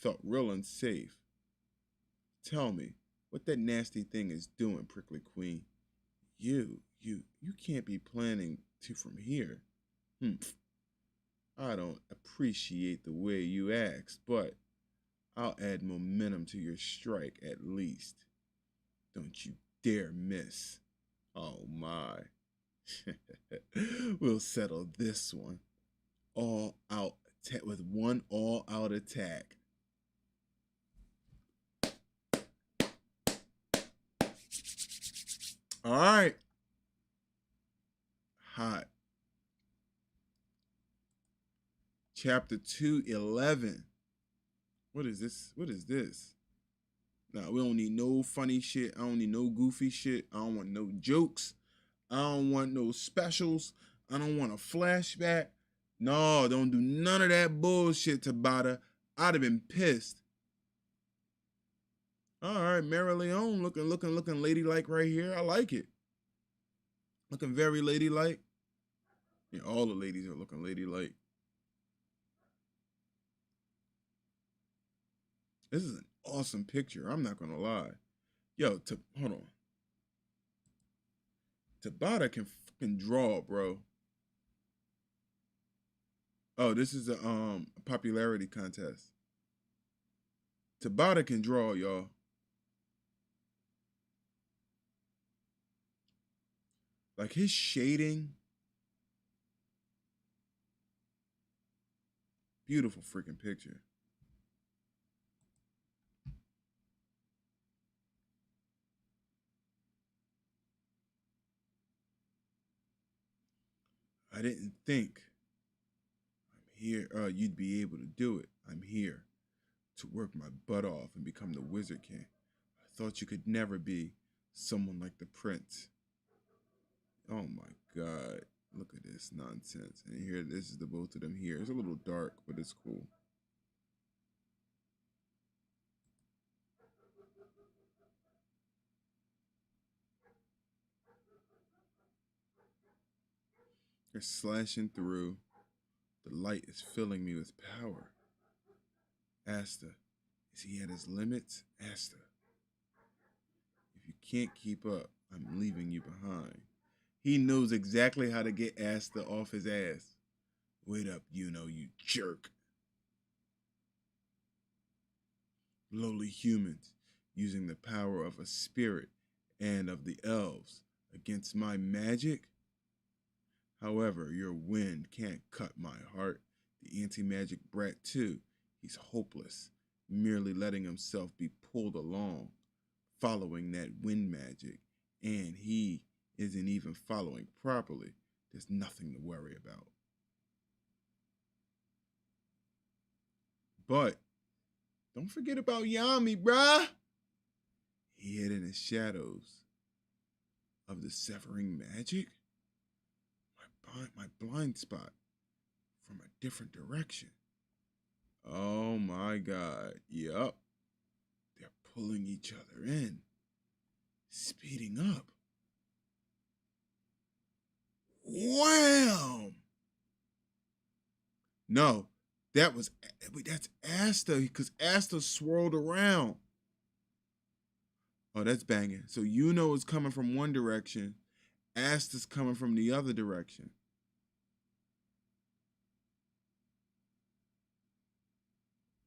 S1: felt real unsafe. Tell me, what that nasty thing is doing, Prickly Queen. You can't be planning to from here. I don't appreciate the way you ask, but I'll add momentum to your strike at least. Don't you dare miss. Oh my. We'll settle this one. All out with one all out attack. All right. Hot. Chapter 211. What is this? What is this? Nah, we don't need no funny shit. I don't need no goofy shit. I don't want no jokes. I don't want no specials. I don't want a flashback. No, don't do none of that bullshit, Tabata. I'd have been pissed. All right, Mary Leone looking ladylike right here. I like it. Looking very ladylike. Yeah, all the ladies are looking ladylike. This is an awesome picture. I'm not gonna lie. Yo, hold on. Tabata can fucking draw, bro. Oh, this is a popularity contest. Tabata can draw, y'all. Like his shading. Beautiful freaking picture. I didn't think you'd be able to do it. I'm here to work my butt off and become the Wizard King. I thought you could never be someone like the Prince. Oh my God. Look at this nonsense. And here, this is the both of them here. It's a little dark, but it's cool. They're slashing through. The light is filling me with power. Asta, is he at his limits? Asta, if you can't keep up, I'm leaving you behind. He knows exactly how to get Asta off his ass. Wait up, you jerk. Lowly humans, using the power of a spirit and of the elves against my magic? However, your wind can't cut my heart. The anti-magic brat too. He's hopeless, merely letting himself be pulled along, following that wind magic, and he isn't even following properly. There's nothing to worry about. But don't forget about Yami, bruh. He hid in the shadows of the severing magic. My blind spot from a different direction. Oh my God. Yup. They're pulling each other in. Speeding up. Wham! No, that's Asta, because Asta swirled around. Oh, that's banging. So it's coming from one direction. Asta's coming from the other direction.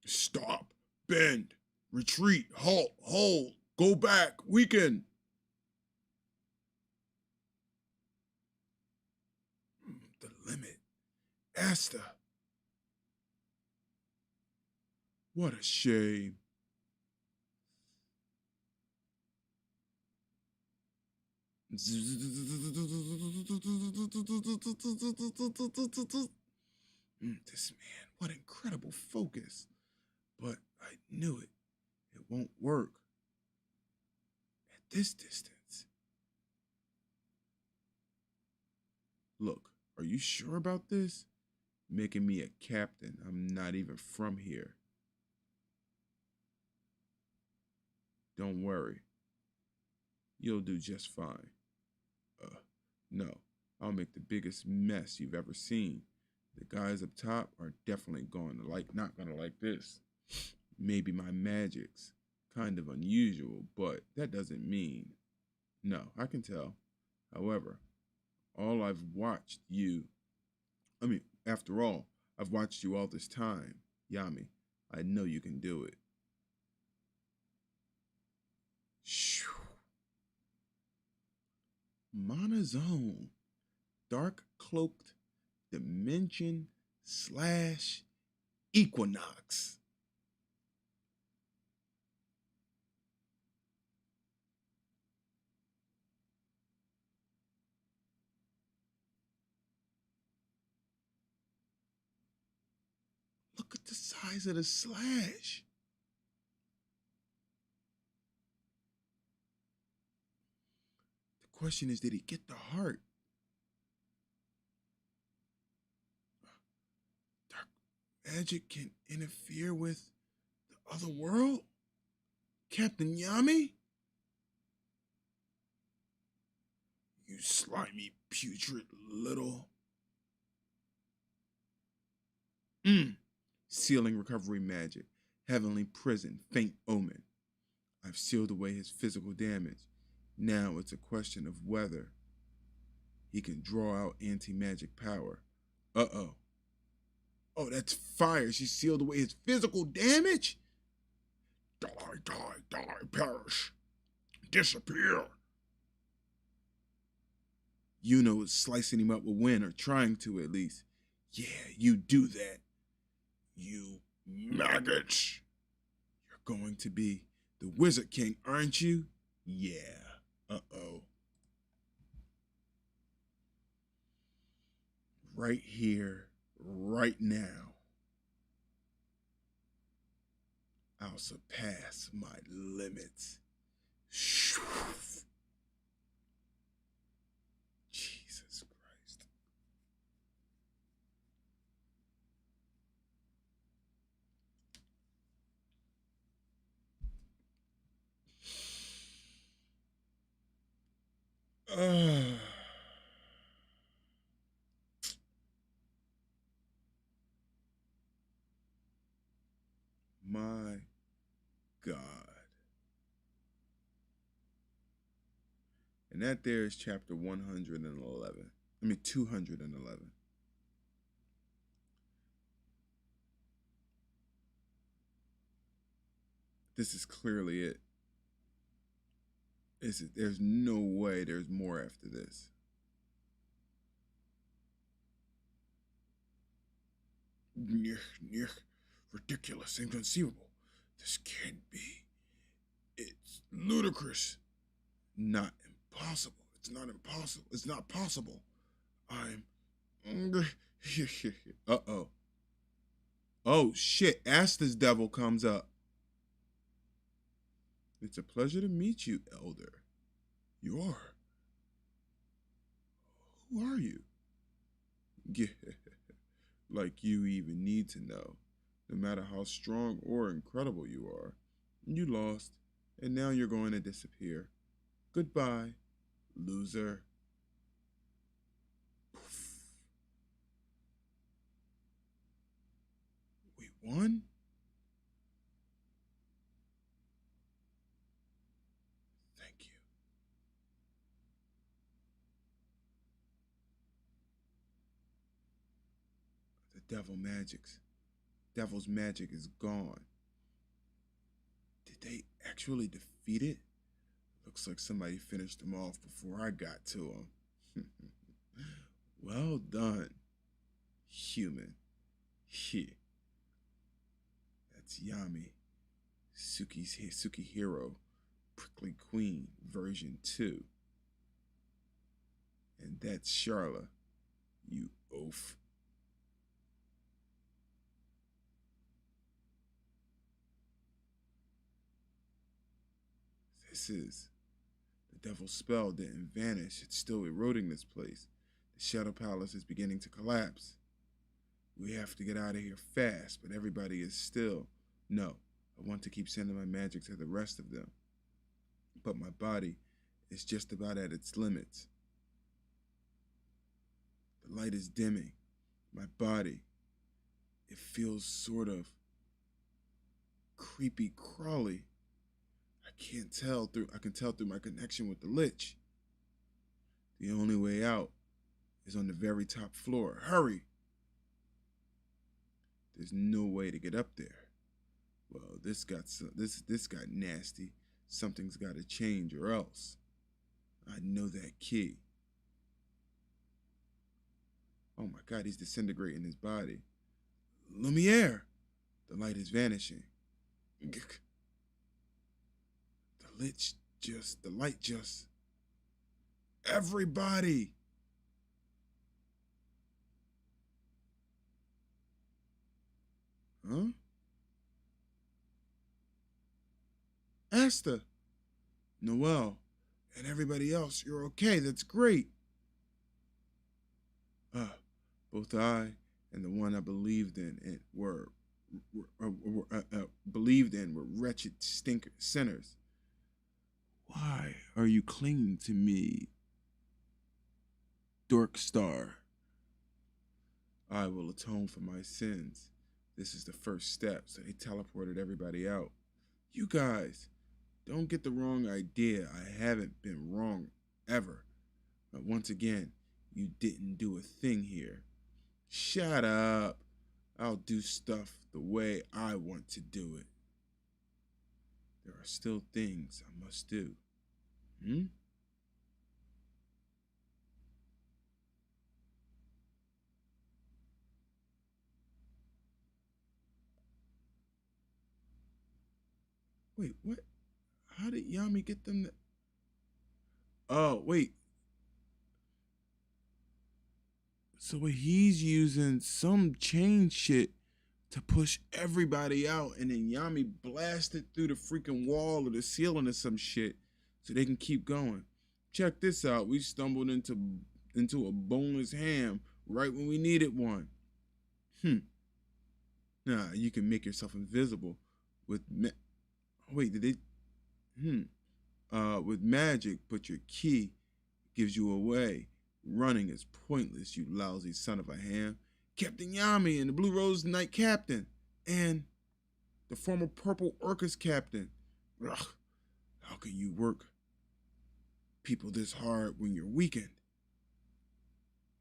S1: Stop, bend, retreat, halt, hold, go back, weaken. The limit. Asta. What a shame. This man, what incredible focus. But I knew it. It won't work. At this distance. Look, are you sure about this? Making me a captain. I'm not even from here. Don't worry. You'll do just fine. No, I'll make the biggest mess you've ever seen. The guys up top are definitely going to not gonna like this. Maybe my magic's kind of unusual, but that doesn't mean. No, I can tell. However, all I've watched you, after all, I've watched you all this time, Yami. I know you can do it. Shoo. Monozone, dark cloaked dimension slash equinox. Look at the size of the slash. The question is, did he get the heart? Dark magic can interfere with the other world? Captain Yami? You slimy, putrid little. Sealing recovery magic. Heavenly prison, faint omen. I've sealed away his physical damage. Now it's a question of whether he can draw out anti-magic power. Uh-oh. Oh, that's fire. She sealed away his physical damage? Die, die, die, perish. Disappear. Yuno is slicing him up with wind, or trying to at least. Yeah, you do that. You maggots. You're going to be the Wizard King, aren't you? Yeah. Uh-oh. Right here, right now, I'll surpass my limits. Jesus Christ. My God. And that there is chapter 111. 211. This is clearly it. There's no way there's more after this. Ridiculous, inconceivable. This can't be. It's ludicrous. Not impossible. It's not impossible. It's not possible. I'm. Uh-oh. Oh, shit. Asta's devil comes up. It's a pleasure to meet you, Elder. You are. Who are you? Yeah. Like you even need to know. No matter how strong or incredible you are, you lost, and now you're going to disappear. Goodbye, loser. Poof. We won? Thank you. The devil's magic is gone. Did they actually defeat it? Looks like somebody finished them off before I got to them. Well done, human. Yeah. That's Yami, Sukihiro, Prickly Queen, version 2. And that's Charla, you oaf. This is. The devil's spell didn't vanish. It's still eroding this place. The Shadow Palace is beginning to collapse. We have to get out of here fast, but everybody is still. No, I want to keep sending my magic to the rest of them. But my body is just about at its limits. The light is dimming. My body, it feels sort of creepy crawly. I can tell through my connection with the lich. The only way out is on the very top floor. Hurry! There's no way to get up there. Well, this got nasty. Something's got to change or else. I know that key. Oh my God, he's disintegrating his body. Lumiere! The light is vanishing. The light just. Everybody! Huh? Asta, Noel, and everybody else, you're okay. That's great. Uh, both I and the one I believed in were wretched sinners. Why are you clinging to me, Dork Star? I will atone for my sins. This is the first step, so they teleported everybody out. You guys, don't get the wrong idea. I haven't been wrong ever. But once again, you didn't do a thing here. Shut up. I'll do stuff the way I want to do it. There are still things I must do. Hmm? Wait, what? How did Yami get them to... Oh, wait. So he's using some chain shit to push everybody out, and then Yami blasted through the freaking wall or the ceiling or some shit so they can keep going. Check this out. We stumbled into a boneless ham right when we needed one. Nah, you can make yourself invisible with wait, did they with magic, but your key gives you away. Running is pointless, you lousy son of a ham. Captain Yami and the Blue Rose Knight Captain. And the former Purple Orcus Captain. Ugh, how can you work people this hard when you're weakened?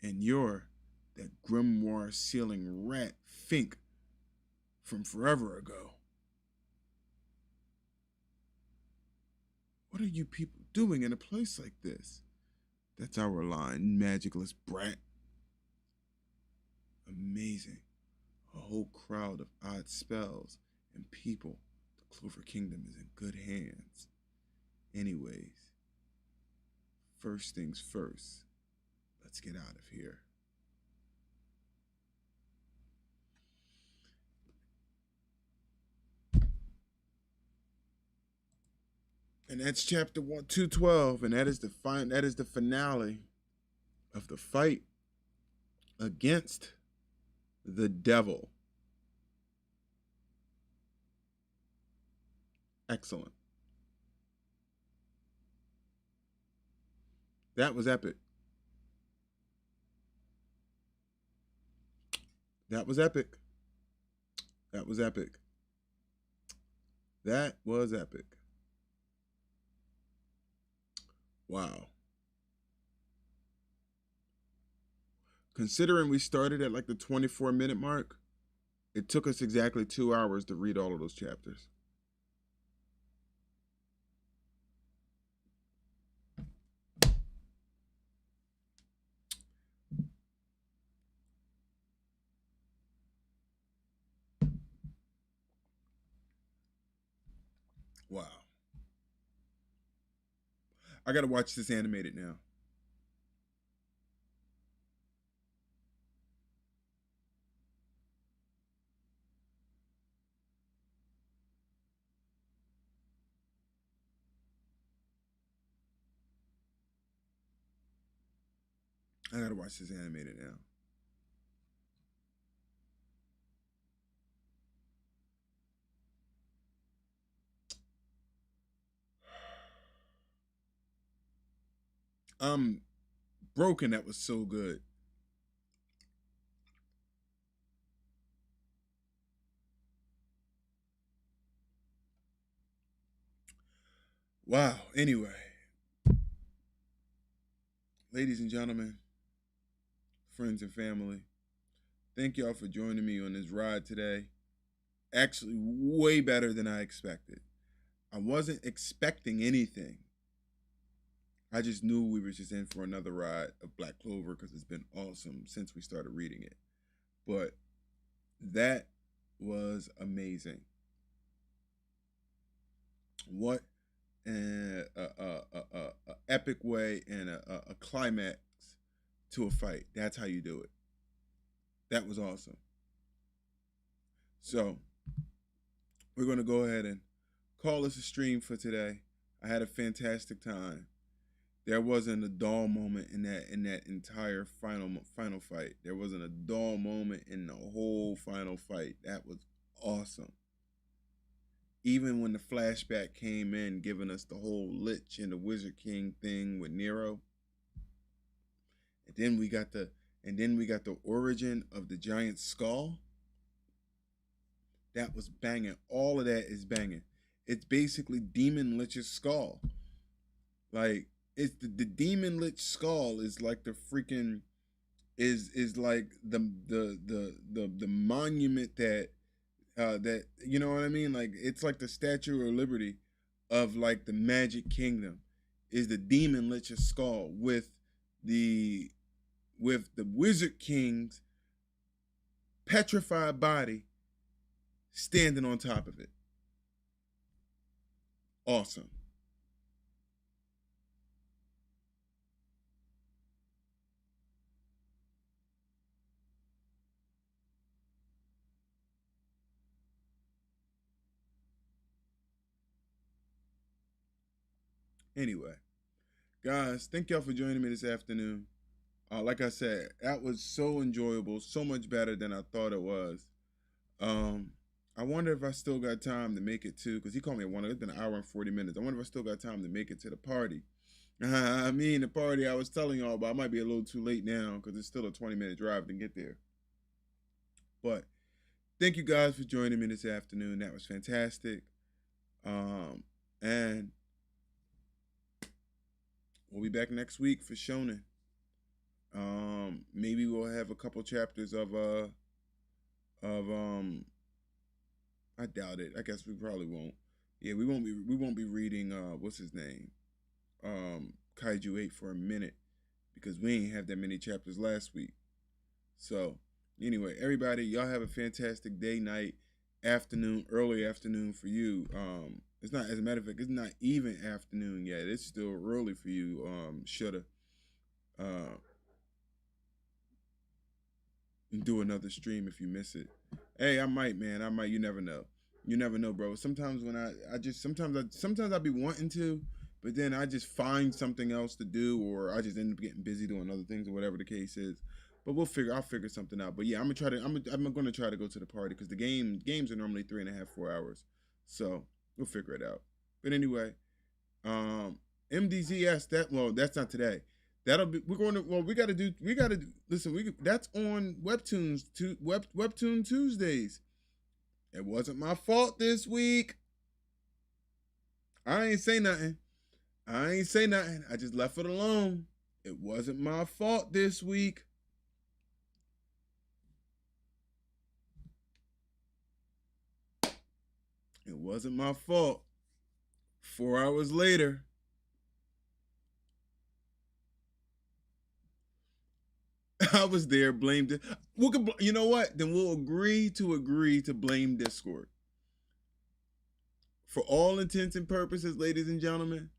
S1: And you're that grimoire sealing rat Fink from forever ago. What are you people doing in a place like this? That's our line, magicless brat. Amazing. A whole crowd of odd spells and people. The Clover Kingdom is in good hands. Anyways, first things first, let's get out of here. And that's chapter 212, and that is the finale of the fight against the devil. Excellent. That was epic. That was epic. That was epic. That was epic. Wow. Considering we started at like the 24-minute mark, it took us exactly 2 hours to read all of those chapters. Wow. I gotta watch this animated now. I gotta watch this animated now. I'm broken. That was so good. Wow. Anyway, ladies and gentlemen, friends and family, thank y'all for joining me on this ride today. Actually, way better than I expected. I wasn't expecting anything. I just knew we were just in for another ride of Black Clover because it's been awesome since we started reading it. But that was amazing. What an epic way and a climax to a fight. That's how you do it. That was awesome. So we're going to go ahead and call this a stream for today. I had a fantastic time. There wasn't a dull moment in that entire final fight. There wasn't a dull moment in the whole final fight. That was awesome. Even when the flashback came in, giving us the whole Lich and the Wizard King thing with Nero, and then we got the origin of the giant skull. That was banging. All of that is banging. It's basically Demon Lich's skull. Like it's the Demon Lich skull is like the freaking is like the monument that that you know what I mean? Like it's like the Statue of Liberty of like the Magic Kingdom is the Demon Lich's skull with the Wizard King's petrified body standing on top of it. Awesome. Anyway, guys, thank y'all for joining me this afternoon. Like I said, that was so enjoyable, so much better than I thought it was. I wonder if I still got time to make it to, because he called me at 1. It's been an hour and 40 minutes. I wonder if I still got time to make it to the party. I mean, the party I was telling y'all about, I might be a little too late now because it's still a 20-minute drive to get there. But thank you guys for joining me this afternoon. That was fantastic. And we'll be back next week for Shounen. Maybe we'll have a couple chapters of I doubt it. I guess we probably won't. Yeah, we won't be reading what's his name? Kaiju 8 for a minute because we ain't have that many chapters last week. So, anyway, everybody, y'all have a fantastic day, night, afternoon, early afternoon for you. It's not, as a matter of fact, it's not even afternoon yet. It's still early for you, shoulda. Do another stream if you miss it. Hey, I might, man. I might. You never know. You never know, bro. Sometimes when sometimes I be wanting to, but then I just find something else to do, or I just end up getting busy doing other things, or whatever the case is. But I'll figure something out. But yeah, I'm gonna try to go to the party because the games are normally 3.5, 4 hours. So we'll figure it out. But anyway, MDZS that's not today. That'll be we gotta do listen, that's on Webtoon Tuesdays. It wasn't my fault this week. I ain't say nothing. I just left it alone. It wasn't my fault this week. It wasn't my fault. 4 hours later, I was there, blamed it. You know what? Then we'll agree to blame Discord. For all intents and purposes, ladies and gentlemen,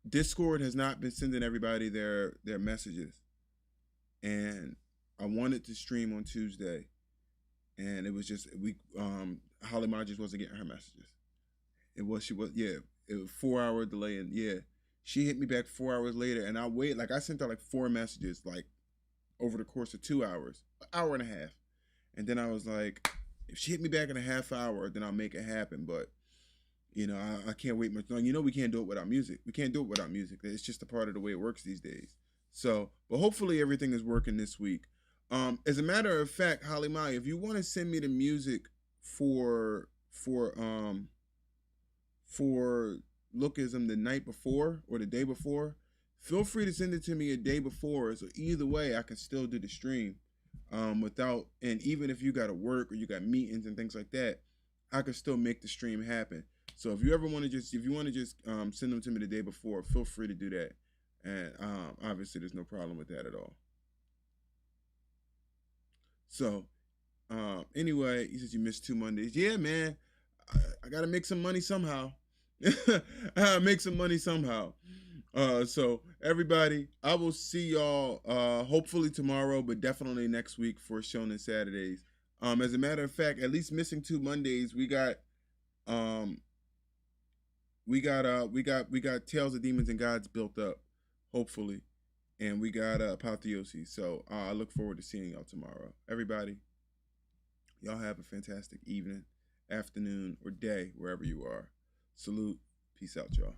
S1: Discord has not been sending everybody their messages. And I wanted to stream on Tuesday. And it was just Holly Ma just wasn't getting her messages. It was 4-hour delay, and yeah. She hit me back 4 hours later, and I sent her like 4 messages, like over the course of 2 hours, an hour and a half. And then I was like, if she hit me back in a half hour, then I'll make it happen. But, you know, I can't wait much longer. You know, we can't do it without music. It's just a part of the way it works these days. So, but hopefully everything is working this week. As a matter of fact, Holly Mai, if you want to send me the music for for Lookism the night before or the day before, feel free to send it to me a day before. So either way, I can still do the stream without. And even if you got to work or you got meetings and things like that, I can still make the stream happen. So if you ever want to just, if you want to just send them to me the day before, feel free to do that. And obviously, there's no problem with that at all. So anyway, he says you missed 2 Mondays. Yeah, man, I gotta make some money somehow. I gotta make some money somehow. So everybody, I will see y'all hopefully tomorrow, but definitely next week for Shonen Saturdays. As a matter of fact, at least missing 2 Mondays, um we got Tales of Demons and Gods built up, hopefully. And we got Apotheosis. So I look forward to seeing y'all tomorrow. Everybody, y'all have a fantastic evening, afternoon, or day, wherever you are. Salute. Peace out, y'all.